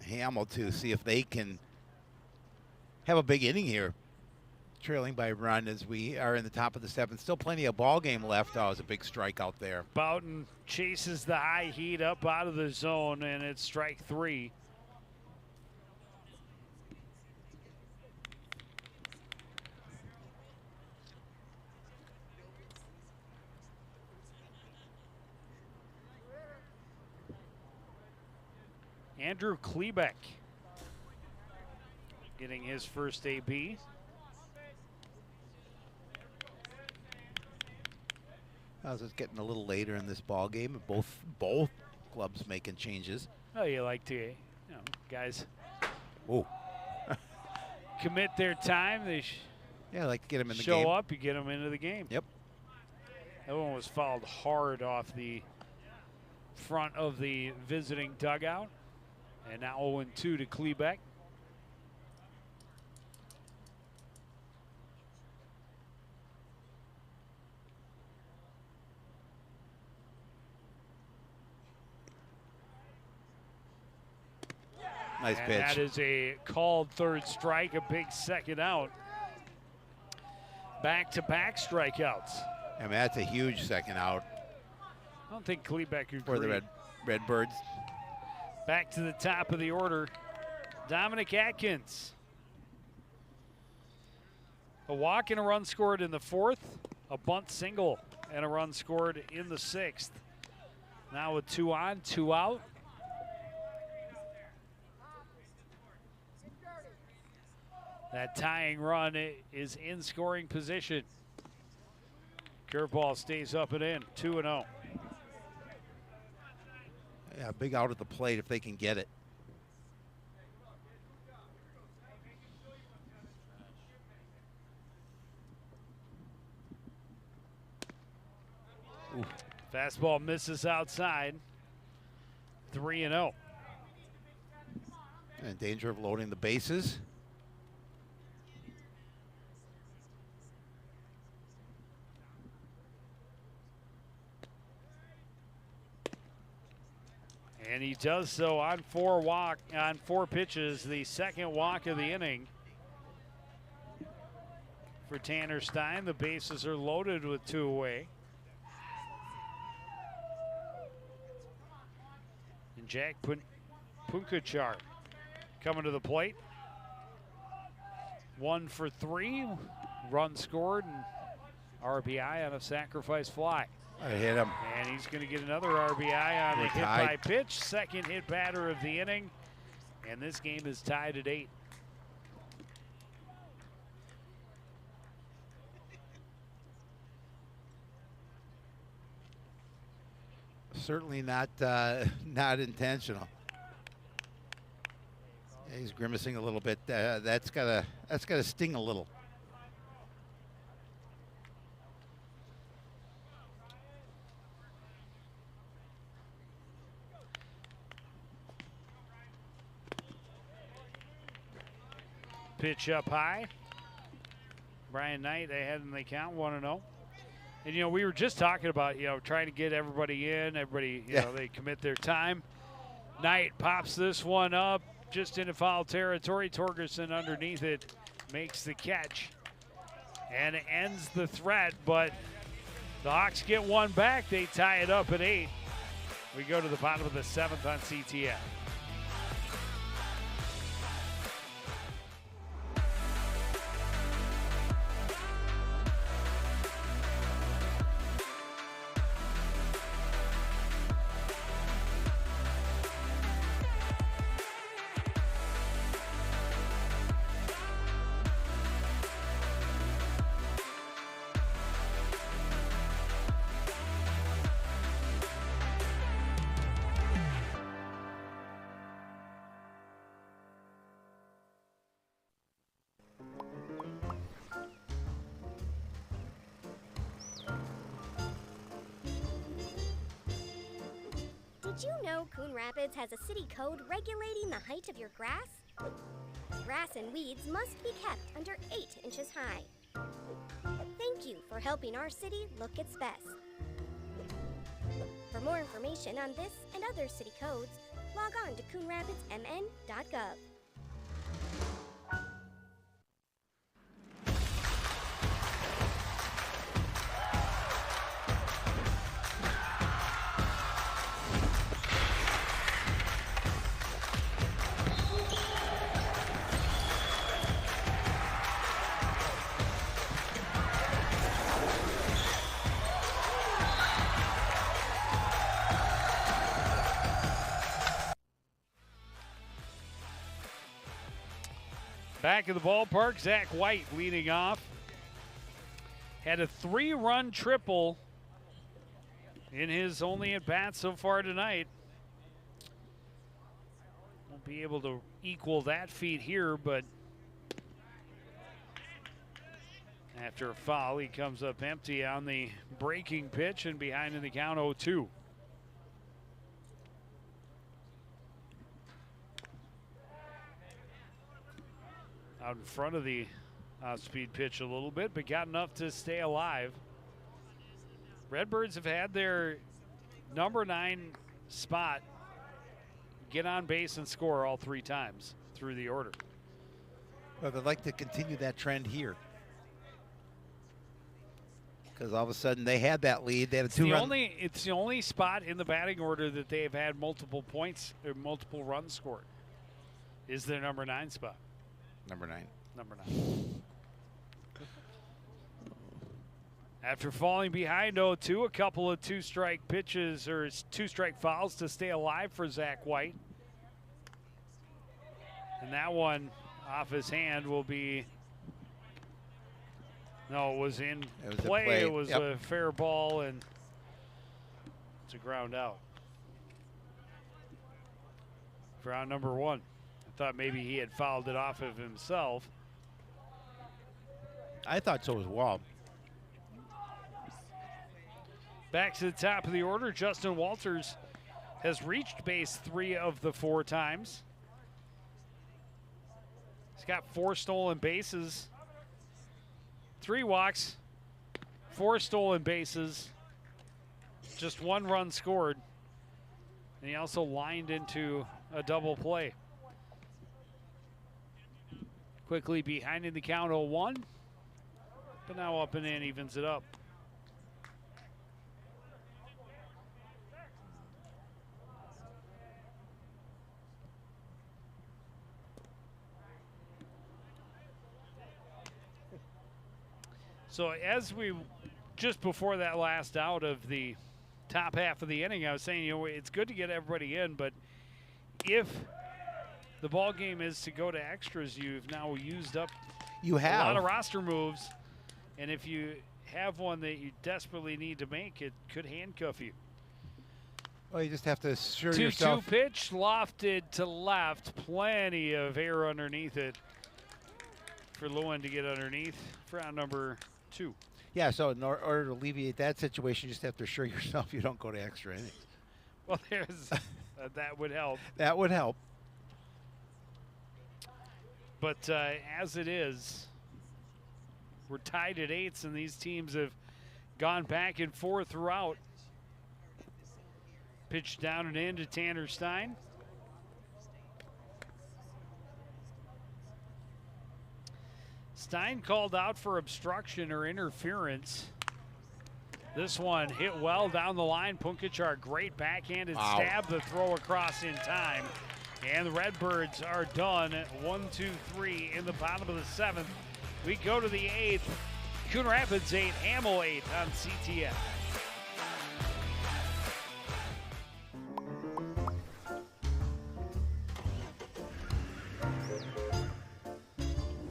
Hamel to see if they can have a big inning here. Trailing by a run as we are in the top of the 7th. Still plenty of ball game left. Oh, it was a big strikeout there. Boughton chases the high heat up out of the zone, and it's strike 3. Andrew Klebeck getting his first AB. It's getting a little later in this ball game. Both clubs making changes. Oh, you like to, guys. Whoa. Commit their time. They I like to get them in the game. Show up, you get them into the game. Yep. That one was fouled hard off the front of the visiting dugout. And now 0-2 to Klebeck. Nice and pitch. That is a called third strike, a big second out. Back-to-back strikeouts. I mean, that's a huge second out. I don't think Klebeck agreed. For the Redbirds. Back to the top of the order, Dominic Atkins. A walk and a run scored in the 4th, a bunt single and a run scored in the 6th. Now with 2 on, 2 out. That tying run is in scoring position. Curveball stays up and in, 2-0. Yeah, big out at the plate if they can get it. Ooh. Fastball misses outside. 3-0. In danger of loading the bases. And he does so on 4 pitches, the second walk of the inning. For Tanner Stein, the bases are loaded with 2 away. And Jack Punkachar coming to the plate. 1 for 3 run scored and RBI on a sacrifice fly. I hit him. And he's going to get another RBI on We're a hit tied. by pitch. Second hit batter of the inning. And this game is tied at 8. Certainly not not intentional. Yeah, he's grimacing a little bit. That's gotta sting a little. Pitch up high. Brian Knight ahead in the count, 1-0. And, you know, we were just talking about, you know, trying to get everybody in. Everybody, you know, they commit their time. Knight pops this one up just into foul territory. Torgerson underneath it makes the catch and it ends the threat, but the Hawks get one back. They tie it up at 8. We go to the bottom of the 7th on CTN. Did you know Coon Rapids has a city code regulating the height of your grass? Grass and weeds must be kept under 8 inches high. Thank you for helping our city look its best. For more information on this and other city codes, log on to coonrapidsmn.gov. Back of the ballpark, Zach White leading off. Had a 3-run triple in his only at-bat so far tonight. Won't be able to equal that feat here, but after a foul, he comes up empty on the breaking pitch and behind in the count 0-2. Out in front of the speed pitch a little bit, but got enough to stay alive. Redbirds have had their number 9 spot get on base and score all 3 times through the order. Well, they'd like to continue that trend here. Because all of a sudden they had that lead. They had a 2-run. It's the only spot in the batting order that they have had multiple points or multiple runs scored. Is their number 9 spot. Number 9. Number 9. After falling behind 0-2, a couple of 2-strike pitches or 2-strike fouls to stay alive for Zach White. And that one off his hand will be, no, it was in play. It was a fair ball and it's a ground out. For out number 1. Thought maybe he had fouled it off of himself. I thought so as well. Back to the top of the order, Justin Walters has reached base 3 of the 4 times. He's got 4 stolen bases, 3 walks, 4 stolen bases, just 1 run scored. And he also lined into a double play. Quickly behind in the count 0-1, but now up and in, evens it up. So as we, just before that last out of the top half of the inning, I was saying, it's good to get everybody in, but if the ball game is to go to extras, you've now used up a lot of roster moves, and if you have one that you desperately need to make, it could handcuff you. Well, you just have to assure 2-2 yourself. pitch, lofted to left. Plenty of air underneath it for Lewin to get underneath for round number 2. Yeah, so in order to alleviate that situation, you just have to assure yourself you don't go to extra innings. Well, there's that would help. That would help. But as it is, we're tied at 8s, and these teams have gone back and forth throughout. Pitch down and in to Tanner Stein. Stein called out for obstruction or interference. This one hit well down the line. Punkachar, great backhanded stab, the throw across in time. And the Redbirds are done at 1-2-3 in the bottom of the 7th. We go to the 8th. Coon Rapids 8, Hamel 8 on CTN.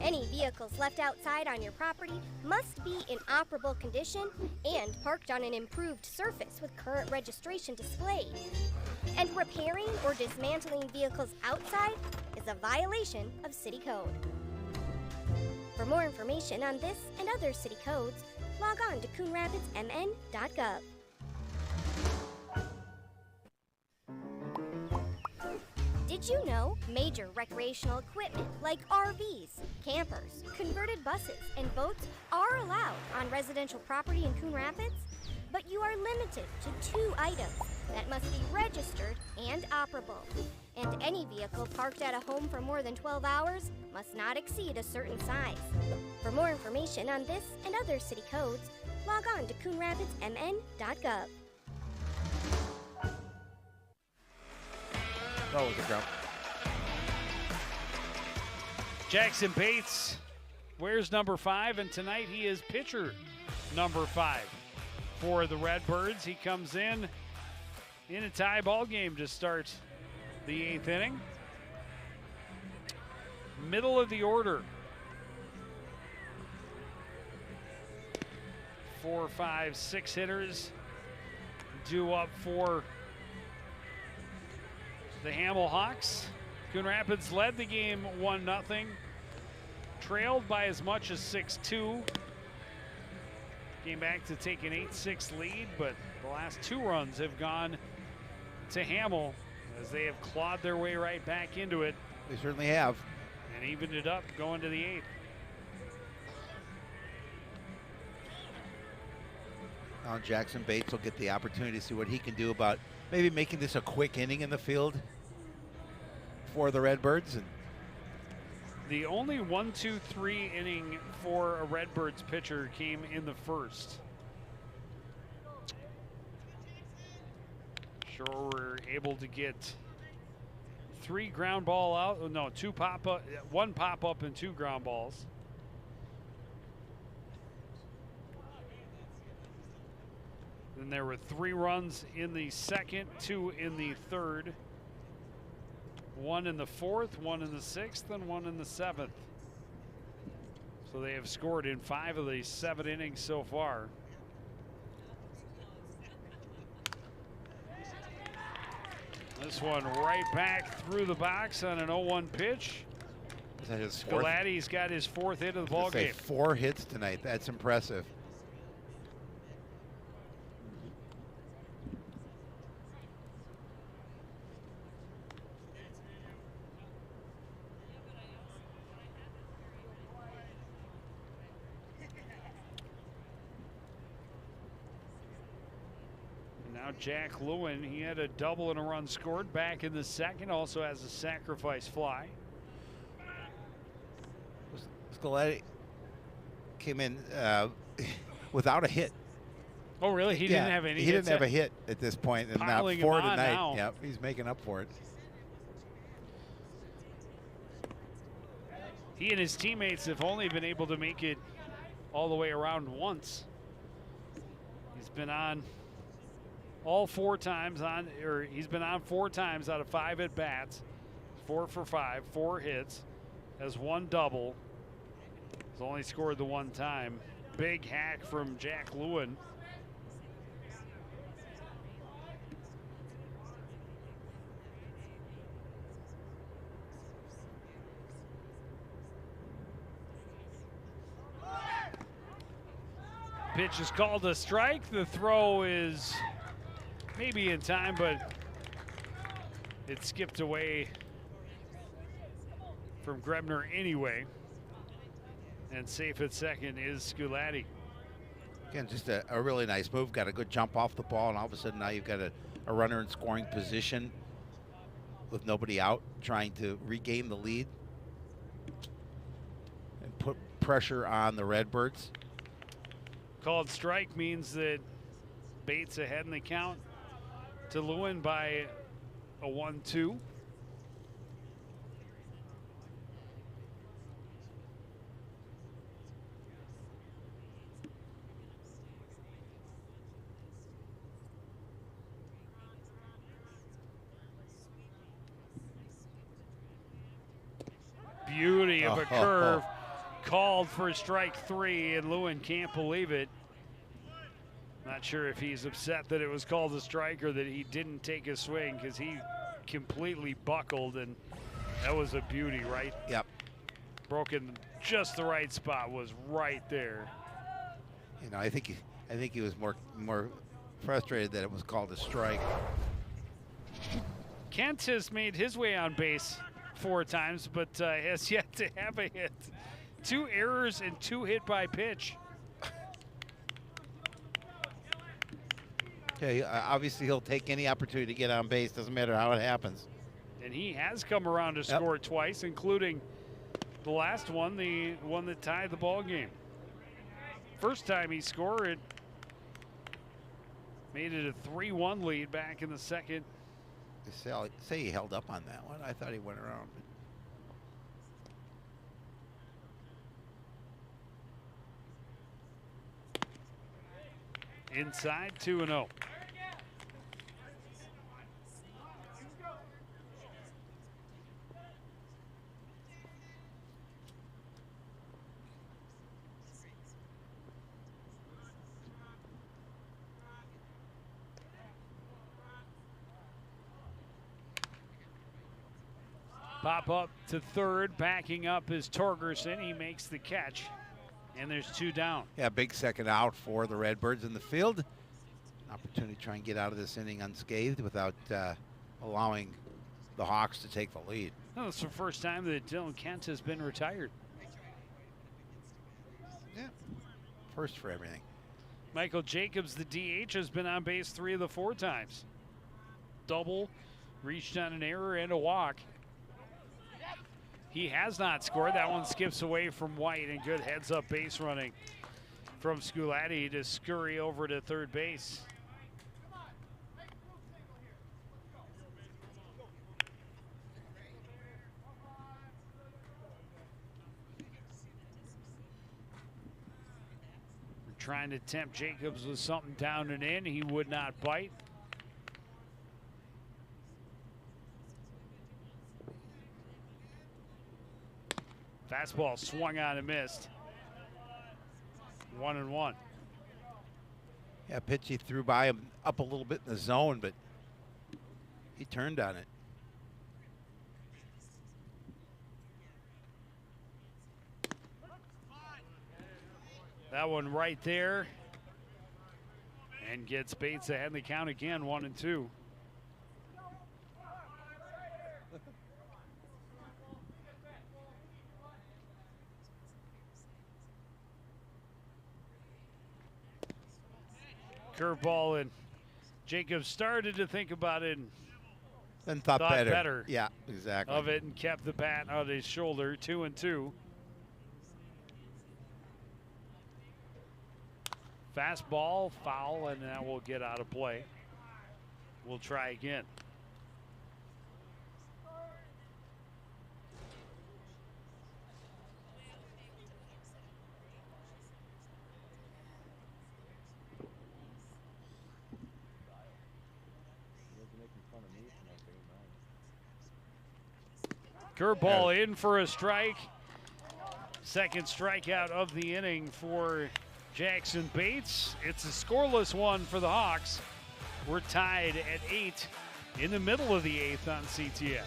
Any vehicles left outside on your property must be in operable condition and parked on an improved surface with current registration displayed. And repairing or dismantling vehicles outside is a violation of city code. For more information on this and other city codes, log on to coonrapidsmn.gov. Did you know major recreational equipment like RVs, campers, converted buses, and boats are allowed on residential property in Coon Rapids? But you are limited to 2 items that must be registered and operable. And any vehicle parked at a home for more than 12 hours must not exceed a certain size. For more information on this and other city codes, log on to coonrapidsmn.gov. That was a jump. Jackson Bates wears number 5, and tonight he is pitcher number 5 for the Redbirds. He comes in a tie ball game to start the 8th inning. Middle of the order. 4, 5, 6 hitters due up for the Hamel Hawks. Coon Rapids led the game 1-0. Trailed by as much as 6-2. Came back to take an 8-6 lead, but the last 2 runs have gone to Hamel as they have clawed their way right back into it. They certainly have. And evened it up going to the 8th. Now Jackson Bates will get the opportunity to see what he can do about maybe making this a quick inning in the field for the Redbirds. And the only 1-2-3 inning for a Redbirds pitcher came in the first. Sure, we're able to get 3 ground ball out. No, 2 pop up, 1 pop up and 2 ground balls. Then there were 3 runs in the second, 2 in the third, 1 in the 4th, 1 in the 6th, and 1 in the 7th. So they have scored in 5 of the 7 innings so far. This one right back through the box on an 0-1 pitch. Is that his 4th? Galatti's got his 4th hit of the ball game. 4 hits tonight. That's impressive. Now Jack Lewin, he had a double and a run scored back in the second, also has a sacrifice fly. Galatti came in without a hit. Oh, really? He didn't have any hits? He didn't have a hit at this point, and now 4 tonight. Now. Yep, he's making up for it. He and his teammates have only been able to make it all the way around once. He's been on all 4 times he's been on 4 times out of 5 at bats. 4 for 5, 4 hits, has 1 double. He's only scored the 1 time. Big hack from Jack Lewin. Pitch is called a strike. The throw is maybe in time, but it skipped away from Grebner anyway. And safe at second is Sculatti. Again, just a really nice move. Got a good jump off the ball, and all of a sudden now you've got a runner in scoring position with nobody out, trying to regain the lead and put pressure on the Redbirds. Called strike means that Bates ahead in the count to Lewin by a 1-2. Beauty of a curve. Called for strike 3, and Lewin can't believe it. Not sure if he's upset that it was called a strike or that he didn't take a swing, because he completely buckled, and that was a beauty, right? Yep. Broken just the right spot, was right there. You know, I think he was more frustrated that it was called a strike. Kent has made his way on base 4 times, but has yet to have a hit. 2 errors and 2 hit by pitch. Okay, obviously he'll take any opportunity to get on base. Doesn't matter how it happens. And he has come around to score twice, including the last one, the one that tied the ball game. First time he scored, it made it a 3-1 lead back in the second. Say he held up on that one. I thought he went around. Inside 2-0. Pop up to third, backing up is Torgerson. He makes the catch, and there's 2 down. Yeah, big second out for the Redbirds in the field. An opportunity to try and get out of this inning unscathed without allowing the Hawks to take the lead. Well, it's the first time that Dylan Kent has been retired. Yeah, first for everything. Michael Jacobs, the DH, has been on base 3 of the 4 times. Double, reached on an error, and a walk. He has not scored. That one skips away from White, and good heads-up base running from Sculatti to scurry over to third base. We're trying to tempt Jacobs with something down and in. He would not bite. Fastball swung on and missed. 1-1. Yeah, pitch he threw by him up a little bit in the zone, but he turned on it. That one right there. And gets Bates ahead in the count again, 1-2. Curveball, and Jacobs started to think about it and then thought better. Yeah, exactly. Of it and kept the bat on his shoulder. 2-2. Fastball, foul, and that will get out of play. We'll try again. Curveball in for a strike. Second strikeout of the inning for Jackson Bates. It's a scoreless one for the Hawks. We're tied at 8 in the middle of the 8th on CTN.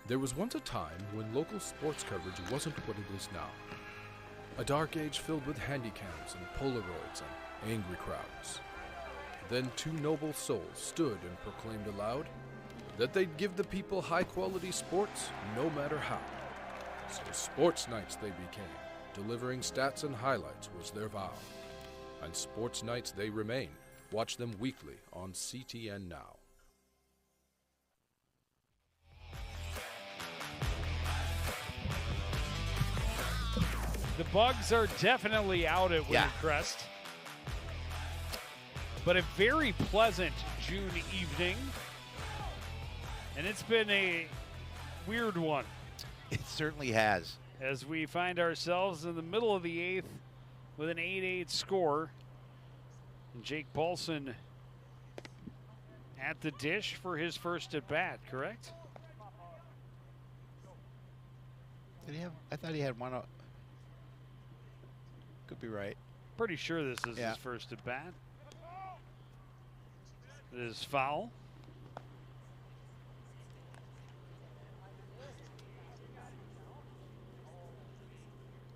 There was once a time when local sports coverage wasn't what it is now. A dark age filled with handycams and Polaroids and angry crowds. Then two noble souls stood and proclaimed aloud that they'd give the people high-quality sports no matter how. So sports nights they became. Delivering stats and highlights was their vow. And sports nights they remain. Watch them weekly on CTN Now. The bugs are definitely out at Winter Crest. But a very pleasant June evening. And it's been a weird one. It certainly has. As we find ourselves in the middle of the 8th with an 8-8 score. And Jake Paulson at the dish for his first at bat, correct? Did he have? I thought he had one. Could be right. Pretty sure this is his first at bat. It is foul.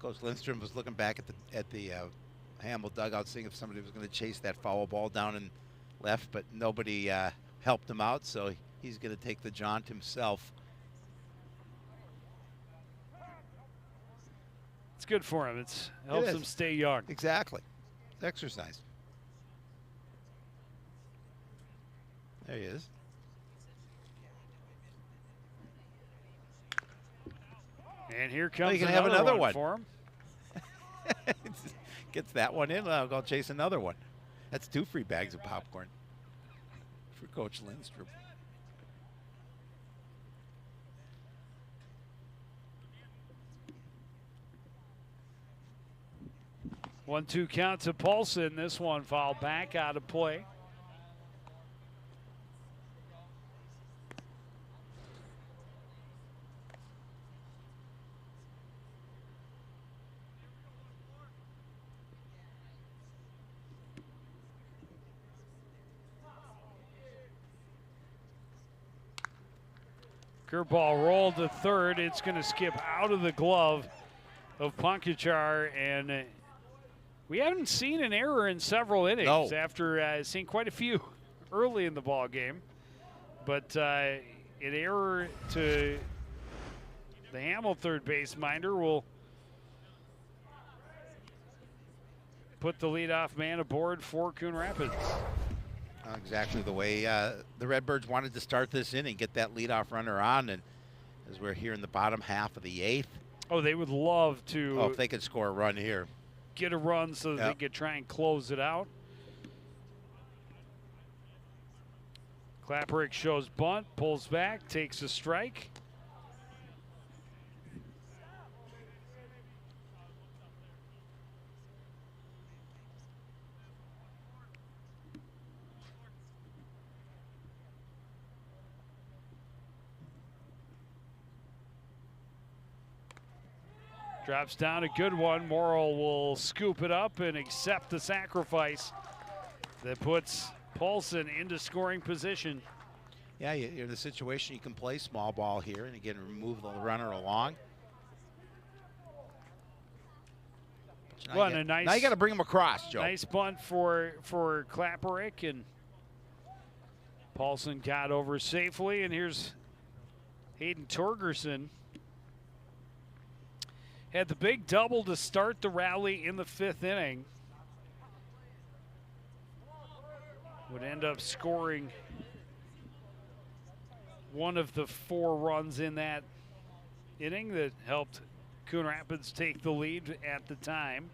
Coach Lindstrom was looking back at the Hamel dugout, seeing if somebody was going to chase that foul ball down and left, but nobody helped him out, so he's going to take the jaunt himself. It's good for him. It helps him stay young. Exactly. It's exercise. There he is. And here comes have another one for him. Gets that one in. I'll go chase another one. That's 2 free bags of popcorn for Coach Lindstrom. One-two count to Paulson. This one fouled back out of play. Curveball rolled to third. It's going to skip out of the glove of Punkachar, and we haven't seen an error in several innings after seeing quite a few early in the ball game. But an error to the Hamel third base minder will put the leadoff man aboard for Coon Rapids. Exactly the way the Redbirds wanted to start this inning, get that leadoff runner on, and as we're here in the bottom half of the 8th. Oh, they would love to. Oh, if they could score a run here. Get a run so that they could try and close it out. Klapperick shows bunt, pulls back, takes a strike. Drops down a good one. Morrill will scoop it up and accept the sacrifice that puts Paulson into scoring position. Yeah, you're in the situation you can play small ball here and again remove the runner along. Well, now you got to bring him across, Joe. Nice bunt for Klapperick, and Paulson got over safely. And here's Hayden Torgerson. Had the big double to start the rally in the 5th inning. would end up scoring one of the 4 runs in that inning that helped Coon Rapids take the lead at the time.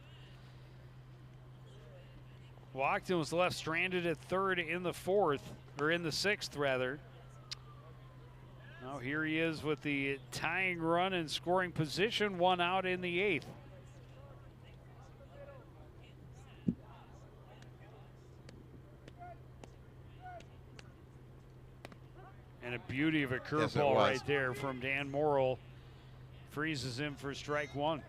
Walked and was left stranded at third in the 4th, or in the 6th rather. Now here he is with the tying run and scoring position, 1 out in the 8th. And a beauty of a curveball right there from Dan Morrill. Freezes him for strike 1.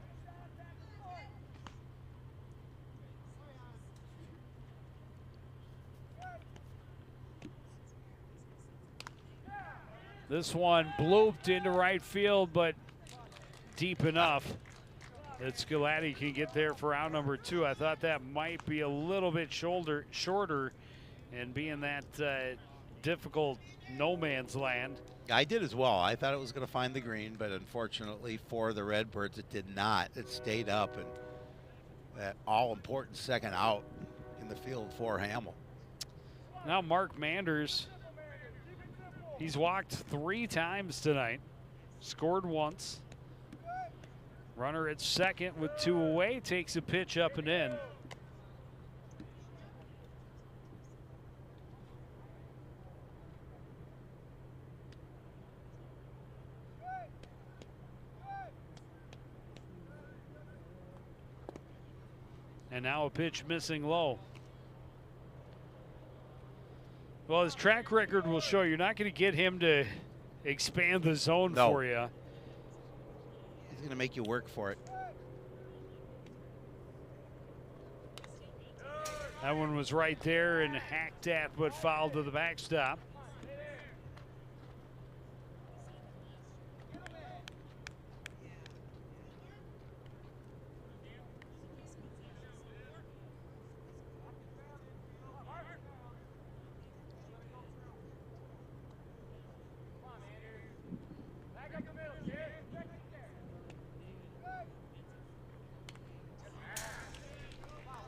This one blooped into right field, but deep enough that Scalati can get there for out number 2. I thought that might be a little bit shorter, and being that difficult no man's land. I did as well. I thought it was going to find the green, but unfortunately for the Redbirds, it did not. It stayed up, and that all-important second out in the field for Hamel. Now Mark Manders, he's walked 3 times tonight, scored once. Runner at second with 2 away, takes a pitch up and in. And now a pitch missing low. Well, his track record will show you're not going to get him to expand the zone for you. He's going to make you work for it. That one was right there and hacked at, but fouled to the backstop.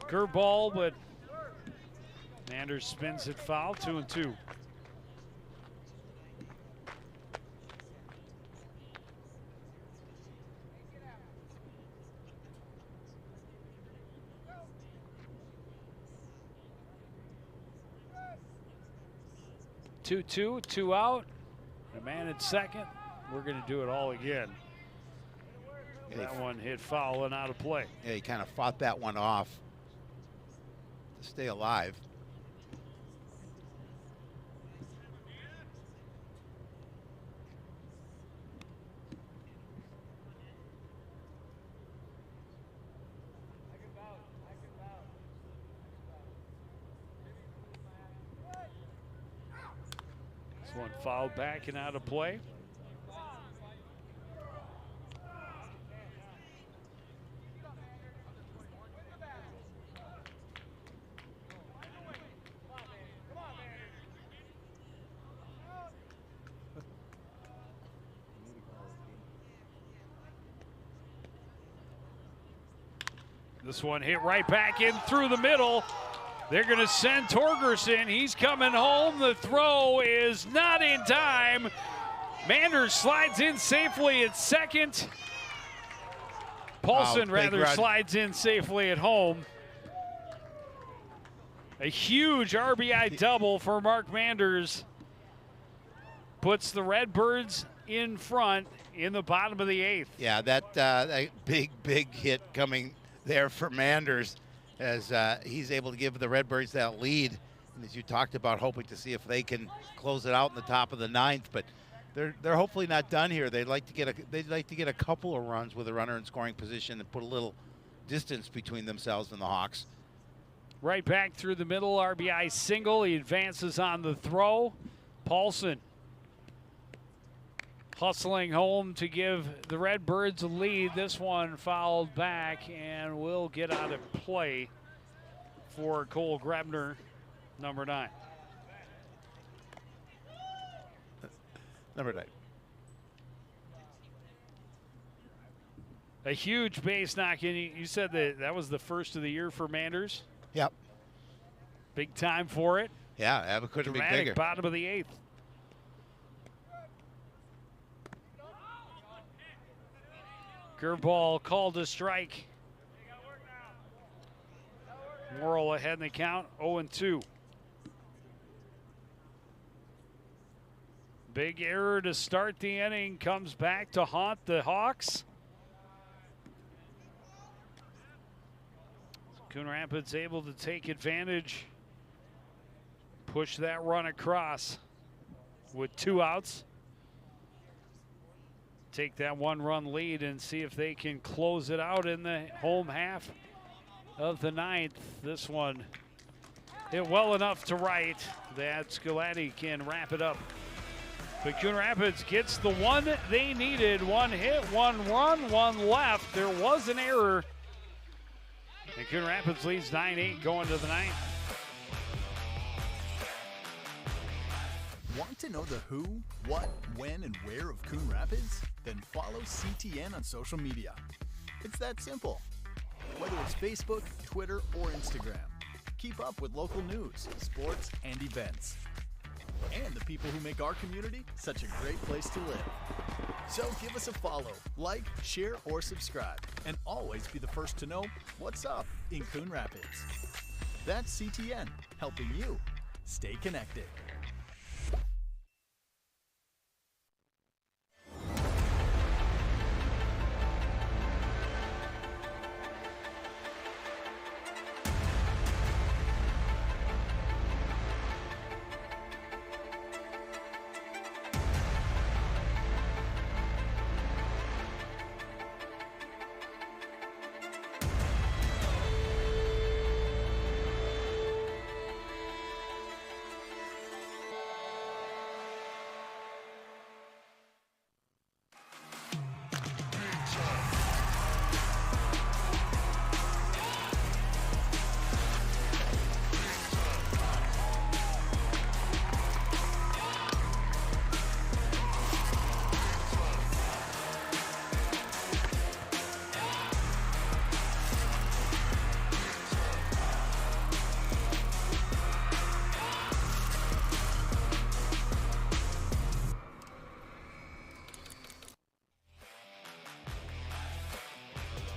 Curveball, but Manders spins it foul, 2-2. Two, 2 out. A man at second. We're going to do it all again. That one hit foul and out of play. Yeah, he kind of fought that one off to stay alive. This one fouled back and out of play. This one hit right back in through the middle. They're going to send Torgerson. He's coming home. The throw is not in time. Manders slides in safely at second. Paulson slides in safely at home. A huge RBI double for Mark Manders. Puts the Redbirds in front in the bottom of the 8th. Yeah, that big hit coming there for Manders as he's able to give the Redbirds that lead. And as you talked about, hoping to see if they can close it out in the top of the 9th, but they're hopefully not done here. They'd like to get a couple of runs with a runner in scoring position and put a little distance between themselves and the Hawks. Right back through the middle, RBI single. He advances on the throw. Paulson hustling home to give the Redbirds a lead. This one fouled back and will get out of play for Cole Grebner, number 9. Number 9. A huge base knock. You said that was the first of the year for Manders? Yep. Big time for it. Yeah, that could have been bigger. Bottom of the 8th. Curveball called a strike. Morrill ahead in the count, 0-2. Big error to start the inning, comes back to haunt the Hawks. Coon Rapids able to take advantage, push that run across with 2 outs. Take that 1-run lead and see if they can close it out in the home half of the 9th. This one hit well enough to right that Scolatti can wrap it up. But Coon Rapids gets the one they needed. 1 hit, 1 run, 1 left. There was an error. And Coon Rapids leads 9-8 going to the 9th. Want to know the who, what, when, and where of Coon Rapids? Then follow CTN on social media. It's that simple. Whether it's Facebook, Twitter, or Instagram, keep up with local news, sports, and events. And the people who make our community such a great place to live. So give us a follow, like, share, or subscribe, and always be the first to know what's up in Coon Rapids. That's CTN, helping you stay connected.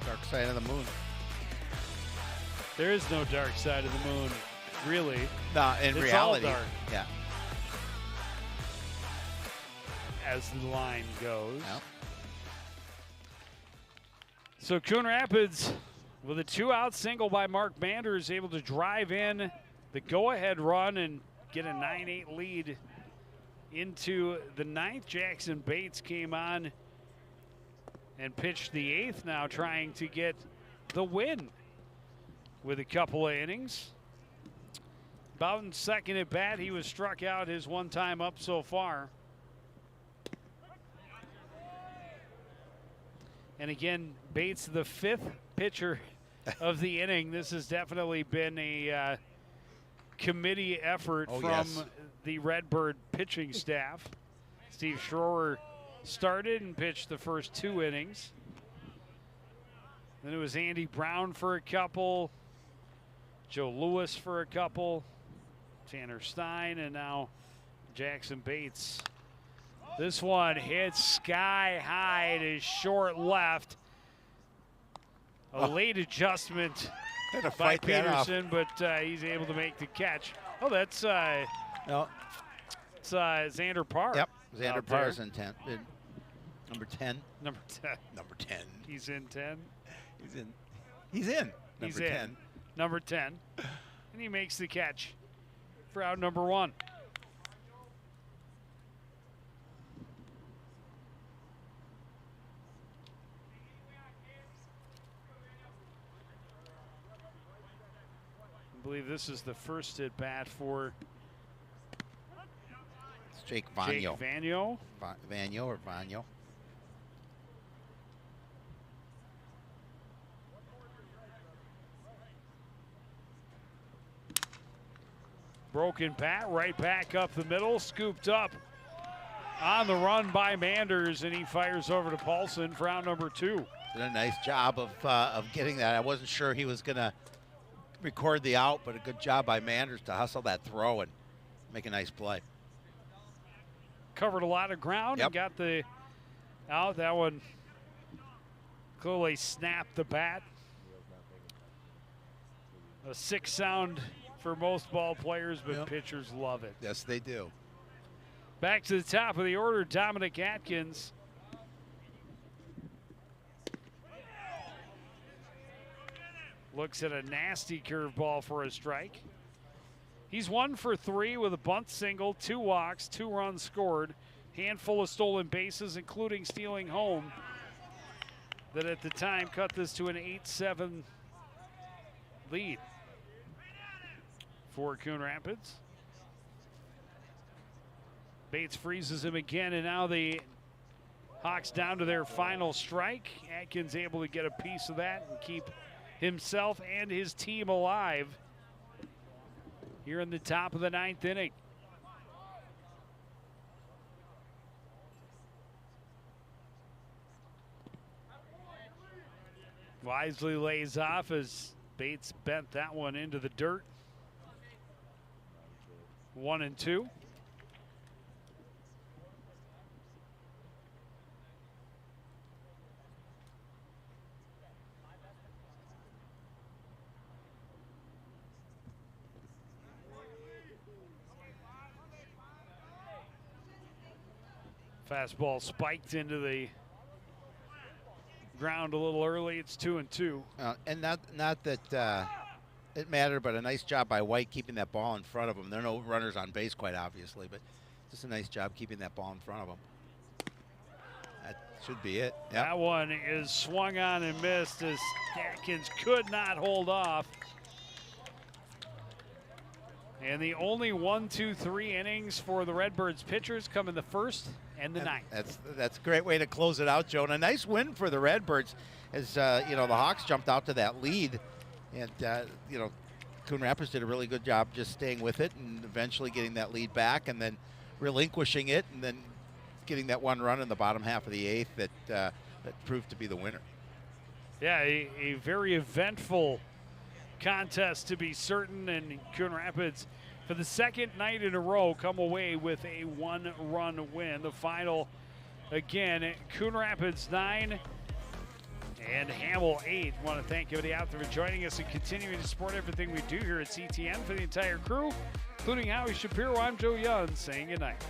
Dark side of the moon. There is no dark side of the moon, really. No, in It's reality. all dark. Yeah. As the line goes. Yep. So Coon Rapids, with a 2-out single by Mark Manders, able to drive in the go-ahead run and get a 9-8 lead into the 9th. Jackson Bates came on and pitched the 8th, now trying to get the win with a couple of innings. About in second at bat, he was struck out his one time up so far. And again, Bates, the 5th pitcher of the inning. This has definitely been a committee effort from the Redbird pitching staff. Steve Schroer started and pitched the first 2 innings. Then it was Andy Brown for a couple, Joe Lewis for a couple, Tanner Stein, and now Jackson Bates. This one hits sky high to short left. A late adjustment by Peterson, but he's able to make the catch. Oh, that's it's Xander Parr. Yep, Xander Parr is in 10. Number 10. Number 10. Number 10. He's in 10. He's in. He's Number 10. Number 10. And he makes the catch for out number 1. I believe this is the first at bat for Jake Vanyo. Jake Vanyo. Vanyo or Vanyo. Broken bat, right back up the middle, scooped up on the run by Manders, and he fires over to Paulson for out number 2. Did a nice job of getting that. I wasn't sure he was going to record the out, but a good job by Manders to hustle that throw and make a nice play. Covered a lot of ground and got the out. That one clearly snapped the bat. A sick sound for most ball players, but pitchers love it. Yes, they do. Back to the top of the order, Dominic Atkins. Looks at a nasty curveball for a strike. He's 1 for 3 with a bunt single, 2 walks, 2 runs scored, handful of stolen bases, including stealing home, that at the time cut this to an 8-7 lead for Coon Rapids. Bates freezes him again, and now the Hawks down to their final strike. Atkins able to get a piece of that and keep himself and his team alive here in the top of the 9th inning. Wisely lays off as Bates bent that one into the dirt. 1-2. Fastball spiked into the ground a little early. It's 2-2. And not that it mattered, but a nice job by White keeping that ball in front of him. There are no runners on base, quite obviously, but just a nice job keeping that ball in front of him. That should be it. Yep. That one is swung on and missed as Atkins could not hold off. And the only 1, 2, 3 innings for the Redbirds pitchers come in the 1st and the 9th. That's a great way to close it out, Joe. And a nice win for the Redbirds as, the Hawks jumped out to that lead. And, Coon Rapids did a really good job just staying with it and eventually getting that lead back and then relinquishing it and then getting that 1 run in the bottom half of the 8th that proved to be the winner. Yeah, a very eventful contest to be certain, and Coon Rapids for the 2nd night in a row come away with a 1-run win. The final, again, Coon Rapids 9 and Hamel 8. I want to thank everybody out there for joining us and continuing to support everything we do here at CTN. For the entire crew, including Howie Shapiro, I'm Joe Young saying goodnight.